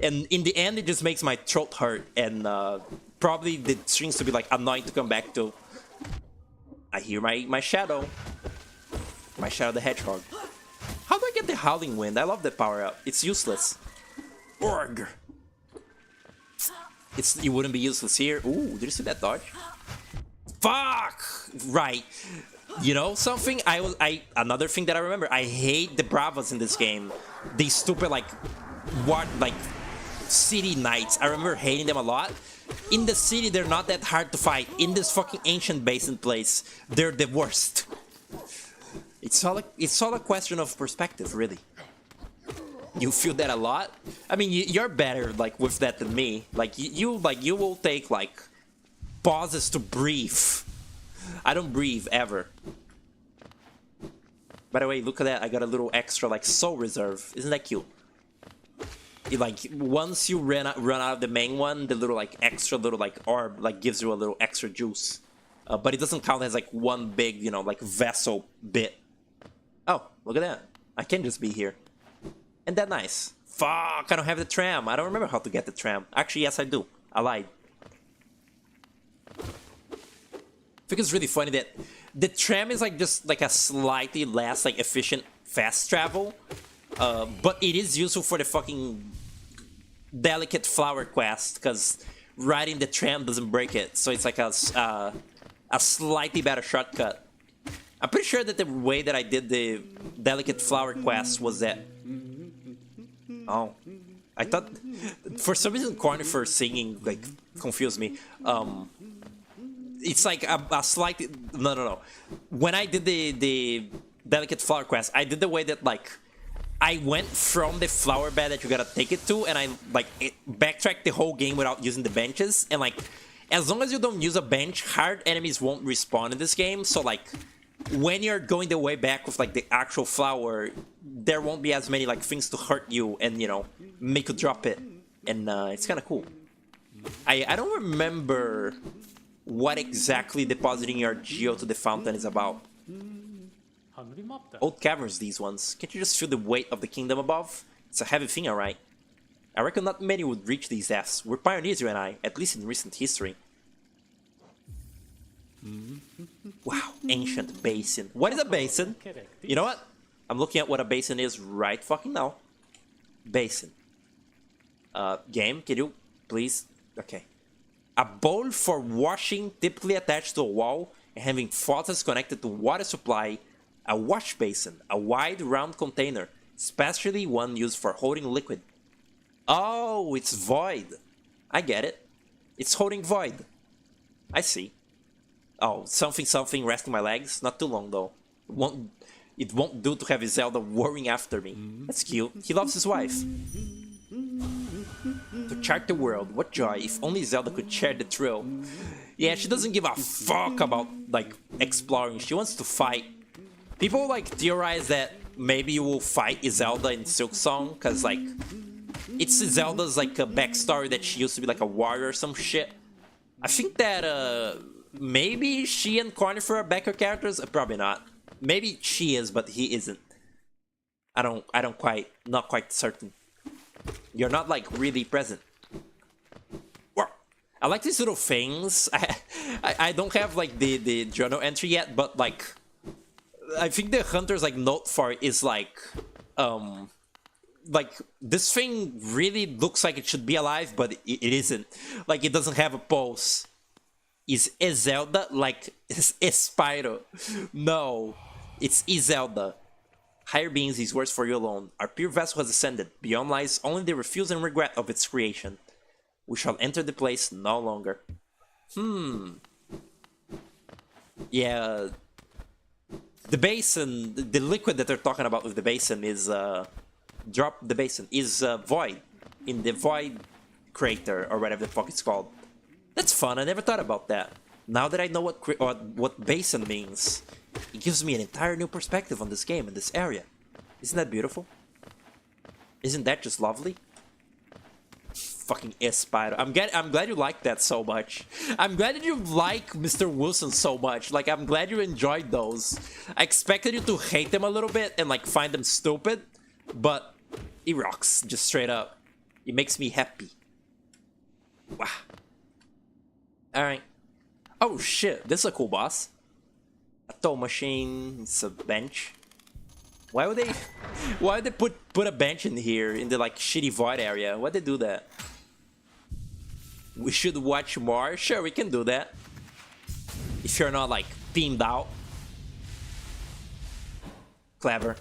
And in the end, it just makes my throat hurt, and probably the strings to be like annoying to come back to. I hear my shadow. My Shadow the Hedgehog. How do I get the Howling Wind? I love that power up. It's useless. Org. It wouldn't be useless here. Ooh, did you see that dodge? Fuck! Right. You know something? Another thing that I remember, I hate the Bravas in this game. These stupid like city knights. I remember hating them a lot. In the city, they're not that hard to fight. In this fucking ancient basin place, they're the worst. It's all a question of perspective, really. You feel that a lot? I mean, you're better like with that than me. Like you will take like pauses to breathe. I don't breathe ever. By the way, look at that. I got a little extra like soul reserve. Isn't that cute? Like once you run out of the main one, the little like extra little like orb like gives you a little extra juice. But it doesn't count as like one big, you know, like vessel bit. Oh, look at that. I can just be here. Ain't that nice? Fuck, I don't have the tram. I don't remember how to get the tram. Actually, yes, I do. I lied. I think it's really funny that the tram is like just like a slightly less like efficient fast travel. But it is useful for the fucking delicate flower quest, because riding the tram doesn't break it. So it's like a slightly better shortcut. I'm pretty sure that the way that I did the delicate flower quest was that Oh, I thought for some reason Cornifer singing like confused me. It's like a slight no. When I did the delicate flower quest, I did the way that like I went from the flower bed that you gotta take it to, and I like backtracked the whole game without using the benches. And like, as long as you don't use a bench, hard enemies won't respawn in this game. So like, when you're going the way back with like the actual flower, there won't be as many like things to hurt you and, you know, make you drop it. And it's kind of cool. I don't remember what exactly depositing your geo to the fountain is about. Old caverns, these ones. Can't you just feel the weight of the kingdom above? It's a heavy thing, alright. I reckon not many would reach these depths. We're pioneers, you and I, at least in recent history. Wow, ancient basin. What is a basin? You know what? I'm looking at what a basin is right fucking now. Basin. Game, can you please? Okay. A bowl for washing, typically attached to a wall and having faucets connected to water supply. A wash basin, a wide round container, especially one used for holding liquid. Oh, it's void. I get it. It's holding void. I see. Oh, something resting my legs. Not too long though. It won't do to have Zelda worrying after me. That's cute. He loves his wife. To chart the world, what joy. If only Zelda could share the thrill. Yeah, she doesn't give a fuck about like exploring. She wants to fight. People like theorize that maybe you will fight Zelda in Silk Song, cause like it's Zelda's like a backstory that she used to be like a warrior or some shit. I think that maybe she and Cornifer are backer characters. Probably not. Maybe she is, but he isn't. Not quite certain. You're not like really present. Well, I like these little things. I don't have like the journal entry yet, but like. I think the hunter's like note for it is like this thing really looks like it should be alive, but it isn't. Like it doesn't have a pulse. Is Zelda like Spyro? No, it's Zelda. Higher beings, these words for you alone. Our pure vessel has ascended. Beyond lies only the refuse and regret of its creation. We shall enter the place no longer. Yeah. The basin, the liquid that they're talking about with the basin is, drop the basin, is void. In the void crater, or whatever the fuck it's called. That's fun, I never thought about that. Now that I know what basin means, it gives me an entire new perspective on this game and this area. Isn't that beautiful? Isn't that just lovely? Fucking Spyro. I'm glad you like that so much. I'm glad that you like Mr. Wilson so much. Like, I'm glad you enjoyed those. I expected you to hate them a little bit and like find them stupid, but he rocks, just straight up. It makes me happy. Wow. Alright. Oh shit, this is a cool boss. A tow machine, it's a bench. Why would they put a bench in here in the like shitty void area? Why'd they do that? We should watch more? Sure, we can do that. If you're not like beamed out. Clever.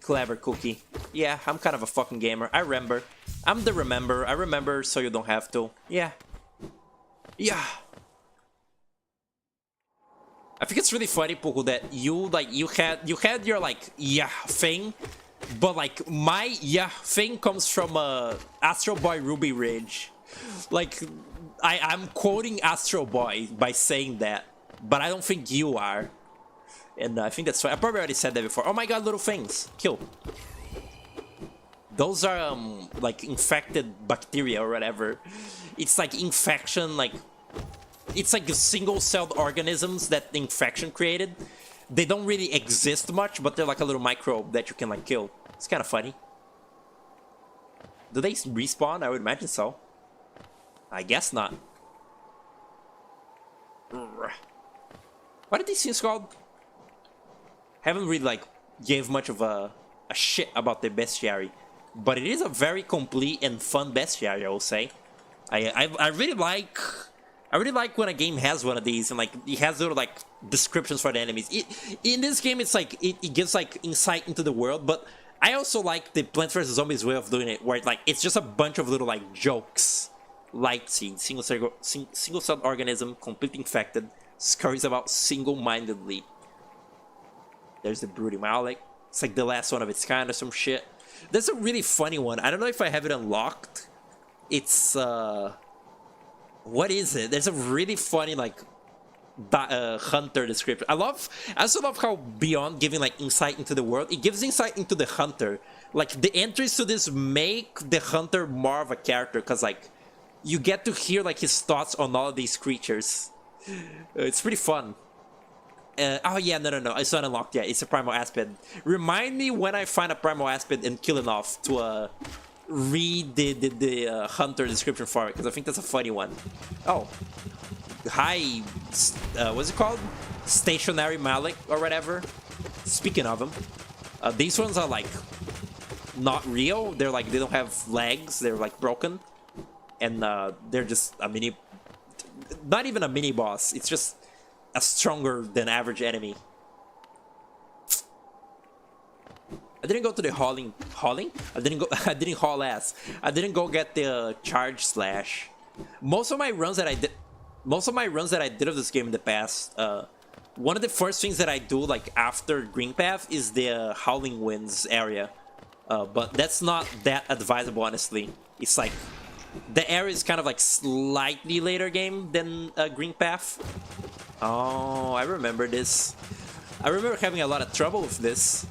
Clever cookie. Yeah, I'm kind of a fucking gamer. I remember. I'm the remember. I remember so you don't have to. Yeah. Yeah. I think it's really funny, Puku, that you had your like yeah thing, but like my yeah thing comes from Astro Boy Ruby Ridge. Like I'm quoting Astro Boy by saying that, but I don't think you are. And I think that's fine. I probably already said that before. Oh my god, little things. Kill. Those are like infected bacteria or whatever. It's like infection, like it's like single-celled organisms that the infection created. They don't really exist much, but they're like a little microbe that you can like kill. It's kind of funny. Do they respawn? I would imagine so. I guess not. What are these things called? Haven't really like gave much of a shit about the bestiary, but it is a very complete and fun bestiary, I will say. I really like when a game has one of these and like it has little like descriptions for the enemies. In this game, it's like it gives like insight into the world, but I also like the Plants vs Zombies way of doing it, where like it's just a bunch of little like jokes. Light seed, single-celled organism, completely infected, scurries about single-mindedly. There's the Brooding Malik. It's like the last one of its kind or some shit. There's a really funny one. I don't know if I have it unlocked. It's what is it? There's a really funny like hunter description. I also love how beyond giving like insight into the world, it gives insight into the hunter. Like the entries to this make the hunter more of a character, because like you get to hear like his thoughts on all of these creatures. It's pretty fun. Oh yeah, no, it's not unlocked yet. It's a primal aspid. Remind me when I find a primal aspid and kill enough to read the hunter description for it, because I think that's a funny one. Oh, hi, what's it called? Stationary Malik or whatever. Speaking of them, these ones are like not real. They're like, they don't have legs. They're like broken, and they're just a mini, not even a mini boss. It's just a stronger than average enemy. I didn't go to the hauling. I didn't go. I didn't haul ass. I didn't go get the charge slash. Most of my runs that I did of this game in the past, one of the first things that I do like after Green Path is the Howling Winds area, but that's not that advisable, honestly. It's like the area is kind of like slightly later game than Green Path. Oh, I remember this. I remember having a lot of trouble with this.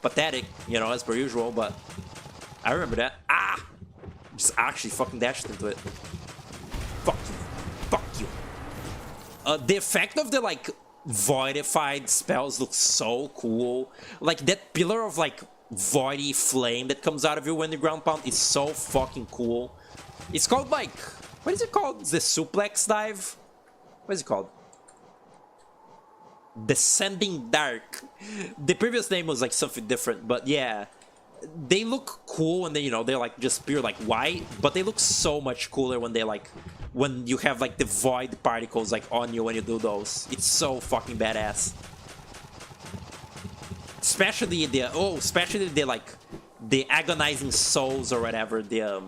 Pathetic, you know, as per usual, but I remember that. Ah! Just actually fucking dashed into it. Fuck you. Fuck you. The effect of the, like, voidified spells looks so cool. Like, that pillar of, like, voidy flame that comes out of you when the ground pound is so fucking cool. It's called, like, what is it called? The suplex dive? What is it called? Descending Dark. The previous name was like something different, but yeah, they look cool and then, you know, they're like just pure like white, but they look so much cooler when they like, when you have like the void particles like on you when you do those. It's so fucking badass. Especially the like the agonizing souls or whatever, the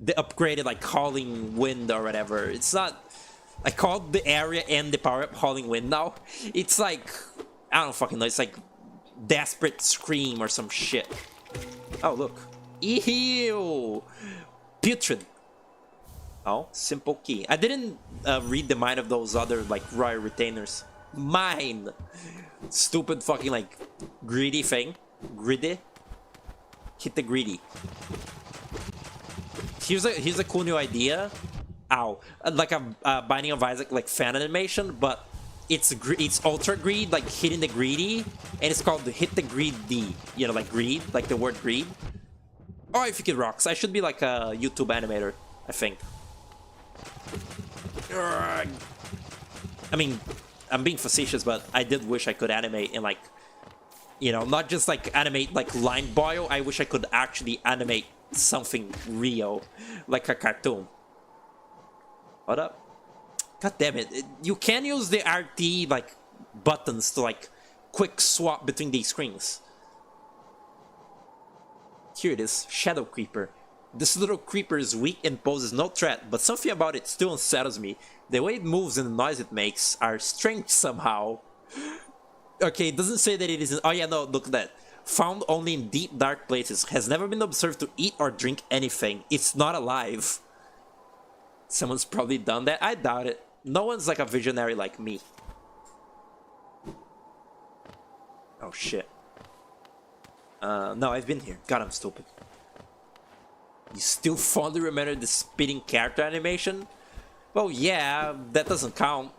upgraded like Howling Wind or whatever. It's not, I called the area and the power-up Howling Wind now. It's like, I don't fucking know, it's like Desperate Scream or some shit. Oh, look. Ew! Putrid. Oh, simple key. I didn't read the mind of those other, like, royal retainers. Mine! Stupid fucking, like, greedy thing. Greedy? Hit the greedy. Here's a cool new idea. Ow. Like a Binding of Isaac like fan animation, but it's Ultra Greed, like hitting the greedy, and it's called Hit the Greed D. You know, like greed, like the word greed. Oh, if you it rocks. I should be like a YouTube animator, I think. I mean, I'm being facetious, but I did wish I could animate in like, you know, not just like animate like line boil. I wish I could actually animate something real, like a cartoon. What up? God damn it. You can use the RT like buttons to like quick swap between these screens. Here it is, Shadow Creeper. This little creeper is weak and poses no threat, but something about it still unsettles me. The way it moves and the noise it makes are strange somehow. Okay, it doesn't say that it isn't. Oh yeah, no, look at that. Found only in deep dark places. Has never been observed to eat or drink anything. It's not alive. Someone's probably done that. I doubt it. No one's like a visionary like me. Oh shit. No, I've been here. God, I'm stupid. You still fondly remember the spitting character animation? Well, yeah, that doesn't count.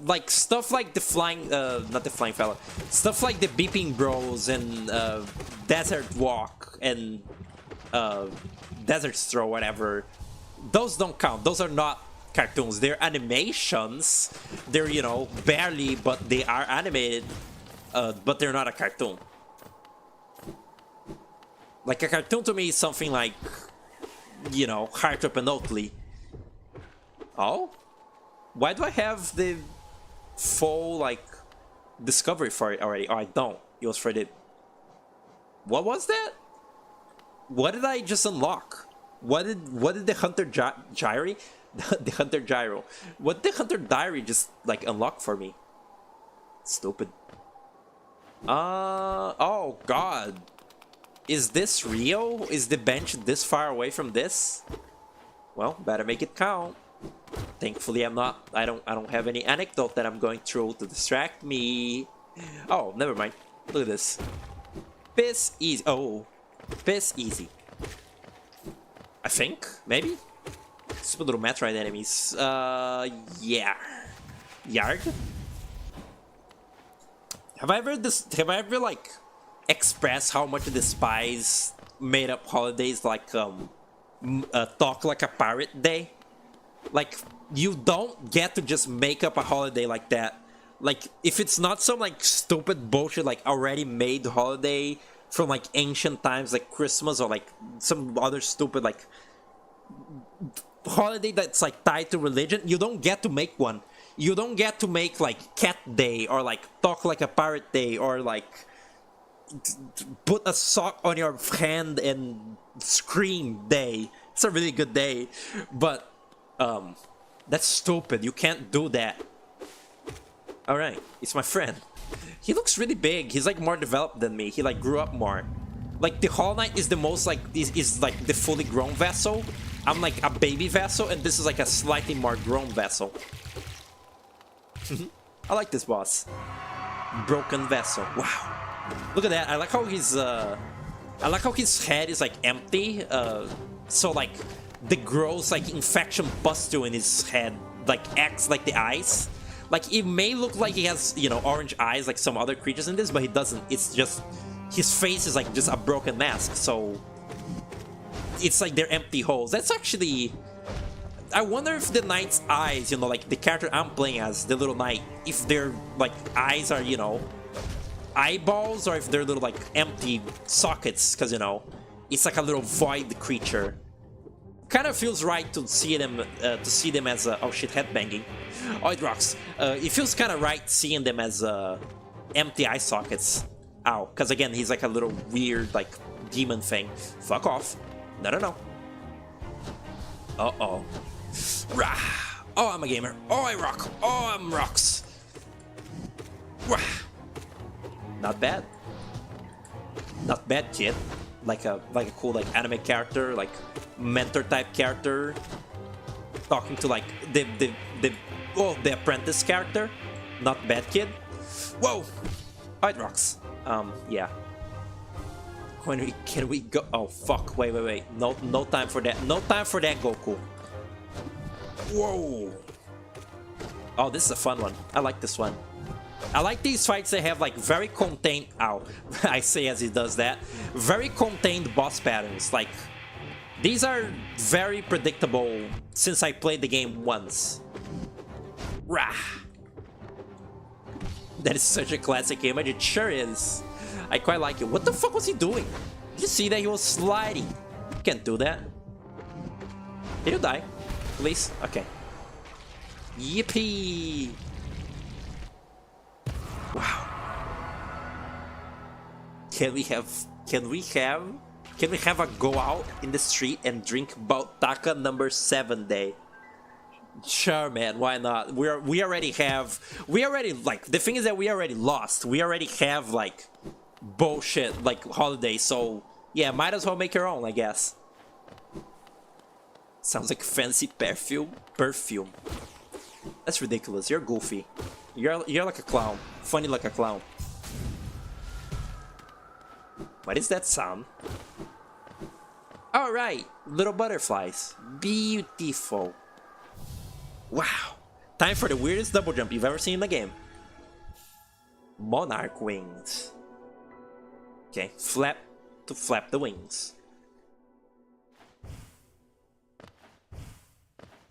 Like, stuff like the flying, not the flying fella. Stuff like the Beeping Bros and, Desert Walk and, Desert Throw, whatever. Those don't count. Those are not cartoons. They're animations. They're, you know, barely, but they are animated. But they're not a cartoon. Like, a cartoon to me is something like, you know, Heartthrob and Oatley. Oh? Why do I have the full, like, discovery for it already? Oh, I don't. It was for the... What was that? What did I just unlock? What did the Hunter Gyri? The Hunter Gyro. What did the Hunter Diary just like unlock for me? Stupid. Oh god. Is this real? Is the bench this far away from this? Well, better make it count. Thankfully I don't have any anecdote that I'm going through to distract me. Oh, never mind. Look at this. Piss easy. Oh. Piss easy. I think, maybe? Stupid little Metroid enemies. Yeah. Yard? Have I ever like expressed how much I despise made up holidays like Talk Like a Pirate Day? Like, you don't get to just make up a holiday like that. Like, if it's not some like stupid bullshit like already made holiday from like ancient times like Christmas or like some other stupid like holiday that's like tied to religion, you don't get to make one. You don't get to make like Cat Day or like Talk Like a Pirate Day or like put a sock on your hand and scream day. It's a really good day, but that's stupid. You can't do that. All right, it's my friend. He looks really big. He's like more developed than me. He like grew up more. Like the Hollow Knight is the most like is like the fully grown vessel. I'm like a baby vessel, and this is like a slightly more grown vessel. I like this boss. Broken vessel. Wow. Look at that. I like how his head is like empty. So like the gross like infection pustule in his head like acts like the eyes. Like it may look like he has, you know, orange eyes like some other creatures in this, but he doesn't. It's just his face is like just a broken mask. So it's like they're empty holes. That's actually, I wonder if the knight's eyes, you know, like the character I'm playing as, the little knight, if their like eyes are, you know, eyeballs, or if they're little like empty sockets, because, you know, it's like a little void creature. Kind of feels right to see them as oh shit, headbanging. Oh, it rocks. It feels kind of right seeing them as empty eye sockets. Ow, because again, he's like a little weird like demon thing. Fuck off. No. Uh-oh. Rah. Oh, I'm a gamer. Oh, I rock. Oh, I'm rocks. Rah. Not bad. Not bad, kid. Like a cool like anime character, like mentor type character, talking to like the apprentice character. Not bad, kid. Whoa. Oh, it rocks. Yeah. Can we go? Oh fuck! Wait! No time for that. No time for that, Goku. Whoa! Oh, this is a fun one. I like this one. I like these fights that have like very contained. Ow! I say as he does that. Very contained boss patterns. Like these are very predictable since I played the game once. Rah! That is such a classic image. It sure is. I quite like it. What the fuck was he doing? Did you see that he was sliding? You can't do that. Did you die? Please? Okay. Yippee! Wow. Can we have a go out in the street and drink Bautaka number 7 day? Sure, man, why not? We already like, the thing is that we already lost. We already have like bullshit like holiday, so yeah, might as well make your own, I guess. Sounds like fancy perfume. That's ridiculous. You're goofy. You're like a clown. Funny like a clown. What is that sound? Alright, little butterflies. Beautiful. Wow. Time for the weirdest double jump you've ever seen in the game. Monarch wings. Okay, flap to flap the wings.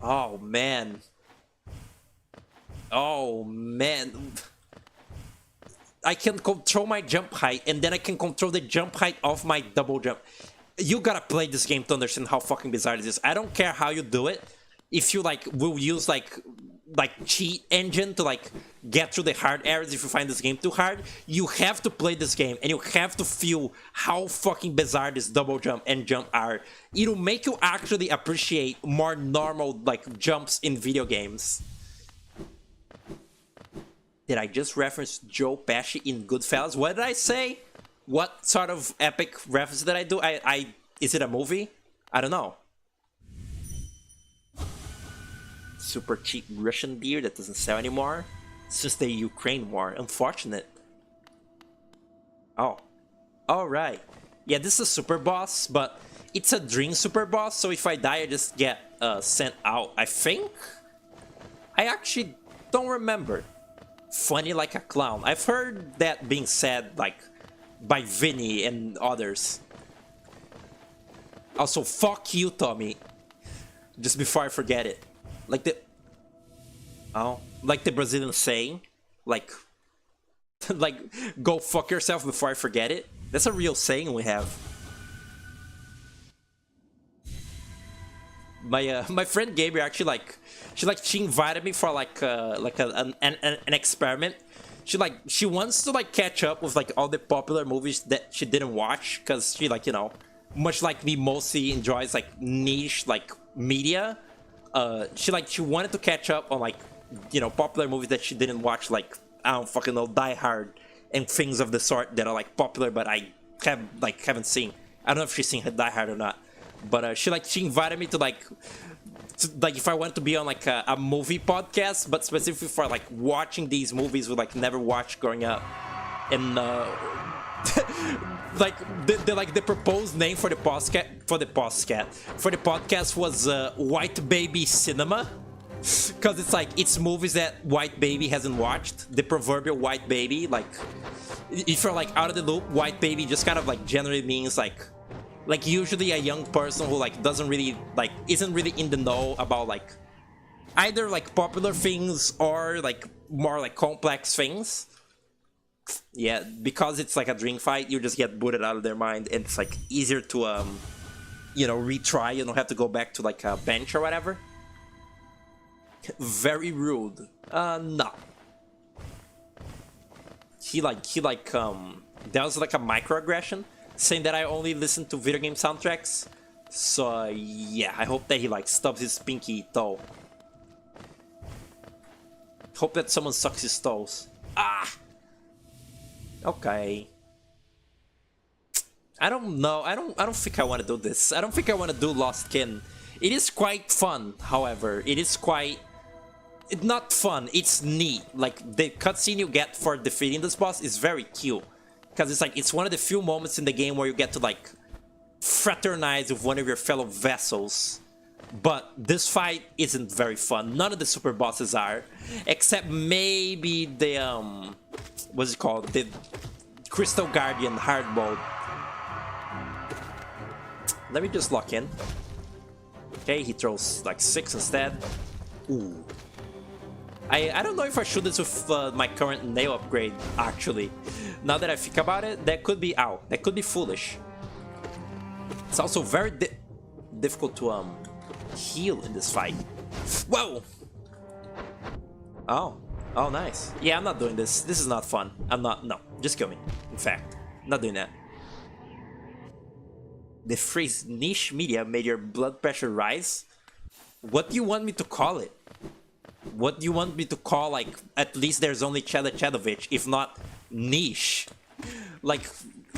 Oh man. Oh man. I can control my jump height, and then I can control the jump height of my double jump. You gotta play this game to understand how fucking bizarre this is. I don't care how you do it. If you like will use like like cheat engine to like get through the hard areas if you find this game too hard. You have to play this game and you have to feel how fucking bizarre this double jump and jump are. It'll make you actually appreciate more normal like jumps in video games. Did I just reference Joe Pesci in Goodfellas? What did I say? What sort of epic reference did I do? Is it a movie? I don't know. Super cheap Russian beer that doesn't sell anymore since the Ukraine war. Unfortunate. Oh. Alright. Yeah, this is a super boss, but it's a drink super boss, so if I die, I just get sent out, I think? I actually don't remember. Funny like a clown. I've heard that being said, like, by Vinny and others. Also, fuck you, Tommy. Just before I forget it. Like the Brazilian saying, like go fuck yourself before I forget it. That's a real saying we have. My friend Gabriel actually she invited me for an experiment. She wants to like catch up with like all the popular movies that she didn't watch, because she much like me mostly enjoys like niche like media. She wanted to catch up on like popular movies that she didn't watch, like I don't fucking know, Die Hard and things of the sort that are like popular but I haven't seen. I don't know if she's seen Die Hard or not, but she invited me to if I wanted to be on like a movie podcast, but specifically for like watching these movies we like never watched growing up. And the proposed name for the podcast was White Baby Cinema, because it's like it's movies that White Baby hasn't watched. The proverbial white baby, like if you're like out of the loop, white baby just kind of like generally means like usually a young person who like doesn't really like isn't really in the know about like either like popular things or like more like complex things. Yeah, because it's like a drink fight, you just get booted out of their mind, and it's like easier to retry. You don't have to go back to like a bench or whatever. Very rude. No. That was like a microaggression, saying that I only listen to video game soundtracks. So yeah, I hope that he like stubs his pinky toe. Hope that someone sucks his toes. Ah. Okay. I don't know. I don't think I want to do this. I don't think I want to do Lost Kin. It is quite fun, however. It is quite... It's not fun. It's neat. Like, the cutscene you get for defeating this boss is very cute. Because it's like, it's one of the few moments in the game where you get to, like, fraternize with one of your fellow vessels. But this fight isn't very fun. None of the super bosses are. Except maybe the, what's it called? The Crystal Guardian hard mode. Let me just lock in. Okay, he throws like 6 instead. Ooh. I don't know if I should do this with my current nail upgrade, actually. Now that I think about it, that could be... Ow. That could be foolish. It's also very difficult to heal in this fight. Whoa! Oh. Oh, nice. Yeah, I'm not doing this. This is not fun. I'm not... No. Just kill me. In fact. Not doing that. The phrase niche media made your blood pressure rise? What do you want me to call it? What do you want me to call, like, at least there's only Cheda Chedovich, if not niche? Like,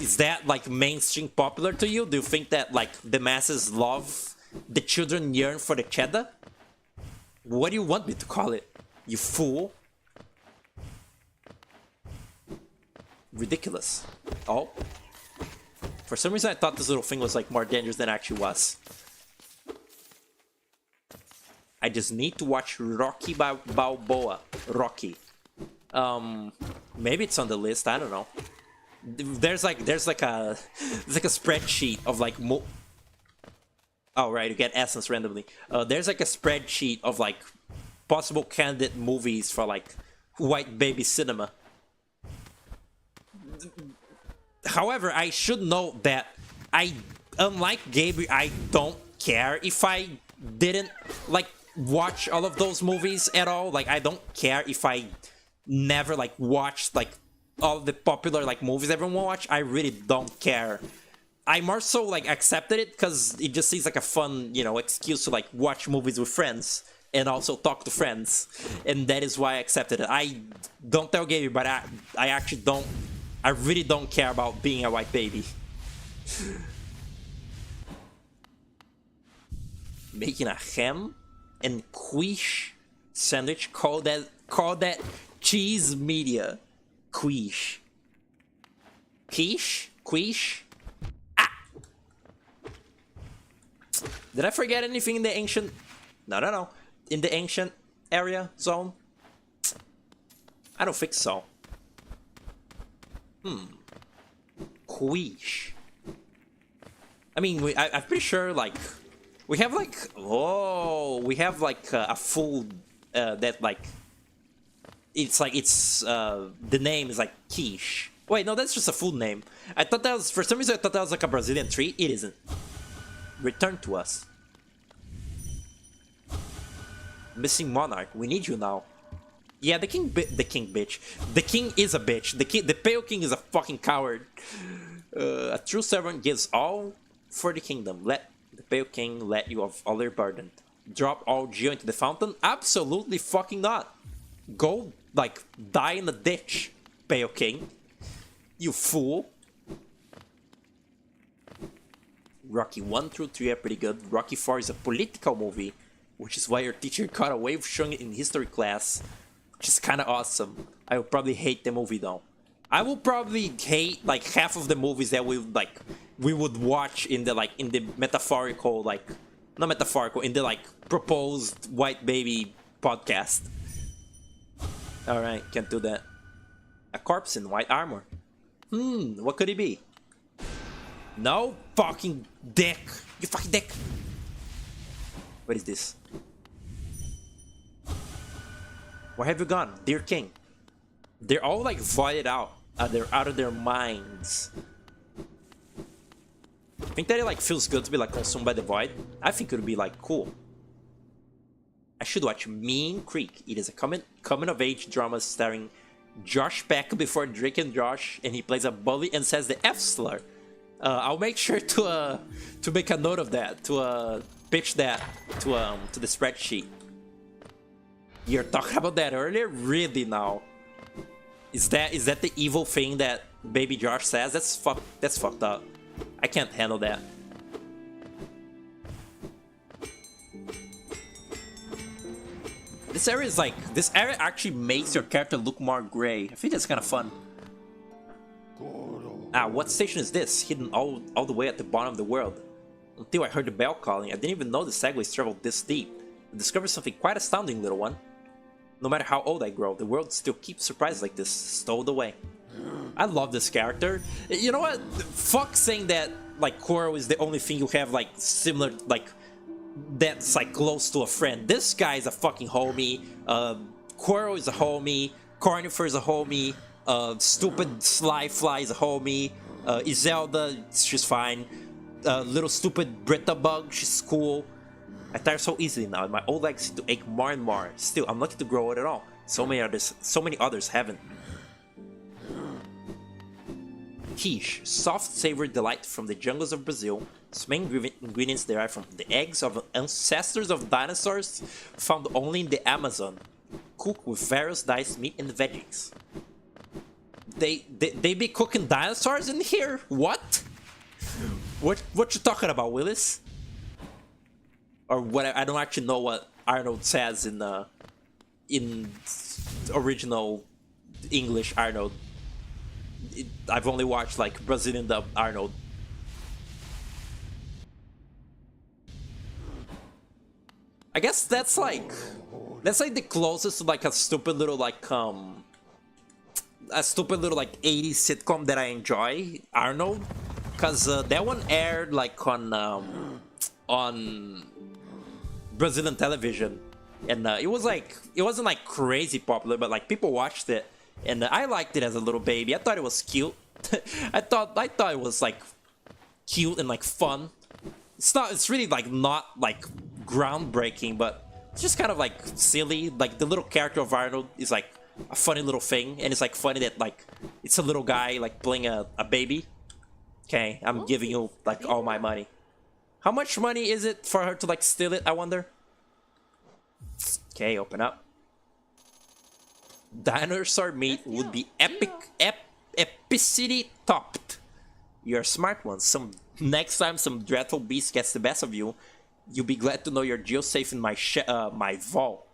is that, like, mainstream popular to you? Do you think that, like, the masses love, the children yearn for the Cheda? What do you want me to call it? You fool? Ridiculous. Oh. For some reason I thought this little thing was, like, more dangerous than it actually was. I just need to watch Rocky Balboa. Rocky. Maybe it's on the list. I don't know. There's like a spreadsheet of like oh right, you get essence randomly. There's like a spreadsheet of like possible candidate movies for like white baby cinema. However, I should note that unlike Gabriel, I don't care if I didn't like watch all of those movies at all. Like, I don't care if I never like watched like all the popular like movies everyone watch. I really don't care. I more so like accepted it because it just seems like a fun, you know, excuse to like watch movies with friends and also talk to friends, and that is why I accepted it. I don't tailgate you, but I actually don't. I really don't care about being a white baby. Making a ham and quiche sandwich. Call that cheese media. Quiche. Quiche. Did I forget anything in the ancient? No. In the ancient area zone? I don't think so. Quiche. I mean, I'm pretty sure, like, we have, like, we have, like, a food that, like, the name is, like, quiche. Wait, no, that's just a food name. I thought that was, for some reason, I thought that was, like, a Brazilian treat. It isn't. Return to us. Missing monarch. We need you now. Yeah, the king bitch. The king is a bitch. The pale king is a fucking coward. A true servant gives all for the kingdom. Let the pale king let you of all your burden. Drop all geo into the fountain? Absolutely fucking not. Go, like, die in the ditch, pale king. You fool. Rocky 1 through 3 are pretty good. Rocky 4 is a political movie, which is why your teacher got away with showing it in history class, which is kind of awesome. I will probably hate the movie though. I will probably hate like half of the movies that we would watch in the metaphorical, like, not metaphorical, in the like proposed white baby podcast. All right, can't do that. A corpse in white armor. What could it be? No fucking dick. You fucking dick. What is this? Where have you gone, dear king? They're all like voided out. They're out of their minds. Think that it like feels good to be like consumed by the void? I think it would be like cool. I should watch Mean Creek. It is a coming of age drama starring Josh Peck before Drake and Josh, and he plays a bully and says the F slur. I'll make sure to make a note of that, to pitch that to the spreadsheet. You're talking about that earlier? Really now? Is that the evil thing that Baby Josh says? That's fucked up. I can't handle that. This area actually makes your character look more gray. I think that's kind of fun. What station is this? Hidden all the way at the bottom of the world. Until I heard the bell calling, I didn't even know the segways traveled this deep. I discovered something quite astounding, little one. No matter how old I grow, the world still keeps surprises like this stowed away. I love this character. You know what? Fuck saying that like Koro is the only thing you have like similar, like that's like close to a friend. This guy is a fucking homie. Koro is a homie. Cornifer is a homie. Stupid Sly Fly is a homie. Izelda, she's fine. Little stupid Britta Bug, she's cool. I tire so easily now, and my old legs seem to ache more and more. Still, I'm lucky to grow it at all. So many others haven't. Quiche, soft, savory delight from the jungles of Brazil. Its main ingredients derived from the eggs of ancestors of dinosaurs found only in the Amazon. Cooked with various diced meat and veggies. They be cooking dinosaurs in here? What? What you talking about, Willis? Or what? I don't actually know what Arnold says in original English Arnold. I've only watched like Brazilian dub Arnold. I guess that's like the closest to like a stupid little like 80s sitcom that I enjoy, Arnold, because that one aired like on Brazilian television, and it wasn't like crazy popular, but like people watched it, and I liked it as a little baby. I thought it was cute. I thought it was like cute and like fun. It's really like not like groundbreaking, but It's just kind of like silly. Like the little character of Arnold is like a funny little thing, and it's like funny that like it's a little guy like playing a baby. Okay, I'm giving you like all my money. How much money is it for her to like steal it, I wonder? Okay, open up. Dinosaur meat would be epicity topped. You're a smart one. Next time some dreadful beast gets the best of you, you'll be glad to know you're geosafe in my vault.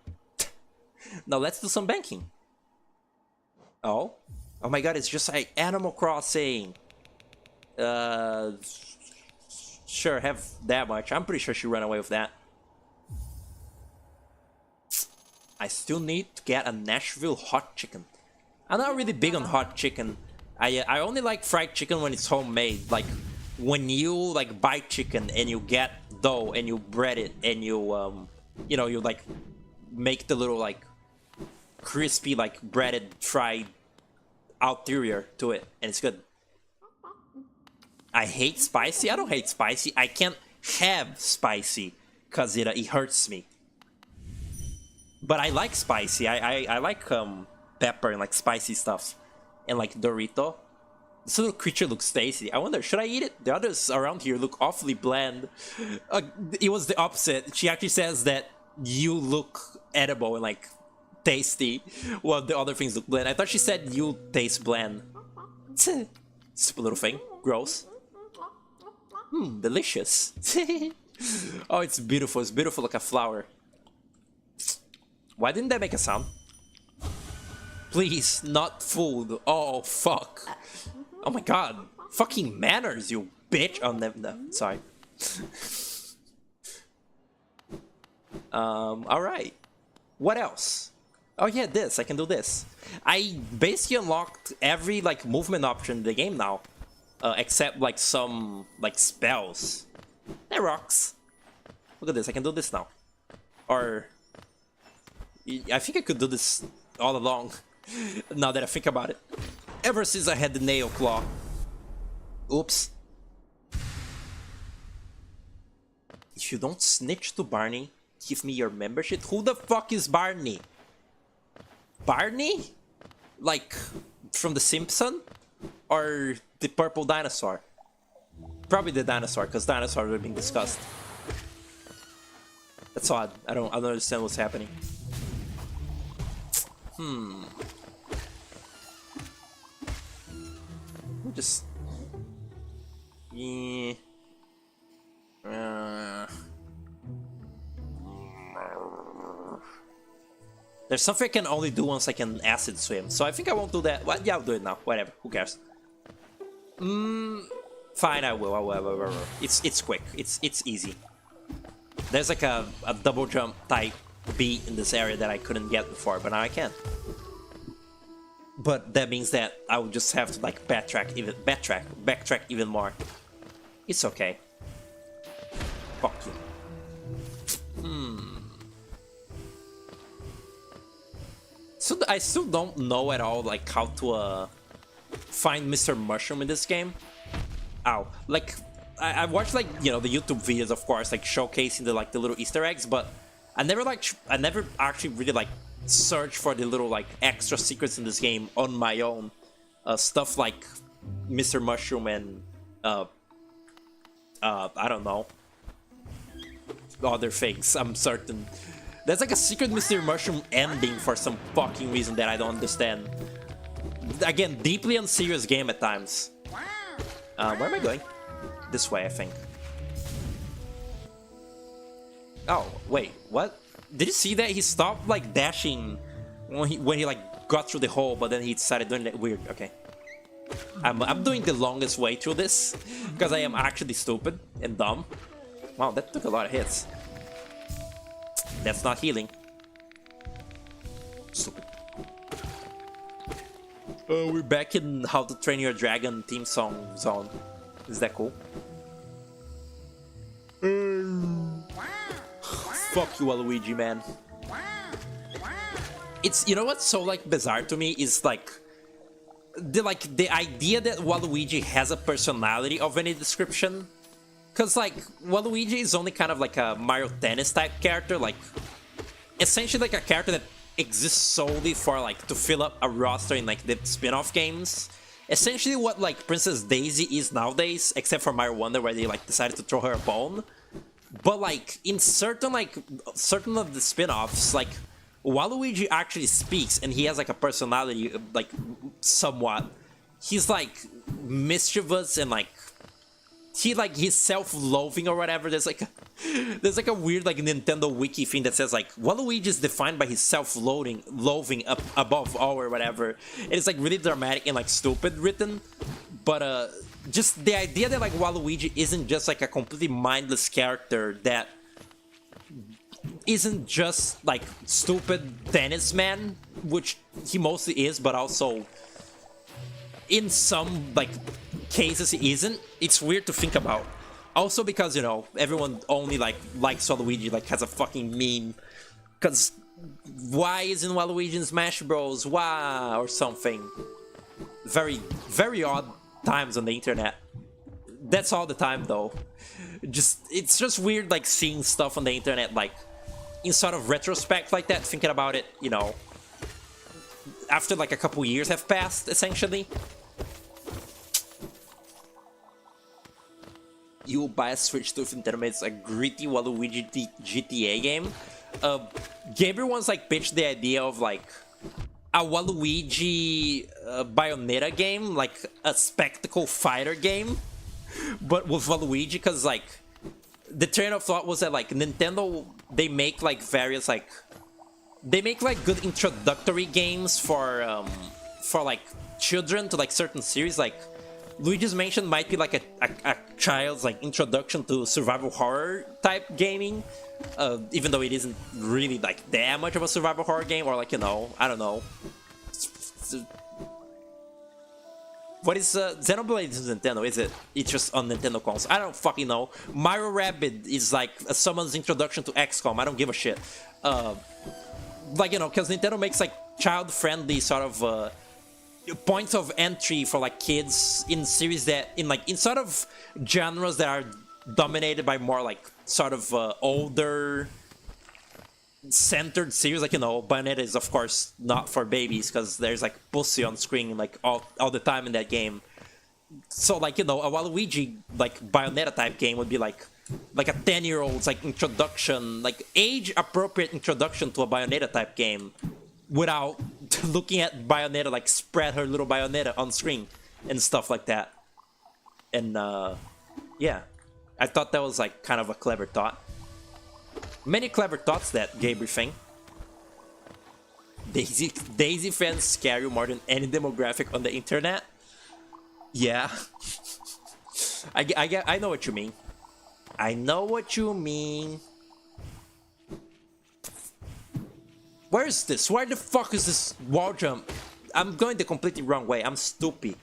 Now let's do some banking. Oh my god, it's just like Animal Crossing. Sure, have that much. I'm pretty sure she ran away with that. I still need to get a Nashville hot chicken. I'm not really big on hot chicken. I only like fried chicken when it's homemade. Like when you like buy chicken and you get dough and you bread it and you you know, you like make the little like crispy like breaded fried interior to it, and it's good. I hate spicy. I don't hate spicy. I can't have spicy because it hurts me. But I like spicy. I like pepper and like spicy stuff, and like Dorito. This little creature looks tasty. I wonder, should I eat it? The others around here look awfully bland. It was the opposite. She actually says that you look edible and like tasty, while the other things look bland. I thought she said you taste bland. Stupid little thing. Gross. Delicious. Oh, it's beautiful. It's beautiful like a flower. Why didn't that make a sound? Please, not food. Oh, fuck. Oh my god. Fucking manners, you bitch. Oh, no, sorry. Alright. What else? Oh yeah, this. I can do this. I basically unlocked every like movement option in the game now. Except like some like spells. That rocks. Look at this, I can do this now. Or I think I could do this all along. Now that I think about it. Ever since I had the nail claw. Oops. If you don't snitch to Barney, give me your membership. Who the fuck is Barney? Barney? Like from The Simpsons? Or the purple dinosaur? Probably the dinosaur, because dinosaurs are being discussed. That's odd. I don't understand what's happening. Just... Yeah... There's something I can only do once I can acid swim, so I think I won't do that. Well, yeah, I'll do it now. Whatever. Who cares? Fine, I will. It's quick. It's easy. There's like a double jump type beat in this area that I couldn't get before, but now I can. But that means that I would just have to like backtrack even more. It's okay. Fuck you. So I still don't know at all like how to find Mr. Mushroom in this game. Ow. Like I watched like, you know, the YouTube videos, of course, like showcasing the little Easter eggs, but I never actually really like searched for the little like extra secrets in this game on my own. Stuff like Mr. Mushroom and I don't know, other things. I'm certain there's like a secret Mr. Mushroom ending for some fucking reason that I don't understand. Again, deeply unserious game at times. Where am I going? This way, I think. Oh, wait, what? Did you see that? He stopped like dashing when he like got through the hole, but then he started doing that weird. Okay. I'm doing the longest way through this because I am actually stupid and dumb. Wow, that took a lot of hits. That's not healing. Stupid. Oh, we're back in How to Train Your Dragon theme song zone. Is that cool? Fuck you, Waluigi, man. It's, you know what's so like bizarre to me is like the idea that Waluigi has a personality of any description. Cause like Waluigi is only kind of like a Mario Tennis type character, like essentially like a character that exists solely for like to fill up a roster in like the spin-off games. Essentially what like Princess Daisy is nowadays, except for Mario Wonder where they like decided to throw her a bone. But like in certain of the spin-offs, like Waluigi actually speaks and he has like a personality, like somewhat. He's like mischievous and like he's self-loathing or whatever. There's like a weird like Nintendo wiki thing that says like Waluigi is defined by his loathing up above all or whatever. And it's like really dramatic and like stupid written, but just the idea that like Waluigi isn't just like a completely mindless character that isn't just like stupid tennis man, which he mostly is, but also in some like cases he isn't. It's weird to think about. Also because, you know, everyone only like likes Waluigi, like has a fucking meme. Cause why isn't Waluigi in Smash Bros? Why? Or something. Very, very odd times on the internet. That's all the time though. It's just weird like seeing stuff on the internet like in sort of retrospect like that, thinking about it, you know, after like a couple years have passed, essentially. You will buy a Switch to Nintendo. It's a gritty Waluigi GTA game. Gabriel once like pitched the idea of like a Waluigi Bayonetta game, like a spectacle fighter game, but with Waluigi, because like the train of thought was that like Nintendo, they make like various like good introductory games for like children to like certain series. Like Luigi's Mansion might be like a child's like introduction to survival horror type gaming, even though it isn't really like that much of a survival horror game, or like, you know, I don't know. What is Xenoblade is Nintendo? Is it? It's just on Nintendo console. I don't fucking know. Mario Rabbids is like someone's introduction to XCOM. I don't give a shit. Like, you know, because Nintendo makes like child-friendly sort of points of entry for like kids in series that in sort of genres that are dominated by more like sort of older centered series. Like, you know, Bayonetta is of course not for babies because there's like pussy on screen like all the time in that game. So like, you know, a Waluigi like Bayonetta type game would be like a 10-year-old's like introduction, like age appropriate introduction to a Bayonetta type game without looking at Bayonetta like spread her little Bayonetta on screen and stuff like that. And yeah, I thought that was like kind of a clever thought. Many clever thoughts that Gabriel thing. Daisy fans scare you more than any demographic on the internet. Yeah. I know what you mean. I know what you mean. Where is this? Where the fuck is this wall jump? I'm going the completely wrong way. I'm stupid.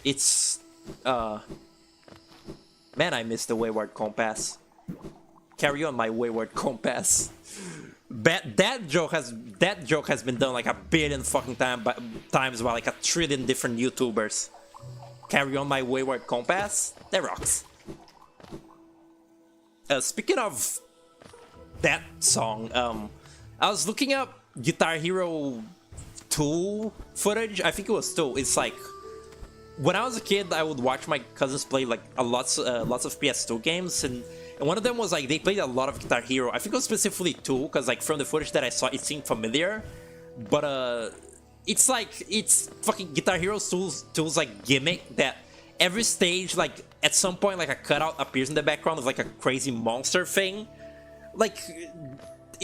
It's man, I missed the wayward compass. Carry on, my wayward compass. That joke has been done like a billion fucking times by like a trillion different YouTubers. Carry on, my wayward compass. That rocks. Speaking of that song, I was looking up Guitar Hero 2 footage. I think it was 2. It's like when I was a kid, I would watch my cousins play like lots of PS2 games, and one of them was like they played a lot of Guitar Hero. I think it was specifically 2, because like from the footage that I saw, it seemed familiar. But it's fucking Guitar Hero 2's like gimmick that every stage, like at some point, like a cutout appears in the background of like a crazy monster thing. Like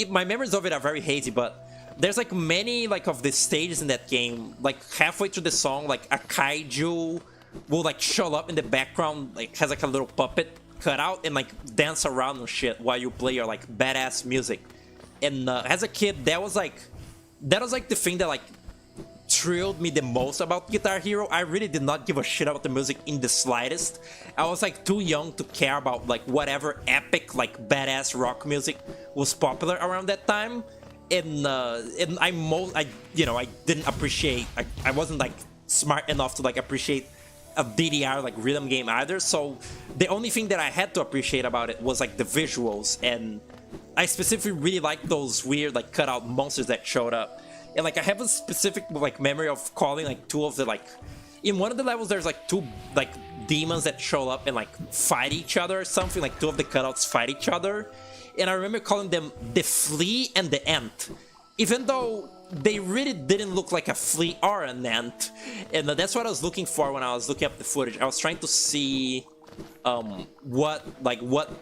my memories of it are very hazy, but there's like many like of the stages in that game, like halfway through the song, like a kaiju will like show up in the background, like has like a little puppet cut out and like dance around and shit while you play your like badass music. And as a kid, that was like the thing that like thrilled me the most about Guitar Hero. I really did not give a shit about the music in the slightest. I was like too young to care about like whatever epic like badass rock music was popular around that time. And I didn't appreciate. I wasn't like smart enough to like appreciate a DDR like rhythm game either. So the only thing that I had to appreciate about it was like the visuals, and I specifically really like those weird like cutout monsters that showed up. And like I have a specific like memory of calling like two of the like in one of the levels there's like two like demons that show up and like fight each other or something, like two of the cutouts fight each other. And I remember calling them the flea and the ant. Even though they really didn't look like a flea or an ant. And that's what I was looking for when I was looking up the footage. I was trying to see what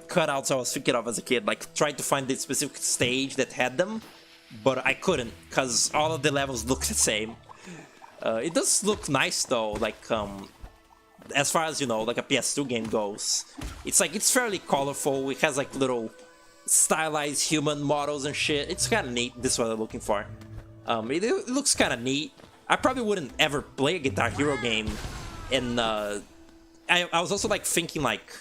cutouts I was thinking of as a kid, like trying to find the specific stage that had them, but I couldn't because all of the levels look the same. It does look nice though, like as far as, you know, like a PS2 game goes. It's like, it's fairly colorful, it has like little stylized human models and shit. It's kind of neat. This is what I'm looking for. It looks kind of neat. I probably wouldn't ever play a Guitar Hero game, and I was also like thinking like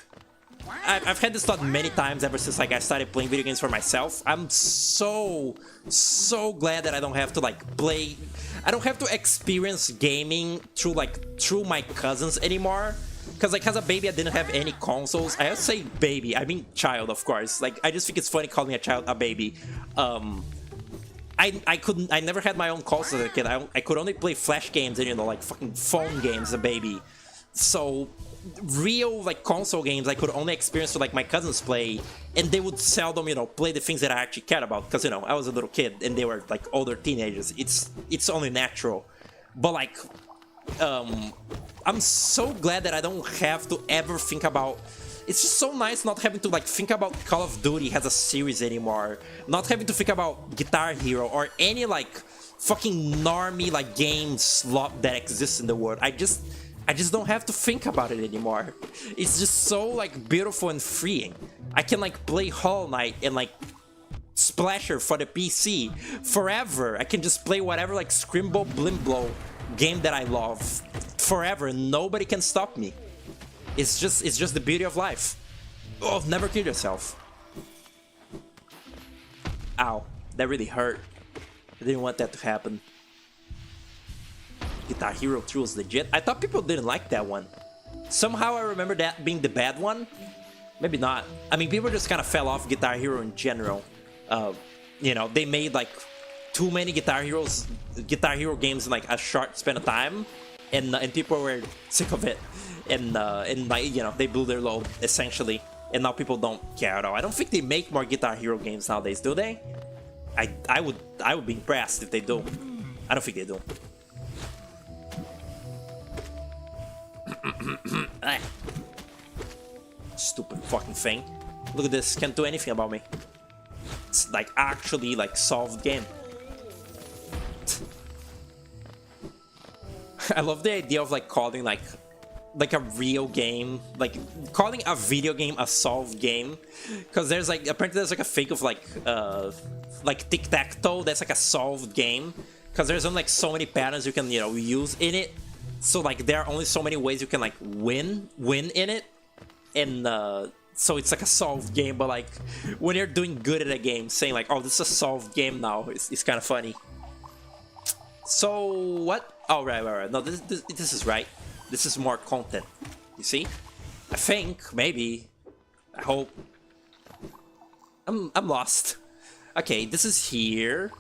I've had this thought many times ever since like I started playing video games for myself. I'm so glad that I don't have to like play, I don't have to experience gaming through my cousins anymore. Because like as a baby I didn't have any consoles. I say baby, I mean child, of course. Like I just think it's funny calling a child a baby. I never had my own consoles as a kid. I could only play flash games and, you know, like fucking phone games as a baby. So real like console games I could only experience with like my cousins play, and they would seldom, you know, play the things that I actually cared about, because, you know, I was a little kid and they were like older teenagers. It's only natural. But like I'm so glad that I don't have to ever think about, it's just so nice not having to like think about Call of Duty as a series anymore, not having to think about Guitar Hero or any like fucking normie like game slop that exists in the world. I just don't have to think about it anymore. It's just so like beautiful and freeing. I can like play Hollow Knight and like Splasher for the PC forever. I can just play whatever like Scrimble Blimblow game that I love forever and nobody can stop me. It's just the beauty of life. Oh, never kill yourself. Ow, that really hurt. I didn't want that to happen. Guitar Hero 2 was legit. I thought people didn't like that one. Somehow I remember that being the bad one. Maybe not. I mean, people just kind of fell off Guitar Hero in general. You know, they made like too many Guitar Hero games in like a short span of time, and people were sick of it, and like, you know, they blew their load essentially, and now people don't care at all. I don't think they make more Guitar Hero games nowadays, do they? I would be impressed if they do. I don't think they do. Stupid fucking thing. Look at this, can't do anything about me. It's like actually like solved game. I love the idea of like calling like a real game, like calling a video game a solved game, because there's like, apparently there's like a fake of like tic-tac-toe that's like a solved game, because there's only like so many patterns you can, you know, use in it. So like there are only so many ways you can like win in it, and so it's like a solved game. But like when you're doing good at a game, saying like, oh, this is a solved game now, it's kind of funny. So what? Oh, right. No, this is right. This is more content. You see? I think, maybe, I hope. I'm lost. Okay, this is here.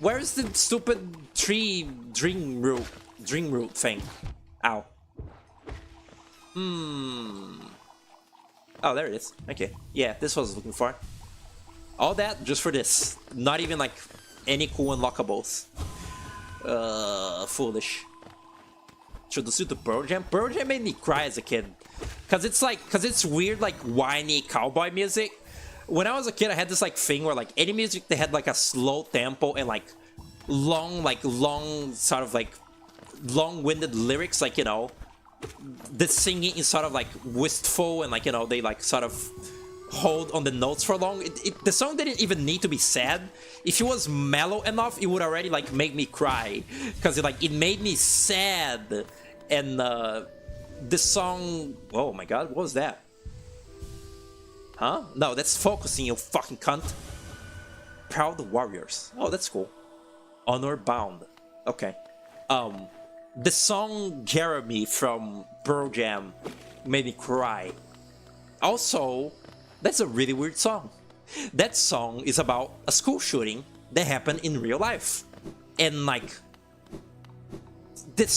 Where's the stupid dream root thing? Ow. Oh, there it is. Okay. Yeah, this was what I was looking for. All that just for this. Not even like any cool unlockables. Foolish. Introduce you to Pearl Jam. Pearl Jam made me cry as a kid, cause it's weird like whiny cowboy music. When I was a kid, I had this like thing where like any music that had like a slow tempo and like long sort of like long-winded lyrics, like, you know, the singing is sort of like wistful and like, you know, they like sort of hold on the notes for long. The song didn't even need to be sad. If it was mellow enough, it would already like make me cry, because it made me sad. And the song, oh my god, what was that? Huh? No, that's Focusing, you fucking cunt. Proud Warriors. Oh, that's cool. Honor Bound. Okay. The song Jeremy from Pearl Jam made me cry. Also, that's a really weird song. That song is about a school shooting that happened in real life. And like did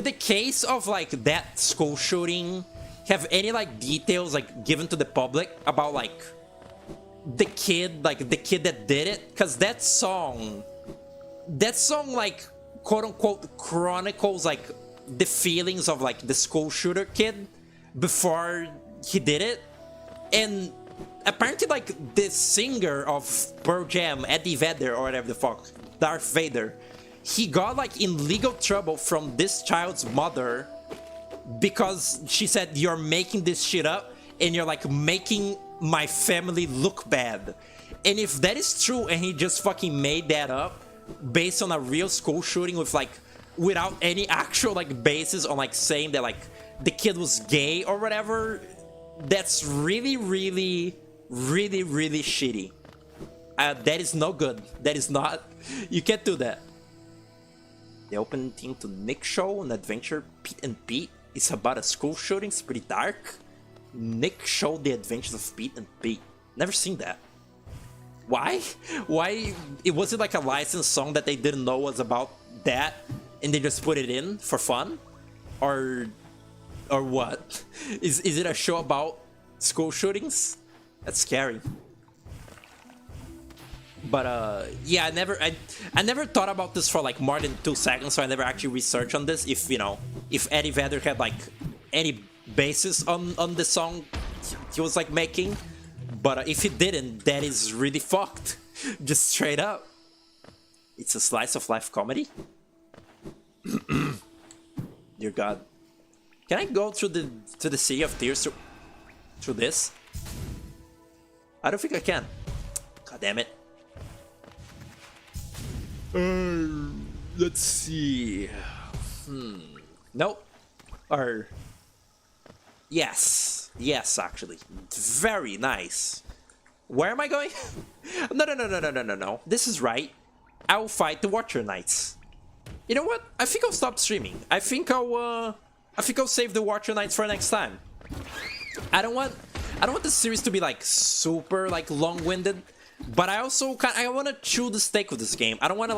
the case of like that school shooting have any like details like given to the public about like the kid that did it? Because that song like quote unquote chronicles like the feelings of like the school shooter kid before he did it. And apparently like the singer of Pearl Jam, Eddie Vedder or whatever the fuck, Darth Vader, he got like in legal trouble from this child's mother because she said, you're making this shit up and you're like making my family look bad. And if that is true and he just fucking made that up based on a real school shooting with like without any actual like basis on like saying that like the kid was gay or whatever, that's really shitty. That is no good. That is not, you can't do that. The opening theme to Nick Show, an adventure Pete and Pete. It's about a school shooting. It's pretty dark. Nick Show, The Adventures of Pete and Pete. Never seen that. Why? Why? It wasn't like a licensed song that they didn't know was about that and they just put it in for fun? Or what? Is it a show about school shootings? That's scary. But yeah, I never thought about this for like more than 2 seconds, so I never actually researched on this. If you know, if Eddie Vedder had like any basis on the song he was like making, but if he didn't, that is really fucked. Just straight up. It's a slice of life comedy. Dear God, can I go through the City of Tears through this? I don't think I can. God damn it. Let's see. Nope. Or yes, actually, very nice. Where am I going? No. This is right. I will fight the Watcher Knights. You know what? I think I'll stop streaming. I think I'll save the Watcher Knights for next time. I don't want the series to be like super like long-winded. But I also I want to chew the steak with this game. I don't want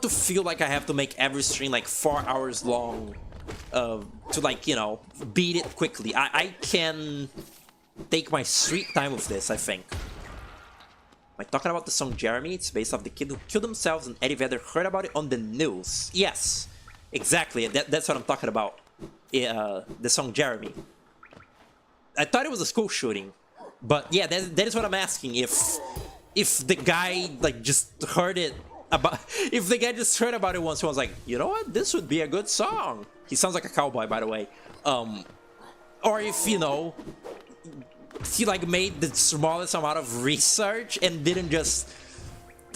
to feel like I have to make every stream like 4 hours long to like, you know, beat it quickly. I can take my sweet time with this, I think. Am I talking about the song Jeremy? It's based off the kid who killed themselves and Eddie Vedder heard about it on the news. Yes, exactly. That's what I'm talking about. The song Jeremy. I thought it was a school shooting. But yeah, that is what I'm asking. If the guy like just heard it about, if the guy just heard about it once and was like, you know what, this would be a good song. He sounds like a cowboy, by the way. Or if, you know, he like made the smallest amount of research and didn't just.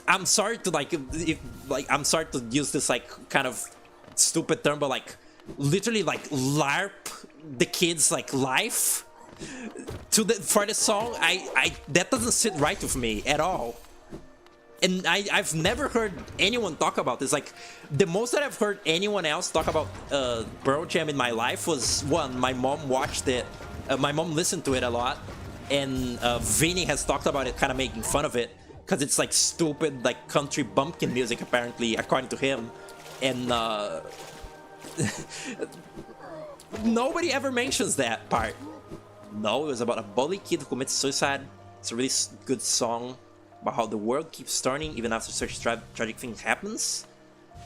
I'm sorry to I'm sorry to use this like kind of stupid term, but like literally like LARP the kid's like life. For the song, that doesn't sit right with me at all. And I've never heard anyone talk about this. Like, the most that I've heard anyone else talk about Pearl Jam in my life was, one, my mom watched it, my mom listened to it a lot, and Vinny has talked about it, kind of making fun of it, because it's like stupid, like country bumpkin music, apparently, according to him. And nobody ever mentions that part. No, it was about a bully kid who commits suicide. It's a really good song about how the world keeps turning even after such tragic thing happens.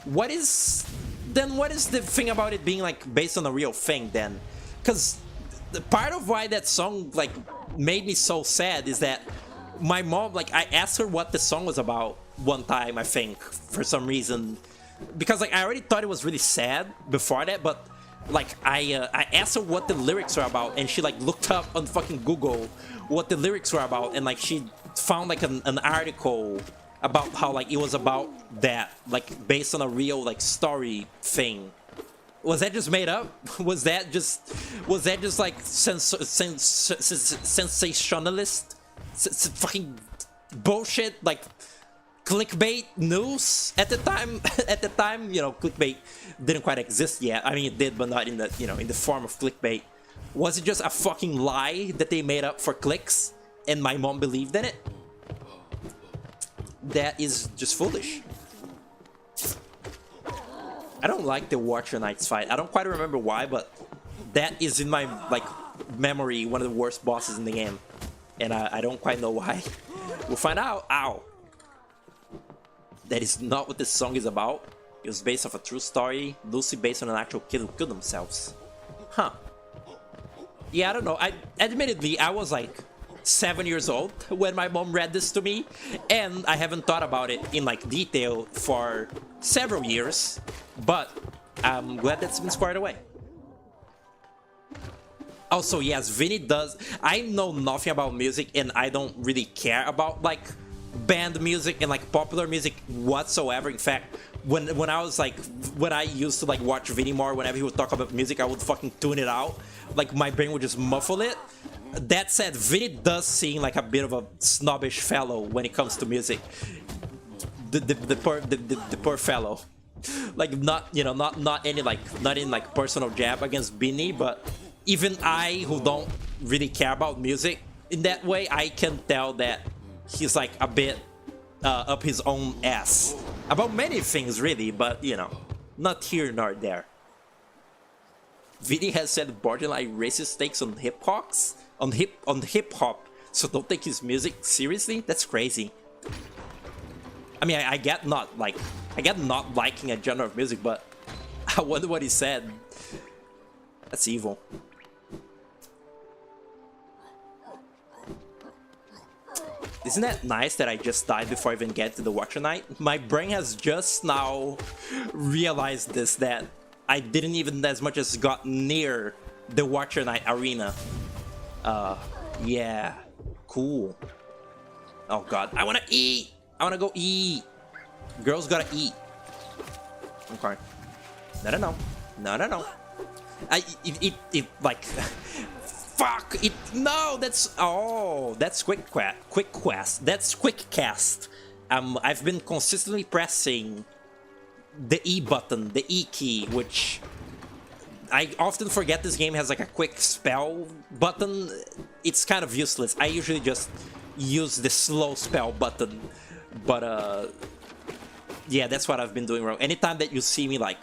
What is the thing about it being like based on a real thing then? Because the part of why that song like made me so sad is that my mom, like, I asked her what the song was about one time, I think, for some reason, because like I already thought it was really sad before that, but like I asked her what the lyrics were about, and she like looked up on fucking Google what the lyrics were about, and like she found like an article about how like it was about that, like based on a real like story thing. Was that just made up? Was that just like sensationalist, fucking bullshit, like clickbait news at the time? At the time, you know, clickbait didn't quite exist yet. I mean, it did, but not in the, you know, in the form of clickbait. Was it just a fucking lie that they made up for clicks and my mom believed in it? That is just foolish. I don't like the Watcher Knights fight. I don't quite remember why, but that is in my like memory one of the worst bosses in the game. And I don't quite know why. We'll find out. Ow. That is not what this song is about. It was based off a true story, loosely based on an actual kid who killed themselves. Huh. Yeah, I don't know. Admittedly, I was like 7 years old when my mom read this to me, and I haven't thought about it in like detail for several years, but I'm glad that's been squared away. Also, yes, Vinny does. I know nothing about music, and I don't really care about like band music and like popular music whatsoever. In fact, when I used to like watch Vinny more, whenever he would talk about music, I would fucking tune it out. Like my brain would just muffle it. That said, Vinny does seem like a bit of a snobbish fellow when it comes to music. The poor fellow. Like not any personal jab against Vinny, but even I, who don't really care about music in that way, I can tell that he's like a bit up his own ass about many things, really, but you know, not here nor there. Vinny has said borderline racist takes on hip hop, so don't take his music seriously. That's crazy. I mean, I get not liking a genre of music, but I wonder what he said. That's evil. Isn't that nice that I just died before I even get to the Watcher Knight? My brain has just now realized this, that I didn't even as much as got near the Watcher Knight arena. Yeah, cool. Oh god, I wanna eat! I wanna go eat! Girls gotta eat. Okay. No. It like... Fuck! No, that's quick quest. That's quick cast. I've been consistently pressing the E button, the E key, which I often forget this game has like a quick spell button. It's kind of useless. I usually just use the slow spell button, but yeah, that's what I've been doing wrong. Anytime that you see me like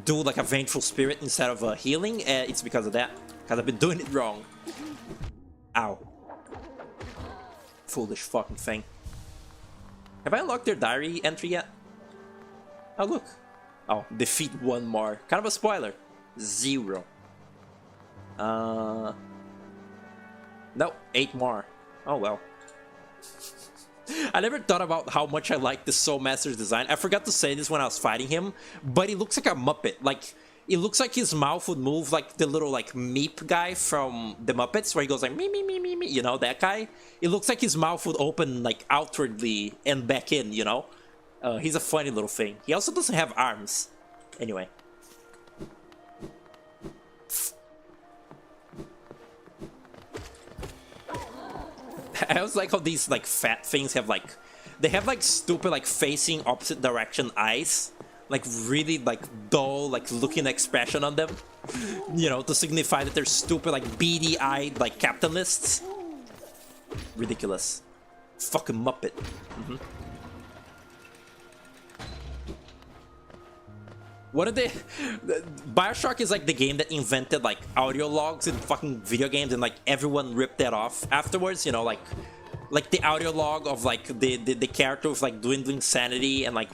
do like a Vengeful Spirit instead of healing, it's because of that. Because I've been doing it wrong. Ow. Foolish fucking thing. Have I unlocked their diary entry yet? Oh, look. Oh, defeat one more. Kind of a spoiler. 0. No, 8 more. Oh, well. I never thought about how much I like the Soul Master's design. I forgot to say this when I was fighting him, but he looks like a Muppet. Like, it looks like his mouth would move like the little like Meep guy from the Muppets, where he goes like me, you know, that guy. It looks like his mouth would open like outwardly and back in, you know. He's a funny little thing. He also doesn't have arms. Anyway. I always like how these like fat things have like, they have like stupid like facing opposite direction eyes. Like really like dull like looking expression on them, you know, to signify that they're stupid like beady-eyed like capitalists. Ridiculous. Fucking Muppet. What are they? Bioshock is like the game that invented like audio logs in fucking video games, and like everyone ripped that off afterwards, you know, like the audio log of like the character with like dwindling sanity, and like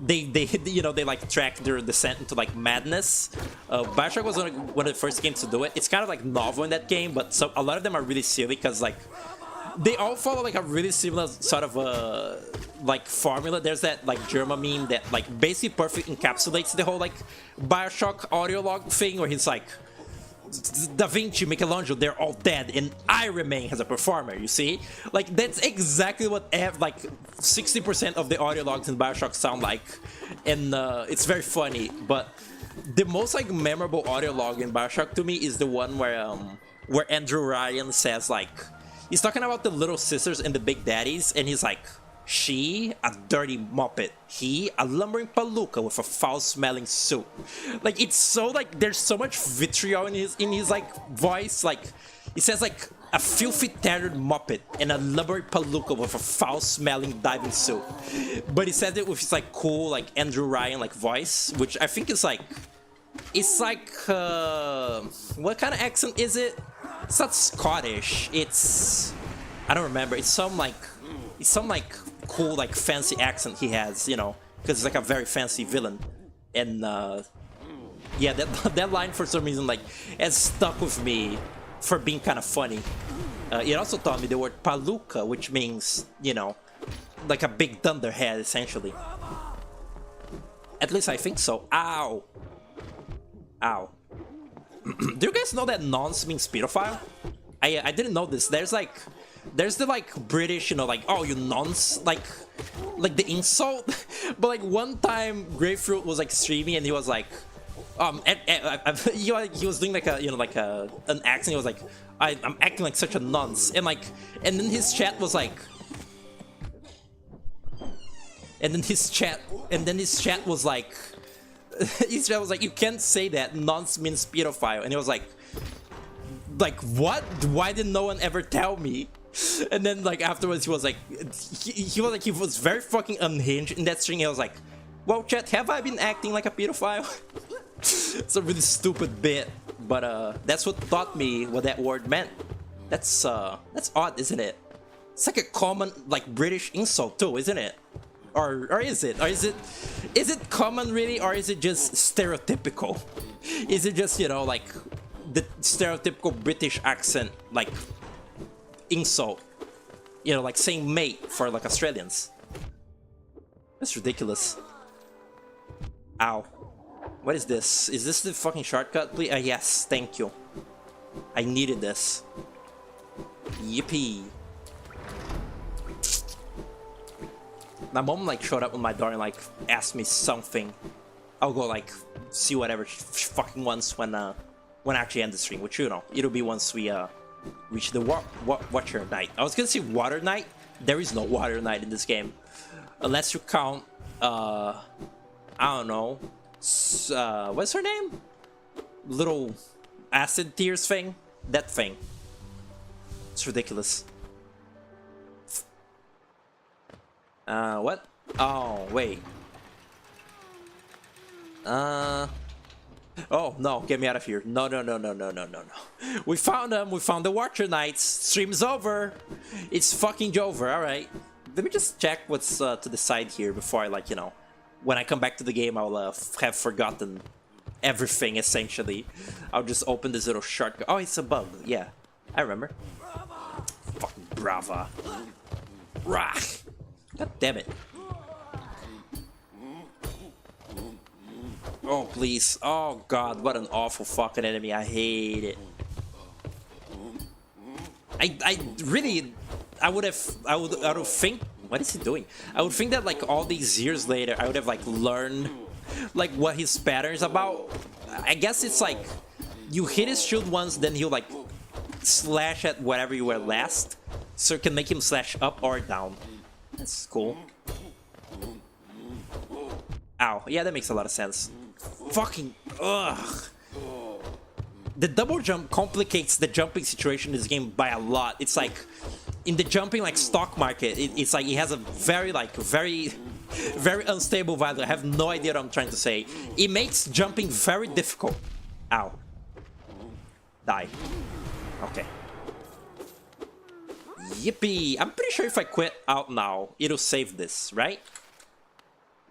they you know, they like track their descent into like madness. Bioshock was one of the first games to do it. It's kind of like novel in that game, but a lot of them are really silly because like they all follow like a really similar sort of like formula. There's that like German meme that like basically perfectly encapsulates the whole like Bioshock audio log thing, where he's like, Da Vinci, Michelangelo, they're all dead, and I remain as a performer, you see? Like, that's exactly what like 60% of the audio logs in Bioshock sound like, and it's very funny. But the most like memorable audio log in Bioshock to me is the one where Andrew Ryan says like, he's talking about the little sisters and the big daddies, and he's like, She, a dirty muppet. He, a lumbering palooka with a foul-smelling suit. Like, it's so, like, there's so much vitriol in his like, voice. Like, he says, like, a filthy, tattered muppet and a lumbering palooka with a foul-smelling diving suit. But he says it with his, like, cool, like, Andrew Ryan, like, voice, which I think is, like, it's like, what kind of accent is it? It's not Scottish. It's, I don't remember. It's some, like, cool, like, fancy accent he has, you know, because it's like a very fancy villain. And yeah, that line for some reason, like, has stuck with me for being kind of funny. It also taught me the word palooka, which means, you know, like a big thunderhead, essentially. At least I think so. Ow. Ow. Do you guys know that nonce means pedophile? I didn't know this. There's the like British, you know, like, oh, you nonce, like the insult. But like one time Grapefruit was like streaming and he was like, he was doing like a, you know, like an accent. He was like, I'm acting like such a nonce, and then his chat was like, his chat was like, you can't say that, nonce means pedophile. And he was like what? Why did no one ever tell me? And then like afterwards he was like, he was very fucking unhinged in that string. He was like, well, chat, have I been acting like a pedophile? It's a really stupid bit, but that's what taught me what that word meant. That's odd, isn't it? It's like a common, like, British insult too, isn't it? Or is it? Or is it common really, or is it just stereotypical? Is it just, you know, like the stereotypical British accent, like, insult? You know, like saying mate for like Australians. That's ridiculous. Ow. What is this? Is this the fucking shortcut, please? Yes, thank you. I needed this. Yippee. My mom like showed up on my door and like asked me something. I'll go like see whatever she fucking wants when I actually end the stream, which, you know, it'll be once we reach the Watcher Night. I was gonna say Water Night. There is no Water Night in this game, unless you count I don't know, what's her name? Little acid tears thing? That thing. It's ridiculous. What? Oh, wait. Oh, no, get me out of here. No. We found them. We found the Watcher Knights. Stream's over. It's fucking over, alright. Let me just check what's to the side here before I, like, you know, when I come back to the game, I'll have forgotten everything, essentially. I'll just open this little shortcut. Oh, it's a bug. Yeah, I remember. Fucking brava. Rah! God damn it. Oh, please. Oh, God, what an awful fucking enemy. I hate it. I really... I would think... What is he doing? I would think that, like, all these years later, I would have, like, learned, like, what his pattern is about. I guess it's, like, you hit his shield once, then he'll, like, slash at whatever you were last, so you can make him slash up or down. That's cool. Ow. Yeah, that makes a lot of sense. Fucking... Ugh. The double jump complicates the jumping situation in this game by a lot. It's like... In the jumping, like, stock market, it's like it has a very, like, very unstable value. I have no idea what I'm trying to say. It makes jumping very difficult. Ow. Die. Okay. Yippee! I'm pretty sure if I quit out now, it'll save this, right?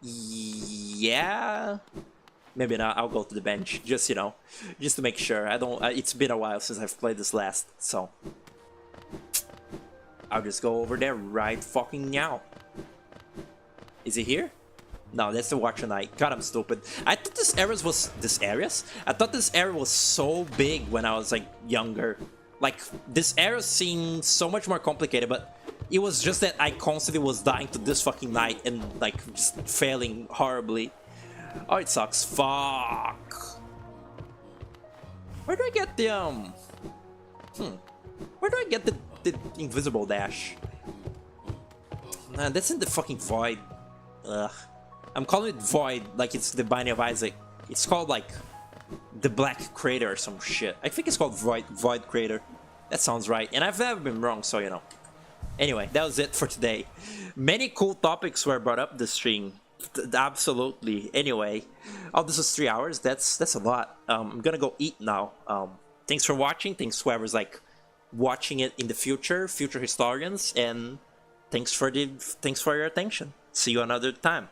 Yeah. Maybe not. I'll go to the bench, just, you know, just to make sure. I don't. It's been a while since I've played this last, so I'll just go over there right fucking now. Is he here? No, that's the Watcher Knight. God, I'm stupid. I thought this area was I thought this area was so big when I was like younger. Like, this area seemed so much more complicated, but it was just that I constantly was dying to this fucking knight and, like, just failing horribly. Oh, it sucks. Fuck. Where do I get the, Where do I get the invisible dash? That's in the fucking void. Ugh. I'm calling it void like it's the Binding of Isaac. It's called like the Black Crater or some shit. I think it's called Void Crater. That sounds right. And I've never been wrong, so you know. Anyway, that was it for today. Many cool topics were brought up this stream. Absolutely. Anyway, oh, this was 3 hours. That's a lot. I'm gonna go eat now. Thanks for watching. Thanks whoever's like watching it in the future historians, and thanks for your attention. See you another time.